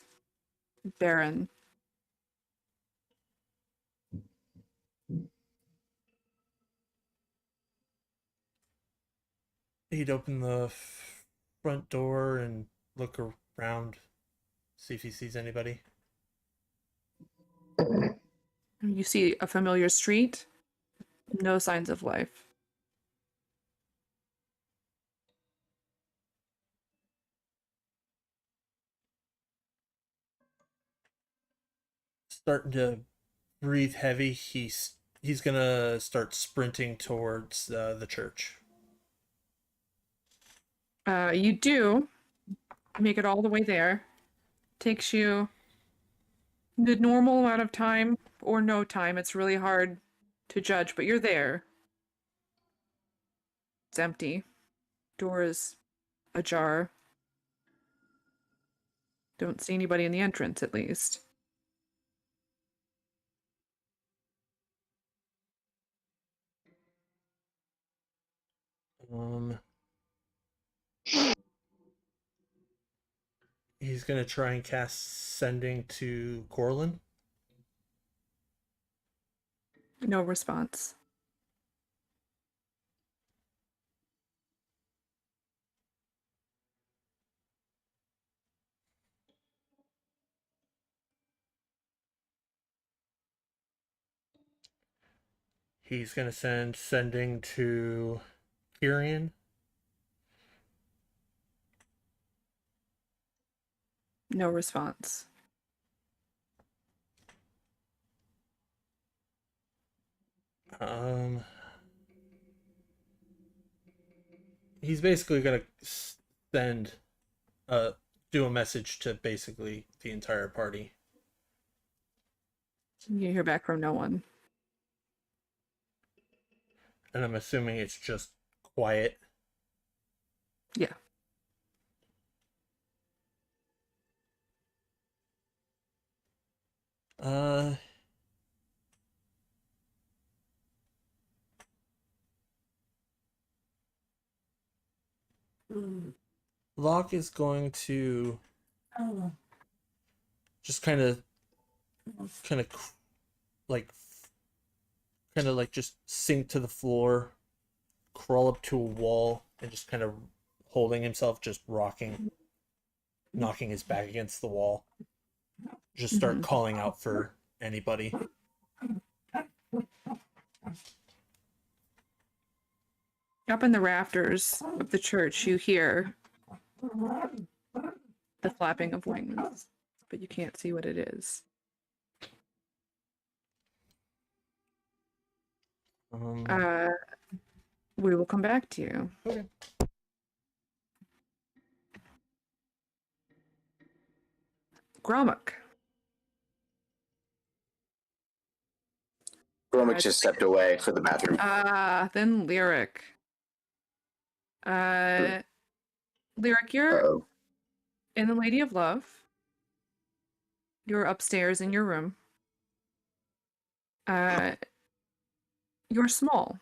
Barren. He'd open the front door and look around, see if he sees anybody. You see a familiar street. No signs of life. Starting to breathe heavy, he's gonna start sprinting towards the church. You do make it all the way there. Takes you the normal amount of time or no time. It's really hard to judge, but you're there. It's empty. Door is ajar. Don't see anybody in the entrance, at least. He's gonna try and cast Sending to Corlin. No response. He's gonna send Sending to Kyrian. No response. He's basically gonna send do a message to basically the entire party. You hear back from no one. And I'm assuming it's just quiet. Yeah. Locke is going to just kind of like just sink to the floor, crawl up to a wall, and just kind of holding himself, just rocking, knocking his back against the wall. Just start calling out for anybody. Up in the rafters of the church, you hear the flapping of wings, but you can't see what it is. We will come back to you. Okay. Gromuk. Gromit just stepped away for the bathroom. Then Lyric. Lyric, you're Uh-oh. in the Lady of Love. You're upstairs in your room. You're small.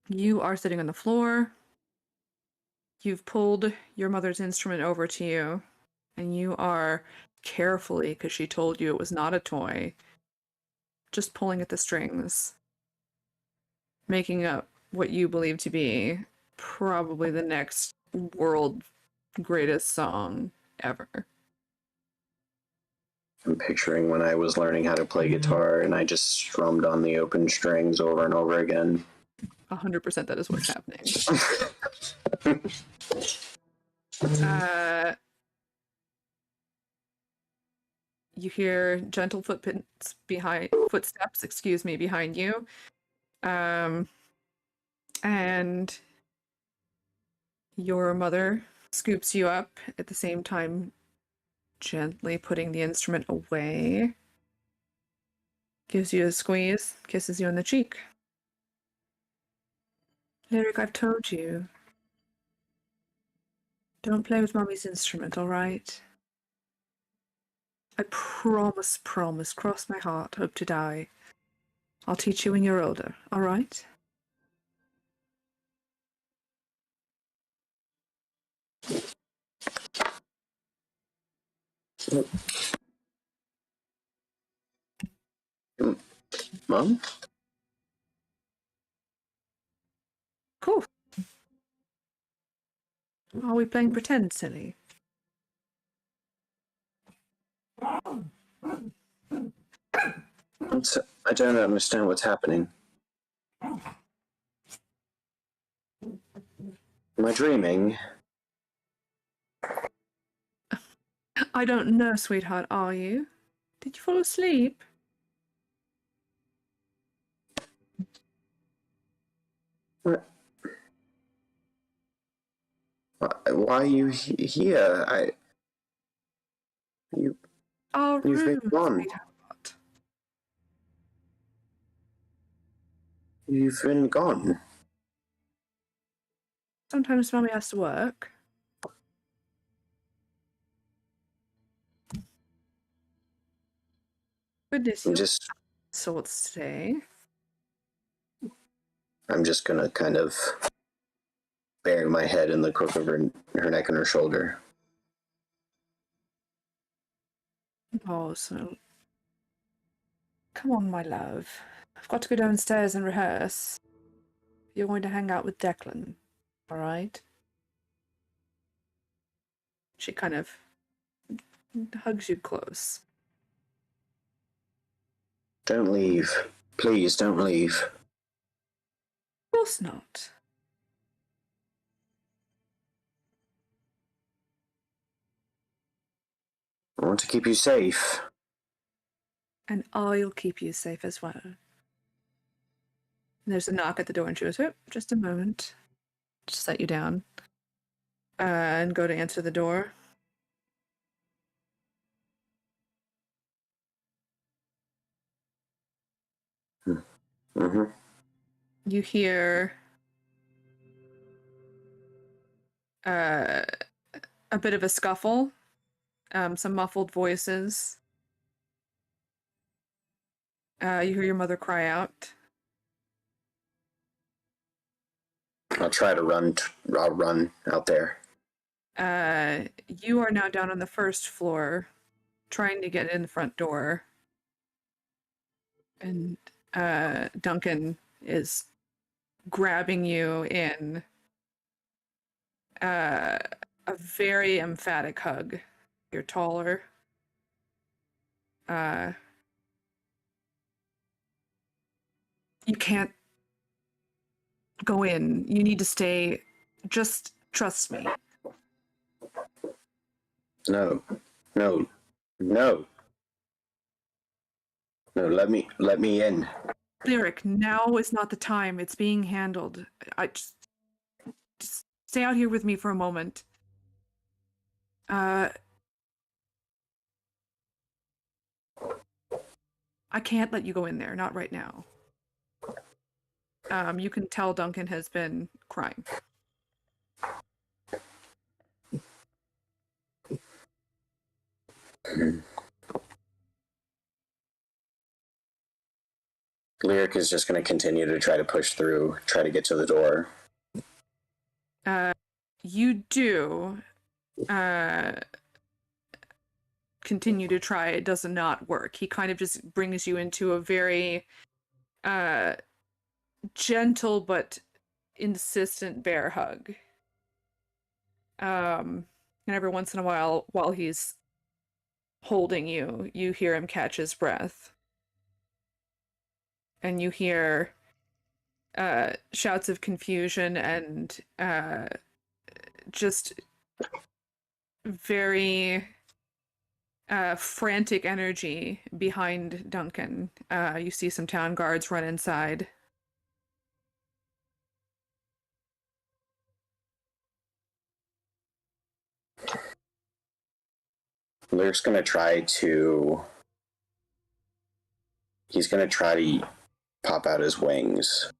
You are sitting on the floor. You've pulled your mother's instrument over to you, and you are carefully, because she told you it was not a toy, just pulling at the strings, making up what you believe to be probably the next world greatest song ever. I'm picturing when I was learning how to play guitar and I just strummed on the open strings over and over again. 100% that is what's happening. You hear gentle footsteps behind you. And your mother scoops you up at the same time, gently putting the instrument away. Gives you a squeeze, kisses you on the cheek. Lyric, I've told you. Don't play with Mommy's instrument, all right? I promise, cross my heart, hope to die. I'll teach you when you're older, all right? Mom? Cool. Are we playing pretend, silly? I don't understand what's happening. Am I dreaming? I don't know, sweetheart, are you? Did you fall asleep? What? Why are you here? Our You've been room, gone. sweetheart. You've been gone. Sometimes Mommy has to work. Goodness, you're sorts today. I'm just gonna kind of bury my head in the crook of her neck and her shoulder. Oh, so... Come on, my love. I've got to go downstairs and rehearse. You're going to hang out with Declan, all right? She kind of hugs you close. Don't leave. Please, don't leave. Of course not. I want to keep you safe. And I'll keep you safe as well. And there's a knock at the door, and she goes, oh, just a moment. Just set you down. And go to answer the door. Mm-hmm. You hear a bit of a scuffle, some muffled voices. You hear your mother cry out. I'll try to run. I'll run out there. You are now down on the first floor, trying to get in the front door. And Duncan is grabbing you in a very emphatic hug. You're taller. You can't go in. You need to stay. Just trust me. No. No. No. No, let me in. Lyric, now is not the time. It's being handled. I just stay out here with me for a moment. I can't let you go in there. Not right now. You can tell Duncan has been crying. Lyric is just going to continue to try to push through, try to get to the door. You do continue to try. It does not work. He kind of just brings you into a very gentle but insistent bear hug. And every once in a while he's holding you, you hear him catch his breath. And you hear shouts of confusion and just very frantic energy behind Duncan. You see some town guards run inside. Lyric's going to try to... He's going to try to pop out his wings.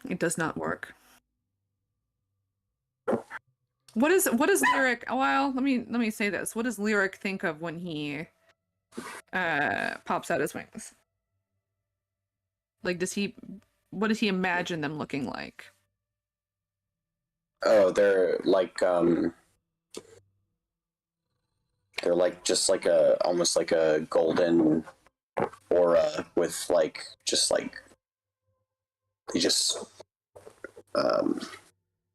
It does not work. What is Lyric? Well, let me say this. What does Lyric think of when he pops out his wings? Like, what does he imagine them looking like? Oh, they're like just like almost like a golden aura with like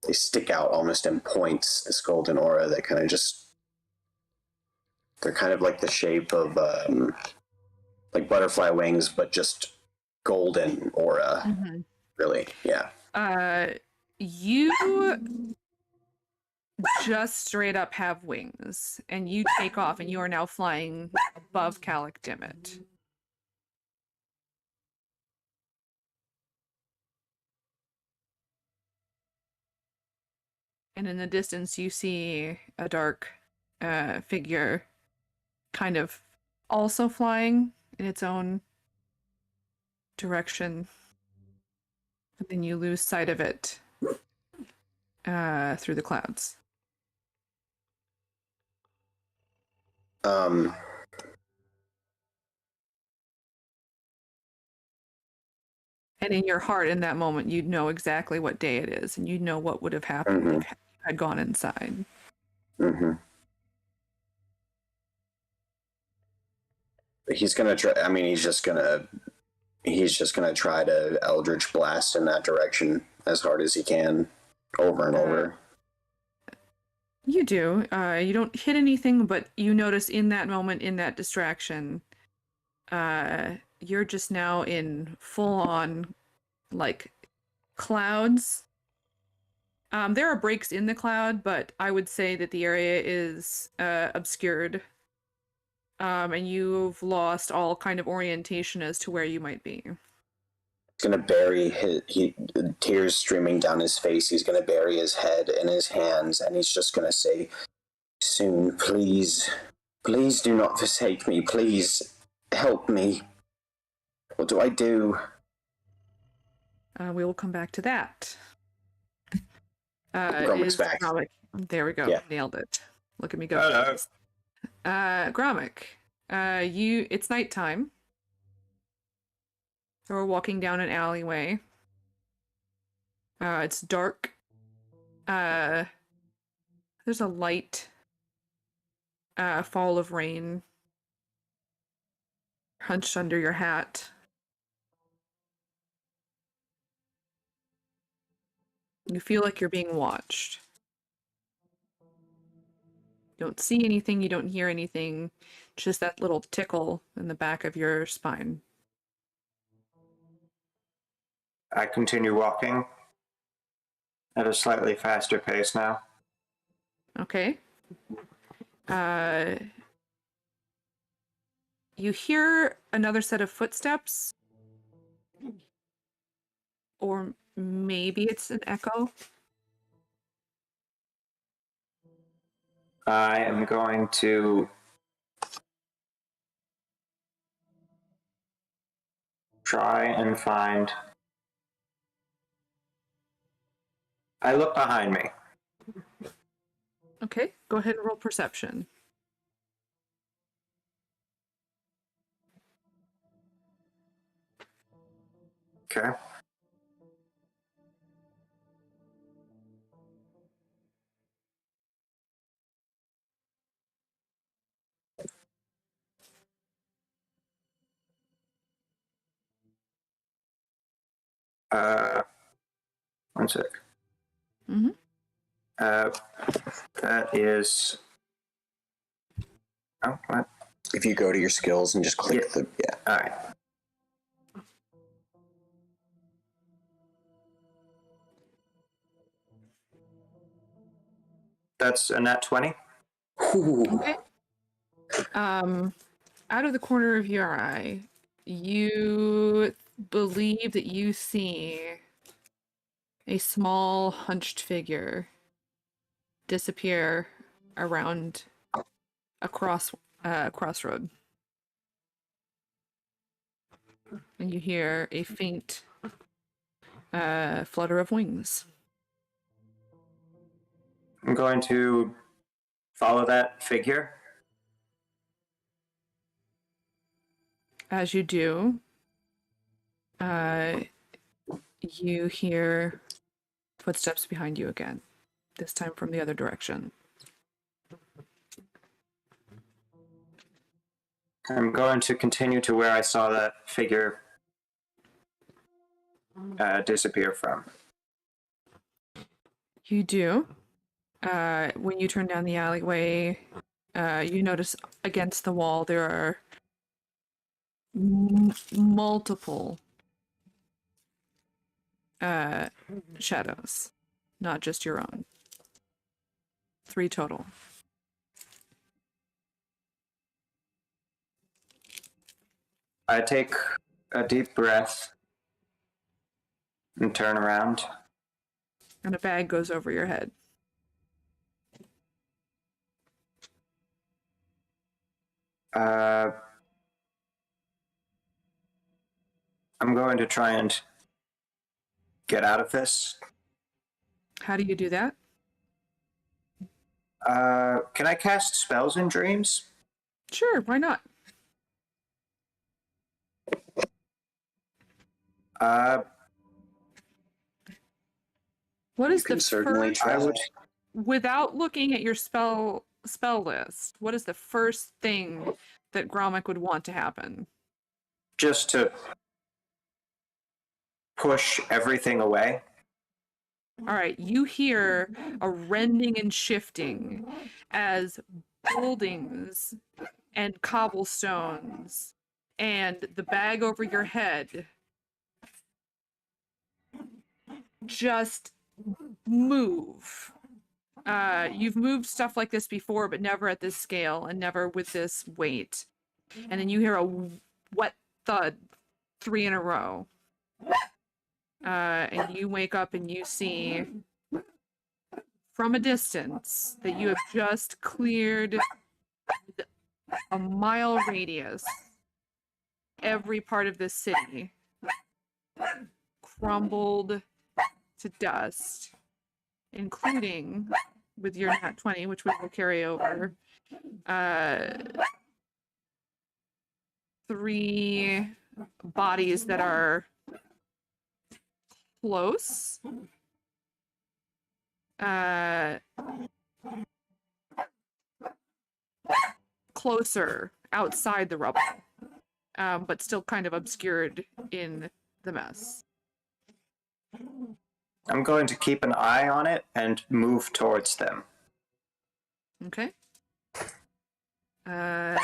they stick out almost in points, this golden aura that kind of they're kind of like the shape of like butterfly wings, but just golden aura. Mm-hmm. Really, yeah. You just straight up have wings, and you take off, and you are now flying above Calic Dimmet. And in the distance, you see a dark figure kind of also flying in its own direction. And then you lose sight of it through the clouds. Um, And in your heart, in that moment, you'd know exactly what day it is, and you'd know what would have happened Mhm. if you had gone inside. mm-hmm. He's gonna try. I mean, he's just gonna try to Eldritch Blast in that direction as hard as he can, over and over. You do. You don't hit anything, but you notice in that moment, in that distraction, you're just now in full-on, like, clouds. There are breaks in the cloud, but I would say that the area is obscured. And you've lost all kind of orientation as to where you might be. He's gonna bury tears streaming down his face. He's gonna bury his head in his hands, and he's just gonna say, "Soon, please, please do not forsake me. Please help me. What do I do?" We will come back to that. Gromic's back. Gromic. There we go. Yeah. Nailed it. Look at me go. Hello. Gromic, it's nighttime. So we're walking down an alleyway. It's dark. There's a light fall of rain hunched under your hat. You feel like you're being watched. You don't see anything, you don't hear anything, just that little tickle in the back of your spine. I continue walking at a slightly faster pace now. Okay. You hear another set of footsteps, or maybe it's an echo. I am going to try and find. I look behind me. Okay, go ahead and roll perception. Okay. One sec. Mm-hmm. That is. Oh, what? If you go to your skills and just click Yeah. the All right. That's a nat 20. Okay. Out of the corner of your eye, you believe that you see a small hunched figure disappear around a crossroad. And you hear a faint flutter of wings. I'm going to follow that figure. As you do, you hear footsteps behind you again, this time from the other direction. I'm going to continue to where I saw that figure disappear from. You do. When you turn down the alleyway, you notice against the wall there are multiple shadows, not just your own. 3 total. I take a deep breath and turn around. And a bag goes over your head. I'm going to try and get out of this. How do you do that? Can I cast spells in dreams? Sure, why not? What is can the certainly first? try. I would. Without looking at your spell list, what is the first thing that Gromik would want to happen? Just to push everything away. All right, you hear a rending and shifting as buildings and cobblestones and the bag over your head just move. You've moved stuff like this before, but never at this scale and never with this weight. And then you hear a wet thud 3 in a row. And you wake up and you see from a distance that you have just cleared a mile radius every part of this city crumbled to dust, including, with your nat 20, which we will carry over, 3 bodies that are close. Closer outside the rubble, but still kind of obscured in the mess. I'm going to keep an eye on it and move towards them. Okay. Carla.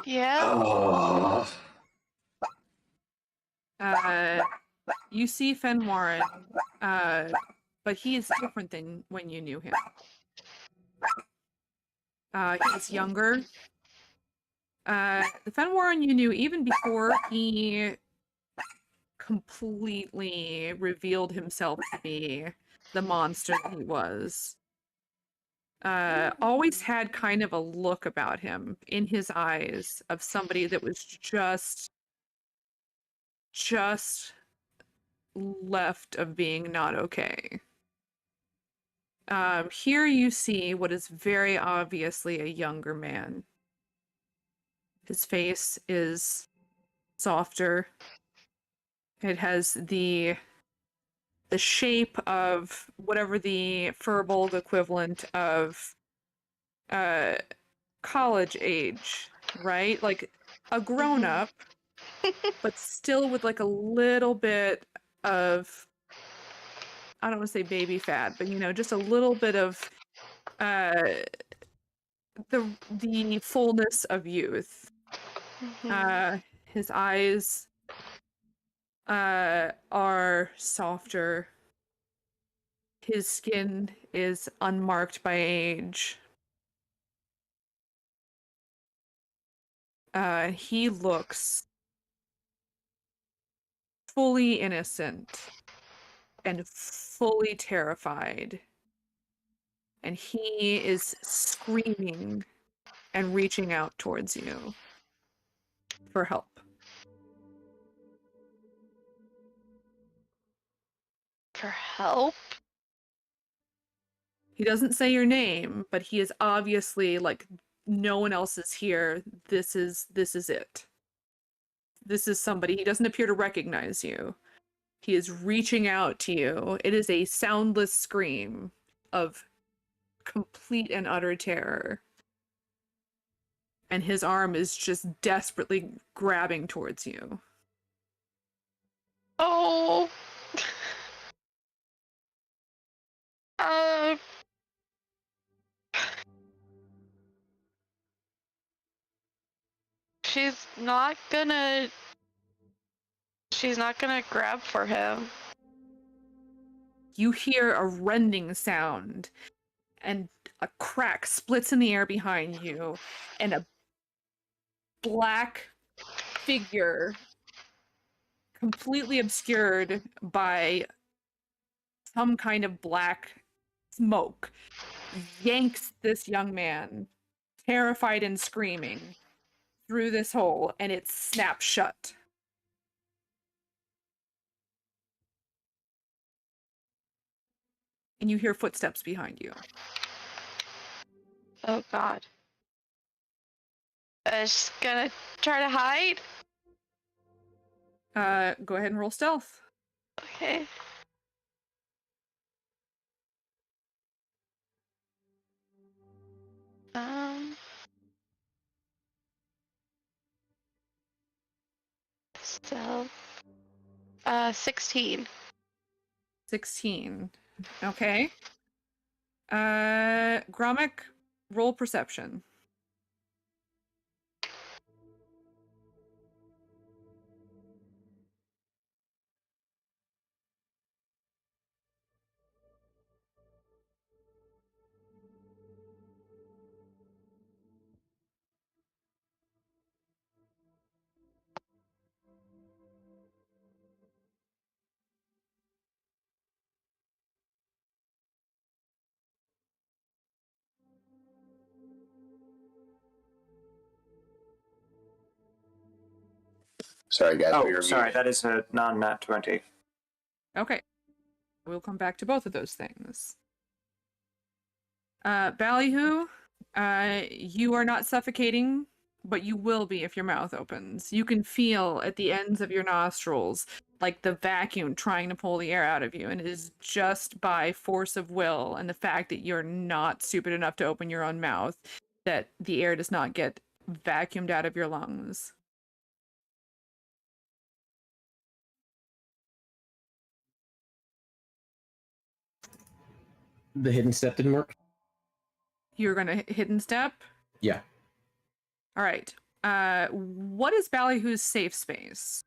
Yeah. Oh. You see Fenwarren, but he is different than when you knew him. He's younger. The Fenwarren you knew even before he completely revealed himself to be the monster that he was. Always had kind of a look about him in his eyes of somebody that was just left of being not okay. Here you see what is very obviously a younger man. His face is softer. It has the shape of whatever the Furbolg equivalent of college age, right? Like a grown up, but still with like a little bit of, I don't want to say baby fat, but just a little bit of the fullness of youth. His eyes are softer. His skin is unmarked by age. He looks fully innocent and fully terrified. And he is screaming and reaching out towards you for help. For help? He doesn't say your name, but he is obviously like, no one else is here. This is it. This is somebody. He doesn't appear to recognize you. He is reaching out to you. It is a soundless scream of complete and utter terror. And his arm is just desperately grabbing towards you. Oh. She's not gonna grab for him. You hear a rending sound, and a crack splits in the air behind you, and a black figure, completely obscured by some kind of black smoke, yanks this young man, terrified and screaming, through this hole, and it snaps shut. And you hear footsteps behind you. Oh god. She's gonna try to hide? Go ahead and roll stealth. Okay. Stealth. 16. 16. Okay. Gromik, roll perception. Sorry, guys. we Oh, were sorry, muted. that is a non-nat 20. Okay. We'll come back to both of those things. Ballyhoo, you are not suffocating, but you will be if your mouth opens. You can feel at the ends of your nostrils like the vacuum trying to pull the air out of you, and it is just by force of will and the fact that you're not stupid enough to open your own mouth that the air does not get vacuumed out of your lungs. The hidden step didn't work. You're gonna hidden step? Yeah. All right. What is Ballyhoo's safe space?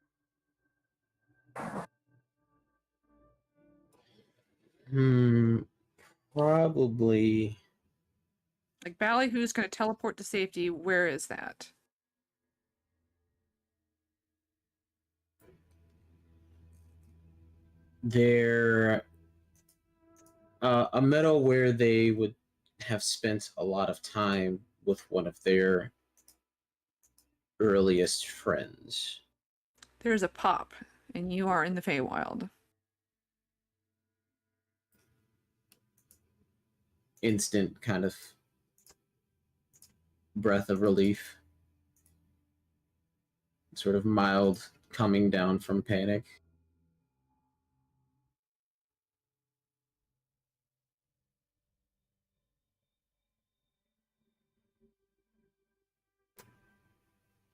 Probably Like Ballyhoo's gonna teleport to safety. Where is that? They're a meadow where they would have spent a lot of time with one of their earliest friends. There's a pop, and you are in the Feywild. Instant kind of breath of relief. Sort of mild coming down from panic.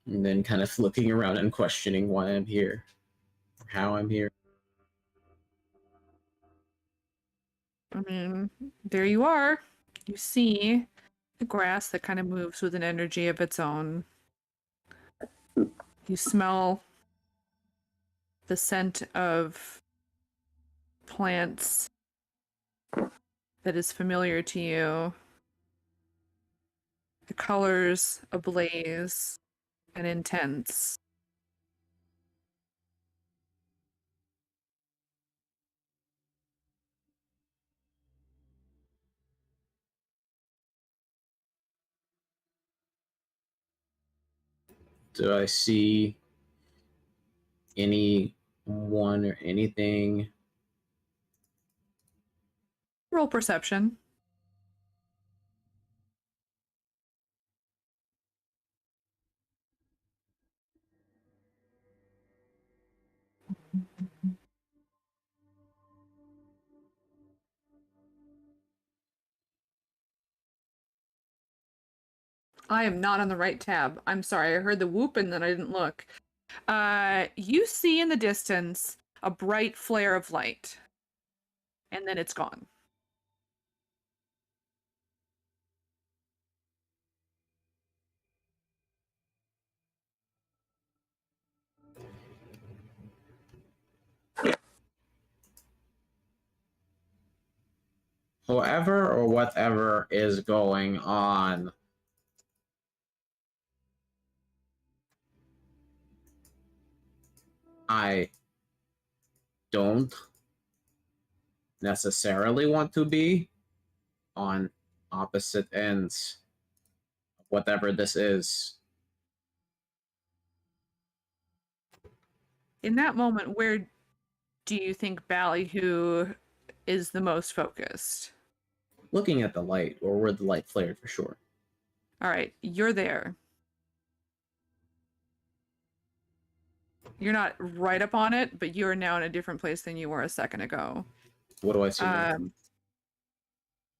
And then kind of looking around and questioning why I'm here, or how I'm here. I mean, there you are. You see the grass that kind of moves with an energy of its own. You smell the scent of plants that is familiar to you. The colors ablaze and intense. Do I see anyone or anything? Roll perception. I am not on the right tab. I'm sorry. I heard the whoop and then I didn't look. You see in the distance a bright flare of light, and then it's gone. Whoever or whatever is going on, I don't necessarily want to be on opposite ends of whatever this is. In that moment, where do you think Ballyhoo is the most focused? Looking at the light, or where the light flared for sure. All right, you're there. You're not right up on it, but you're now in a different place than you were a second ago. What do I see? Now?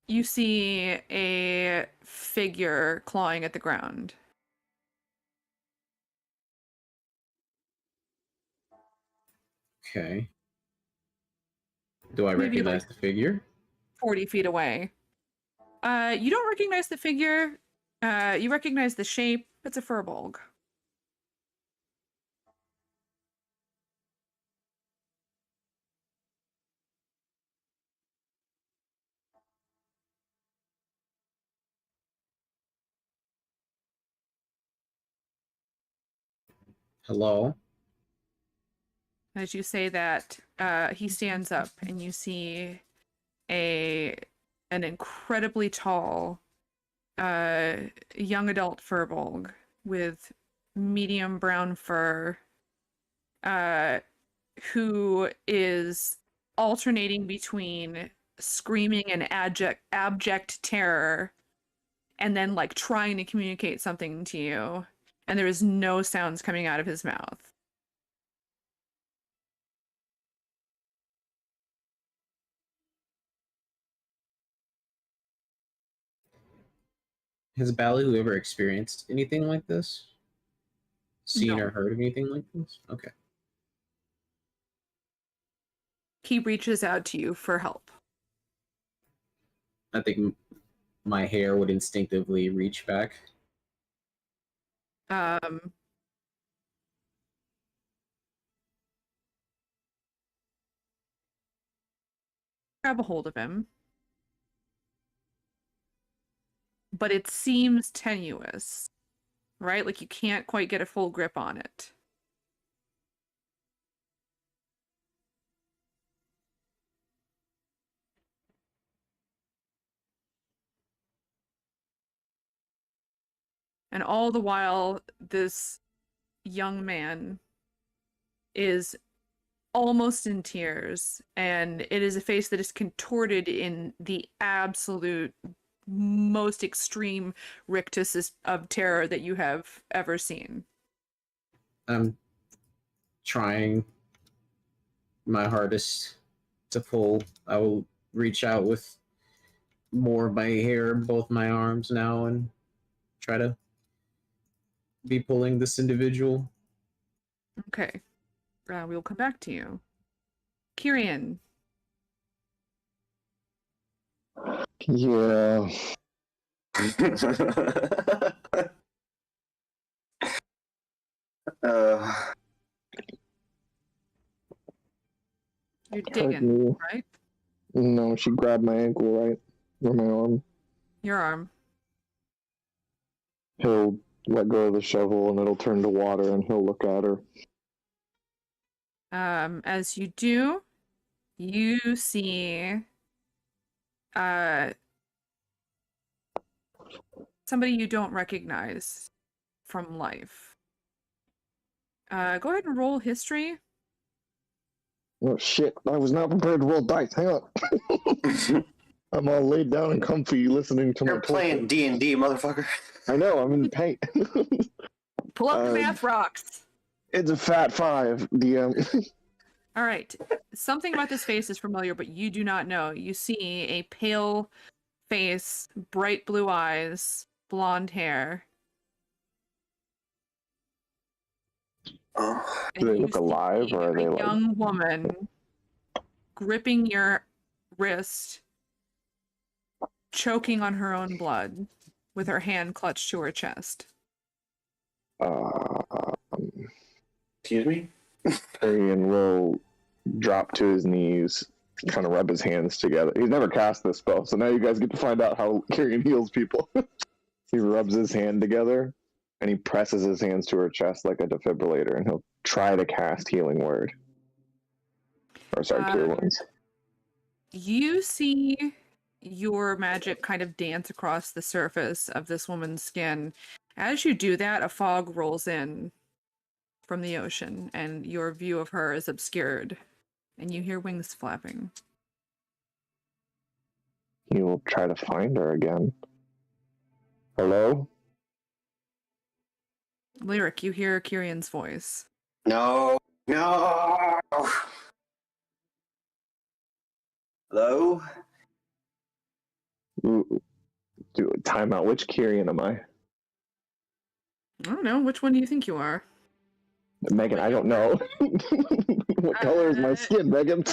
You see a figure clawing at the ground. Okay. Do I Maybe recognize like the figure? 40 feet away. You don't recognize the figure. You recognize the shape. It's a furbolg. Hello? As you say that, he stands up and you see an incredibly tall young adult furbolg with medium brown fur who is alternating between screaming and abject terror and then like trying to communicate something to you, and there is no sounds coming out of his mouth. Has Ballyhoo ever experienced anything like this? Seen No. or heard of anything like this? Okay. He reaches out to you for help. I think my hair would instinctively reach back. Grab a hold of him. but it seems tenuous, right? Like you can't quite get a full grip on it. And all the while, this young man is almost in tears, and it is a face that is contorted in the absolute most extreme rictus of terror that you have ever seen. I'm trying my hardest to pull. I will reach out with more of my hair, both my arms now, and try to be pulling this individual. Okay. We'll come back to you. Kyrian. Yeah. You're Hurt digging, me. right? No, she grabbed my ankle, right? Or my arm. Your arm. He'll let go of the shovel and it'll turn to water and he'll look at her. As you do, you see somebody you don't recognize from life. Go ahead and roll history. Oh shit, I was not prepared to roll dice. Hang on. I'm all laid down and comfy listening to You're my playing D&D, motherfucker. I know, I'm in pain. Pull up the math rocks. It's a fat 5, DM. All right. Something about this face is familiar, but you do not know. You see a pale face, bright blue eyes, blonde hair. Oh. And Do they you look alive, see or are they a like... young woman gripping your wrist, choking on her own blood, with her hand clutched to her chest. Excuse me? Tyrion will drop to his knees, kind of rub his hands together. He's never cast this spell, so now you guys get to find out how Tyrion heals people. He rubs his hand together, and he presses his hands to her chest like a defibrillator, and he'll try to cast Healing Word. Or sorry, Cure Wounds. You see your magic kind of dance across the surface of this woman's skin. As you do that, a fog rolls in from the ocean, and your view of her is obscured, and you hear wings flapping. He will try to find her again. Hello? Lyric, you hear Kyrion's voice. No. No. Hello? Ooh, do time out. Which Kyrian am I? I don't know. Which one do you think you are? Megan, I don't know. What color is my skin, Megan?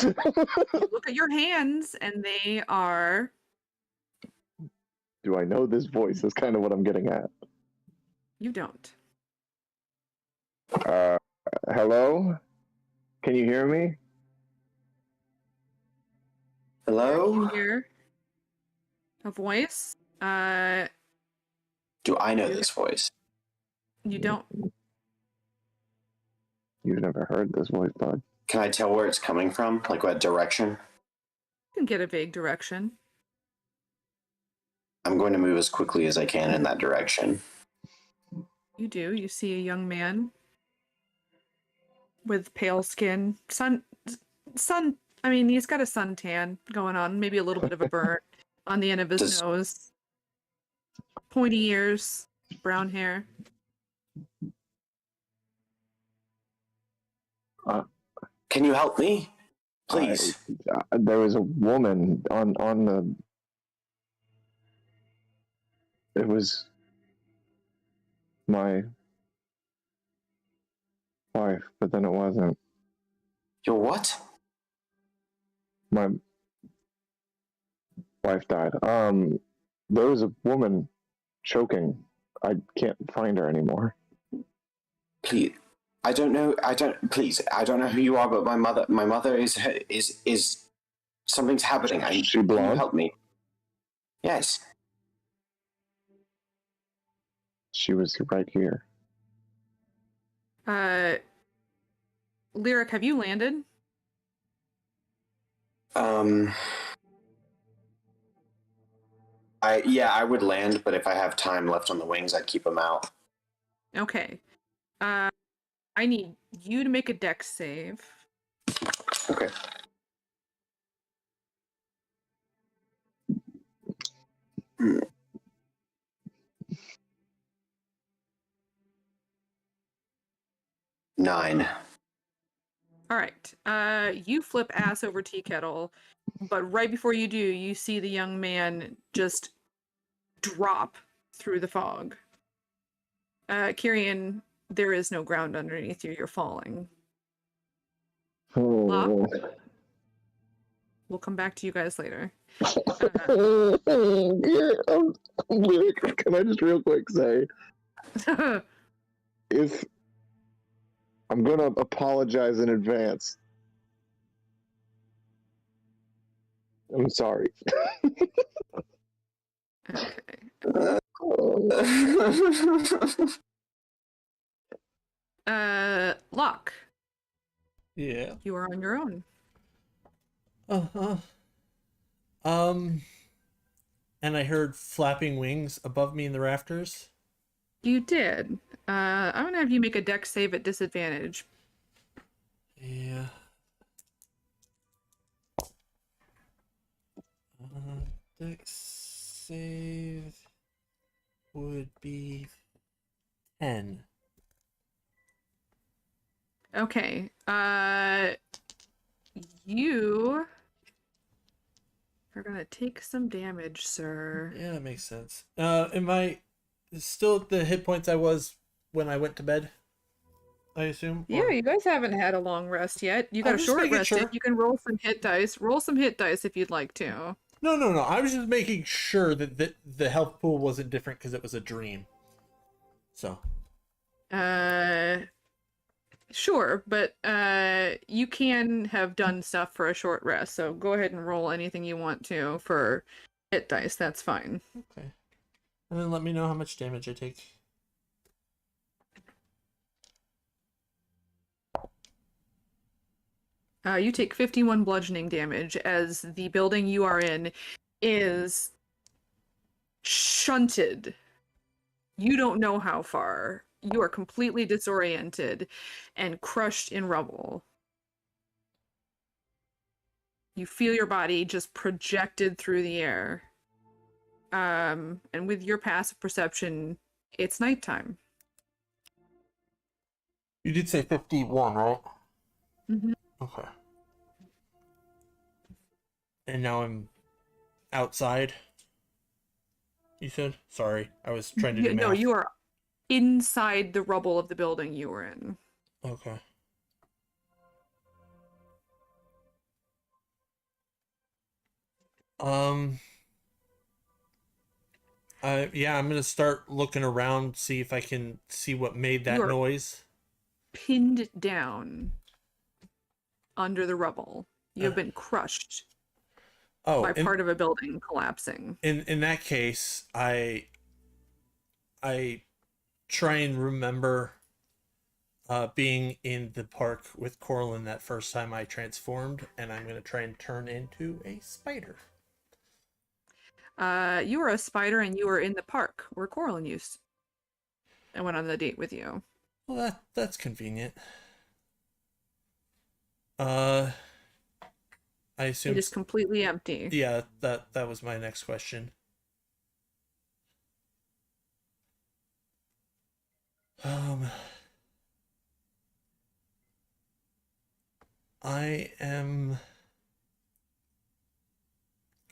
Look at your hands, and they are... Do I know this voice? Is kind of what I'm getting at. You don't. Hello? Can you hear me? Hello? You hear a voice. Do I know this voice? You don't. You've never heard this voice, bud. Can I tell where it's coming from? Like what direction? You can get a vague direction. I'm going to move as quickly as I can in that direction. You do. You see a young man with pale skin. Sun. I mean, he's got a suntan going on. Maybe a little bit of a burn on the end of his nose. Pointy ears. Brown hair. Can you help me? Please. There was a woman on the... It was my wife, but then it wasn't. Your what? My wife died. There was a woman choking. I can't find her anymore. Please. I don't know who you are, but my mother is something's happening. She blonde? Can you help me? Yes. She was right here. Lyric, have you landed? I would land, but if I have time left on the wings, I'd keep them out. Okay. I need you to make a dex save. Okay. Nine. All right. You flip ass over tea kettle, but right before you do, you see the young man just drop through the fog. Kyrian, there is no ground underneath you. You're falling. Oh. We'll come back to you guys later. Lyric, can I just real quick say, if I'm gonna apologize in advance. I'm sorry. Okay. Locke, Yeah. you are on your own. Uh-huh. And I heard flapping wings above me in the rafters. You did. I'm gonna have you make a dex save at disadvantage. Yeah. Dex save would be 10. Okay. You are gonna take some damage, sir. Yeah, that makes sense. Am I still at the hit points I was when I went to bed? I assume? Yeah, Or- you guys haven't had a long rest yet. You got I'm a just short making rest. sure. You can roll some hit dice. Roll some hit dice if you'd like to. No. I was just making sure that the health pool wasn't different because it was a dream. So. Sure, but you can have done stuff for a short rest, so go ahead and roll anything you want to for hit dice. That's fine. Okay. And then let me know how much damage I take. You take 51 bludgeoning damage as the building you are in is shunted. You don't know how far. You are completely disoriented and crushed in rubble. You feel your body just projected through the air. And with your passive perception, it's nighttime. You did say 51, right? Mm-hmm. Okay. And now I'm outside. You said? Sorry, I was trying to do math. No, you are inside the rubble of the building you were in. Okay. Yeah, I'm gonna start looking around, see if I can see what made that You're noise. pinned down under the rubble. You have been crushed by part of a building collapsing. In that case, I try and remember being in the park with Corlin that first time I transformed, and I'm gonna try and turn into a spider. You were a spider and you were in the park where Corlin used and went on the date with you. Well, that's convenient. I assume It is completely empty. Yeah, that was my next question. I am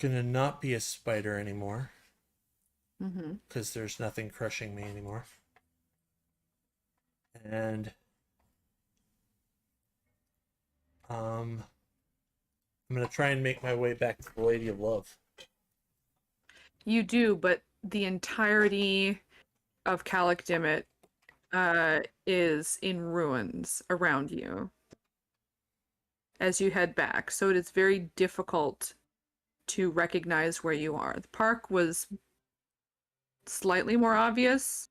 gonna not be a spider anymore Mm-hmm. because there's nothing crushing me anymore. And I'm gonna try and make my way back to the Lady of Love. You do, but the entirety of Calic Dimmet is in ruins around you as you head back, so it is very difficult to recognize where you are. The park was slightly more obvious,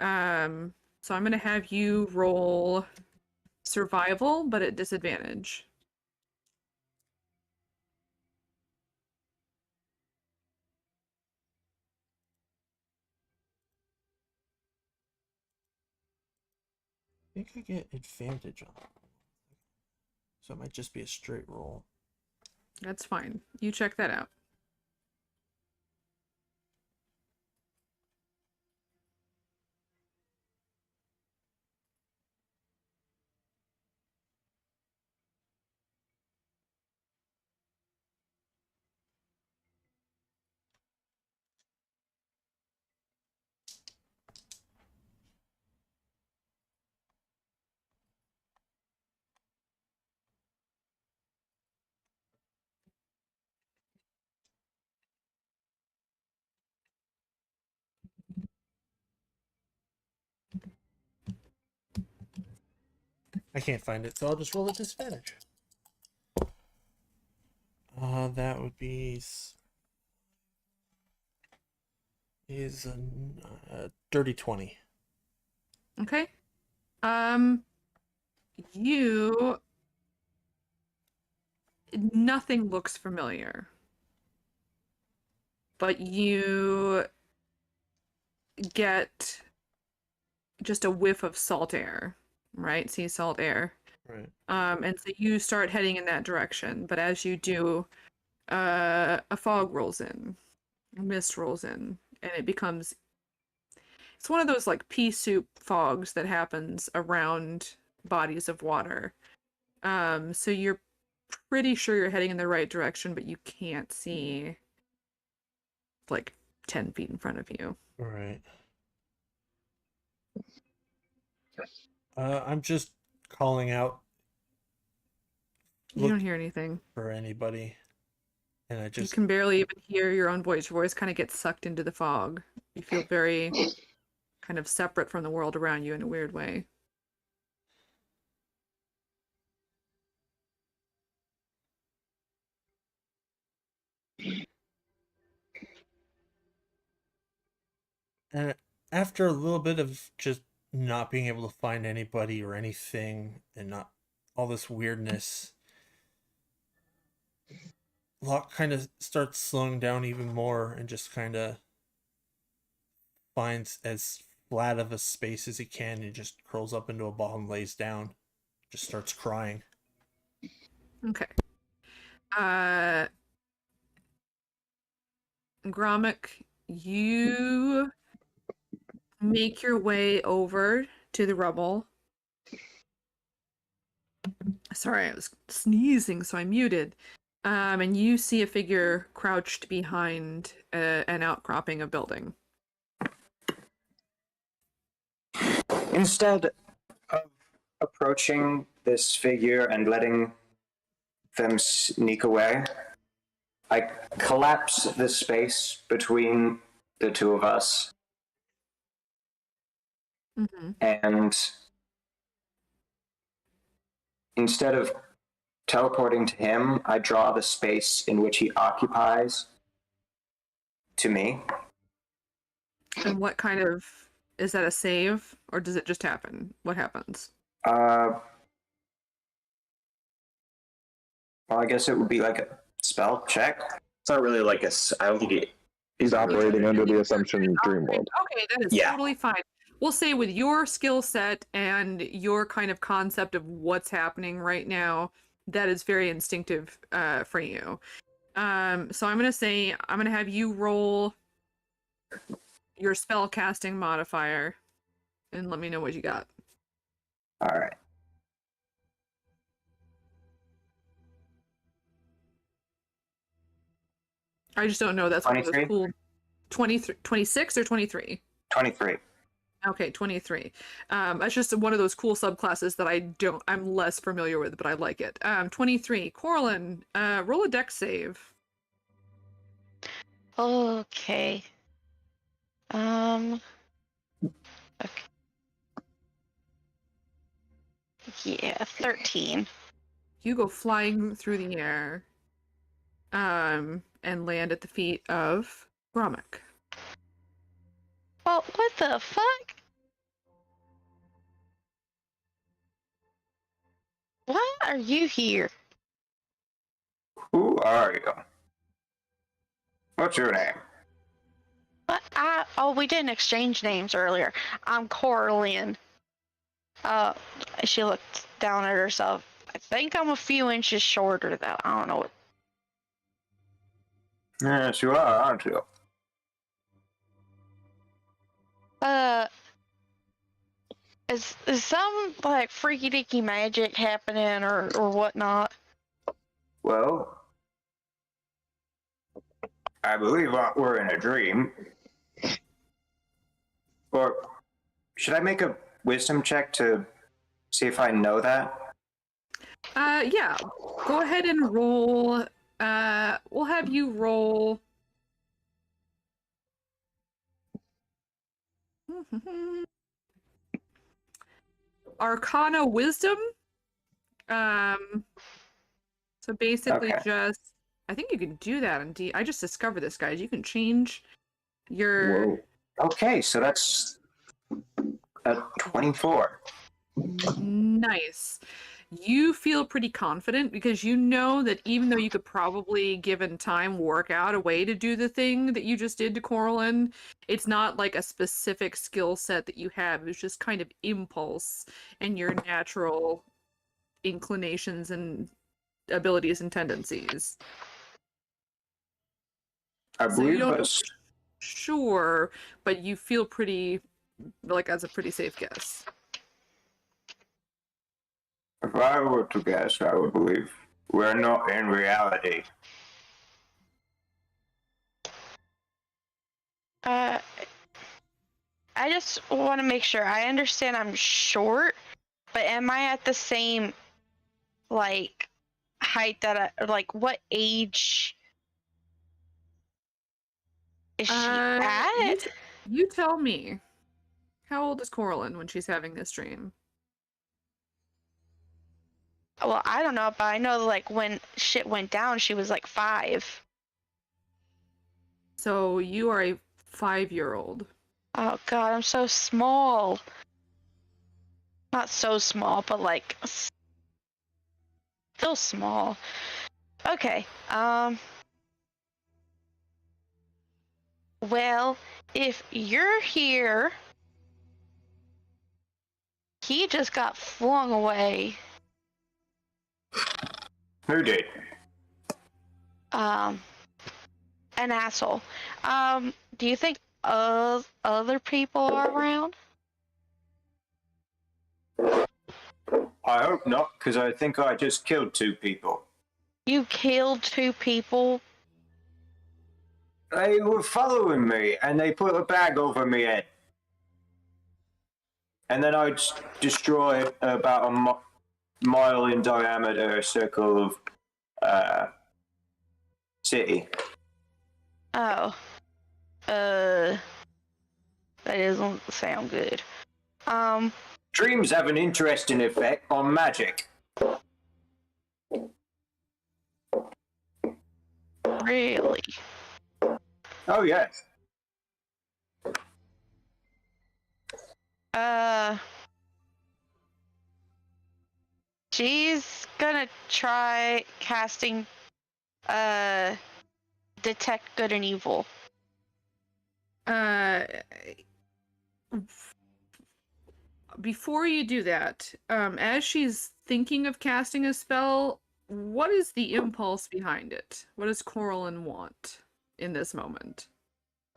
So I'm gonna have you roll survival, but at disadvantage. I think I get advantage on it. So it might just be a straight roll. That's fine. You check that out. I can't find it, so I'll just roll at disadvantage. That would be is a dirty 20. Okay. You nothing looks familiar. But you get just a whiff of salt air, right? Sea salt air. Right. And so you start heading in that direction, but as you do, a fog rolls in, a mist rolls in, and it's one of those like pea soup fogs that happens around bodies of water. So you're pretty sure you're heading in the right direction, but you can't see like 10 feet in front of you. Right. I'm just calling out You don't hear anything. for anybody. And I You just can barely even hear your own voice. Your voice kind of gets sucked into the fog. You feel very kind of separate from the world around you in a weird way. and after a little bit of just not being able to find anybody or anything and not all this weirdness, Locke kind of starts slowing down even more and just kind of finds as flat of a space as he can and just curls up into a ball and lays down. Just starts crying. Okay. Gromit, you make your way over to the rubble. Sorry, I was sneezing, so I muted. And you see a figure crouched behind an outcropping of building. Instead of approaching this figure and letting them sneak away, I collapse the space between the two of us, Mm-hmm. and instead of teleporting to him, I draw the space in which he occupies to me. And what kind of is that a save or does it just happen? What happens? Well, I guess it would be like a spell check. It's not really like I don't think it. He's operating under the assumption dream world. Okay, that is Yeah. totally fine. We'll say with your skill set and your kind of concept of what's happening right now, that is very instinctive for you. So I'm gonna have you roll your spell casting modifier and let me know what you got. All right. I just don't know. That's one of those 23? cool 23, 26 or 23. 23. Okay, 23. That's just one of those cool subclasses that I'm less familiar with, but I like it. 23. Corlin, roll a dex save. Okay. Okay. Yeah, 13. You go flying through the air, and land at the feet of Gromit. Well, what the fuck? Why are you here? Who are you? What's your name? What? We didn't exchange names earlier. I'm Coraline. She looked down at herself. I think I'm a few inches shorter, though. I don't know what. Yes, you are, aren't you? Is some like freaky deaky magic happening or whatnot? Well, I believe we're in a dream. Or should I make a wisdom check to see if I know that? Yeah. Go ahead and roll. We'll have you roll. Arcana Wisdom. So basically, Okay. just I think you can do that in D. I just discovered this, guys. You can change your. Whoa. Okay, so that's a 24. Nice. You feel pretty confident because you know that even though you could probably, given time, work out a way to do the thing that you just did to Coraline, it's not like a specific skill set that you have. It's just kind of impulse and your natural inclinations and abilities and tendencies. I So you believe don't that's sure, but you feel pretty like that's a pretty safe guess. if I were to guess, I would believe we're not in reality. I just want to make sure I understand I'm short, but am I at the same like height that like what age is she at? You tell me. How old is Coraline when she's having this dream? Well, I don't know, but I know like when shit went down, she was like 5. So you are a 5-year-old. Oh god, I'm so small. Not so small, but like still small. Okay. Well, if you're here, he just got flung away. Who did? An asshole. Do you think other people are around? I hope not, because I think I just killed 2 people. You killed 2 people? They were following me, and they put a bag over my head. And then I destroyed about a mile in diameter circle of city. Oh. That doesn't sound good. Dreams have an interesting effect on magic. Really? Oh, yes. She's gonna try casting, detect good and evil. Before you do that, as she's thinking of casting a spell, what is the impulse behind it? What does Coraline want in this moment?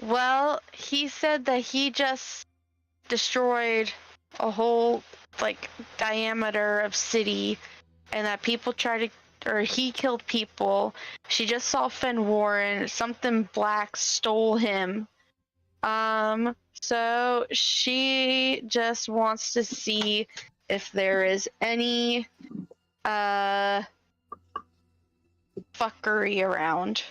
Well, he said that he just destroyed a whole, like, diameter of city, and that people tried to, or he killed people. She just saw Fenn Warren. Something black stole him. So she just wants to see if there is any, fuckery around.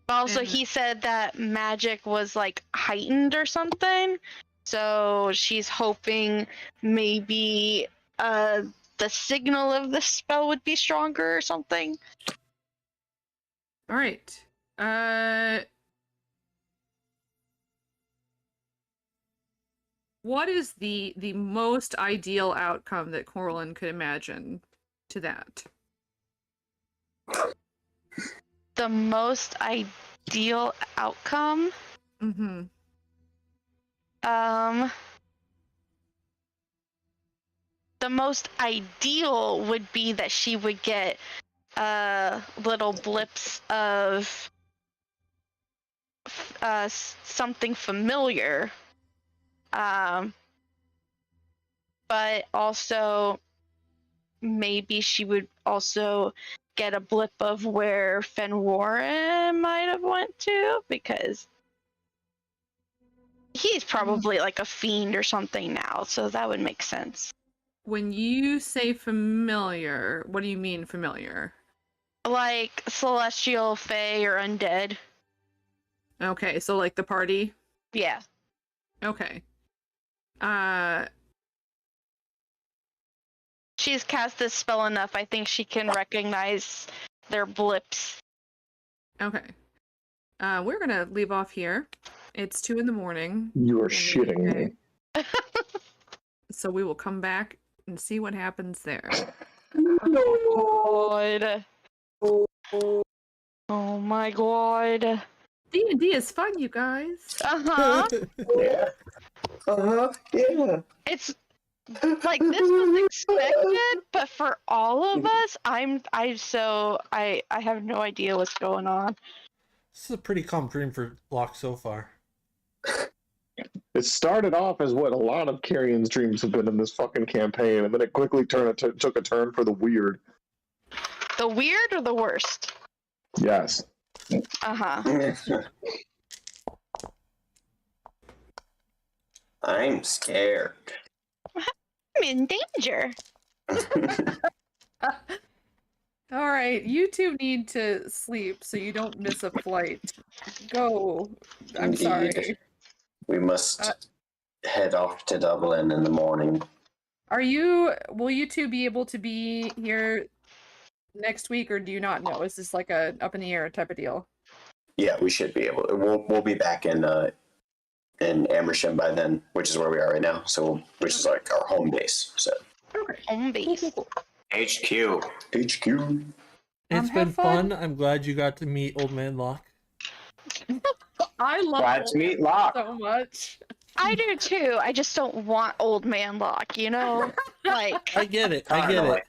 Also, And- he said that magic was like heightened or something. So she's hoping maybe the signal of the spell would be stronger or something. All right. what is the most ideal outcome that Corlin could imagine to that? The most ideal outcome? Mm-hmm. The most ideal would be that she would get little blips of something familiar, but also maybe she would also get a blip of where Fenwarren might have went to, because he's probably like a fiend or something now, so that would make sense. When you say familiar, what do you mean familiar? Like celestial, fae, or undead. Okay, so like the party? Yeah. Okay. She's cast this spell enough, I think she can recognize their blips. Okay. We're gonna leave off here. It's 2 a.m. You are in the shitting UK. me. So we will come back and see what happens there. God. Oh my god. D&D is fun, you guys. Uh-huh. Yeah. Yeah. It's like this was expected, but for all of us, I have no idea what's going on. This is a pretty calm dream for Locke so far. It started off as what a lot of Carrion's dreams have been in this fucking campaign, and then it quickly took a turn for the weird. The weird or the worst? Yes. Uh-huh. I'm scared. I'm in danger. All right, you two need to sleep so you don't miss a flight. Go. I'm sorry. Indeed. We must head off to Dublin in the morning. Will you two be able to be here next week, or do you not know? Is this like a up in the air type of deal? Yeah, we should be able to. We'll be back in Amersham by then, which is where we are right now. So, which is like our home base. So, Okay. Home base. HQ. It's have been fun. fun. I'm glad you got to meet Old Man Locke. I love Glad to meet Locke. so much. I do too. I just don't want old man Locke, you know? Like, I get it. I get it.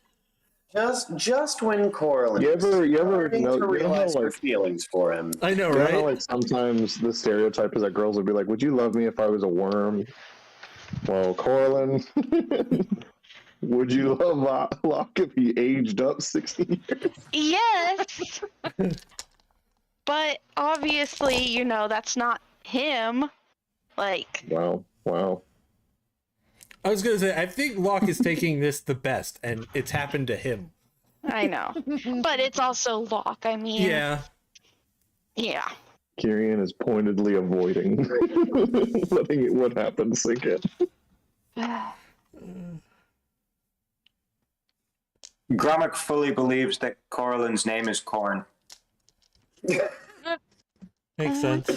Just when Corlin You ever starting know, to realize her like, feelings for him. I know, you know how, right? like, sometimes the stereotype is that girls would be like, "Would you love me if I was a worm?" Well, Corlin, would you love Locke if he aged up 60 years? yes. But obviously, you know, that's not him. Like, Wow. I was gonna say, I think Locke is taking this the best, and it's happened to him. I know. But it's also Locke. I mean, Yeah. Yeah. Kyrian is pointedly avoiding letting what happened sink in. Gromit fully believes that Corlin's name is Corn. Makes sense. It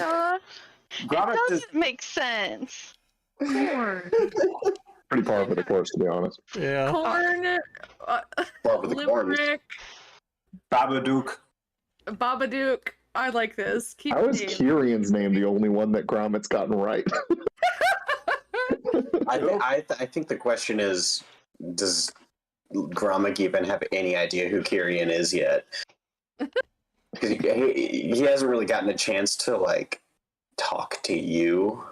Gromit does, doesn't make sense. Corn. Pretty par for the course, to be honest. Yeah. Corn. Well, with the corns. Limerick. Babadook. Babadook. I like this. Keep How is the name. Kyrian's name the only one that Gromit's gotten right? I think the question is, does Gromit even have any idea who Kyrian is yet? Because he hasn't really gotten a chance to like talk to you.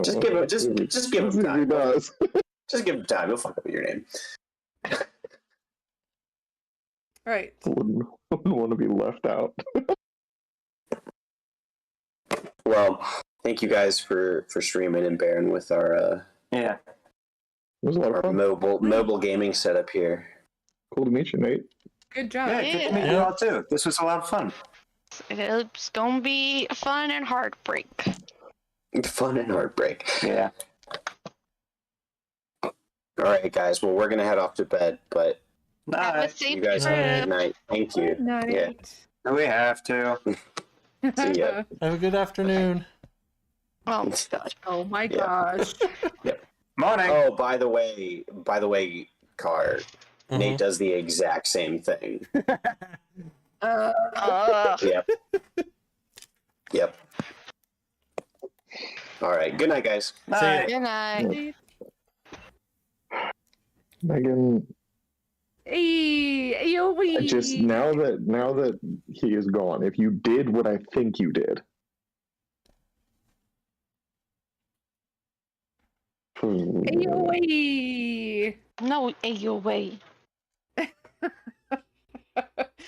Just give him He time. does. Just give him time. He'll fuck up your name. Right. Wouldn't want to be left out. Well, thank you guys for streaming and bearing with our Yeah. It was a lot of fun. mobile gaming setup here. Cool to meet you, Nate. Good job. Yeah, good to meet you all too. This was a lot of fun. It's gonna be fun and heartbreak. Fun and heartbreak. Yeah. All right, guys. Well, we're gonna head off to bed, but Have a Night. safe you guys have a trip. good night. Thank you. Night. Yeah. We have to. See ya. Have a good afternoon. Oh my god. Oh my Yeah. gosh. Morning. Oh, by the way, Car, Nate does the exact same thing. Yep. Yep. All right. Good night, guys. Bye. Good night. Megan, Hey, I just now that he is gone, if you did what I think you did, AOE. No, AOE. I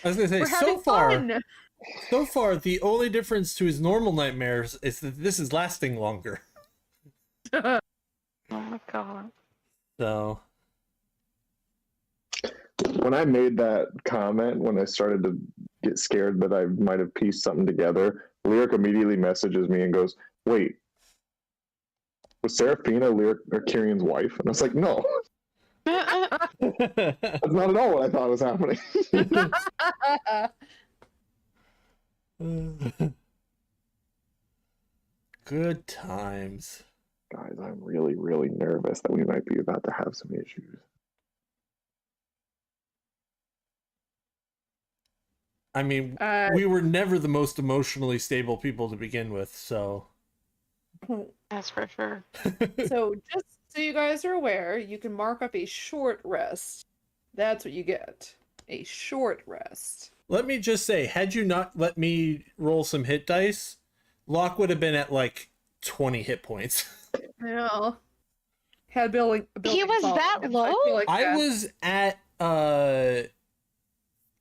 was gonna say, We're having so fun. far, the only difference to his normal nightmares is that this is lasting longer. Oh my god. So, when I made that comment, when I started to get scared that I might have pieced something together, Lyric immediately messages me and goes, "Wait, was Seraphina Kyrion's wife?" And I was like, "No, that's not at all what I thought was happening." good times. Guys, I'm really, really nervous that we might be about to have some issues. I mean, Uh, we were never the most emotionally stable people to begin with, so. That's for sure. so just so you guys are aware, you can mark up a short rest. That's what you get. A short rest. Let me just say, had you not let me roll some hit dice, Locke would have been at like 20 hit points. Yeah. Had building. He was that low? I was at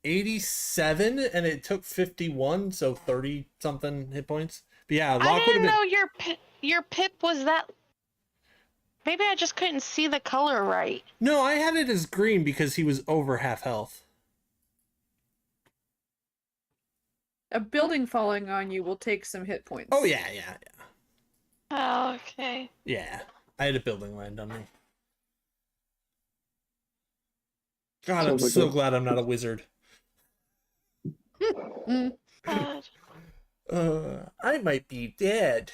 87 and it took 51, so 30 something hit points. But yeah, Locke I would have didn't been. know your pip was that. Maybe I just couldn't see the color right. No, I had it as green because he was over half health. A building falling on you will take some hit points. Oh yeah. Oh, okay. Yeah, I had a building land on me. God, I'm Sounds so like glad I'm not a wizard. God. I might be dead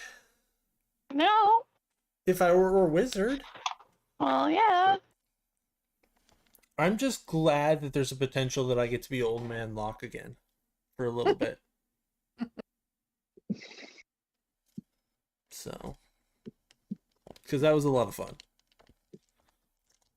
No. if I were a wizard. Well, yeah. I'm just glad that there's a potential that I get to be old man Locke again for a little bit. So, because that was a lot of fun.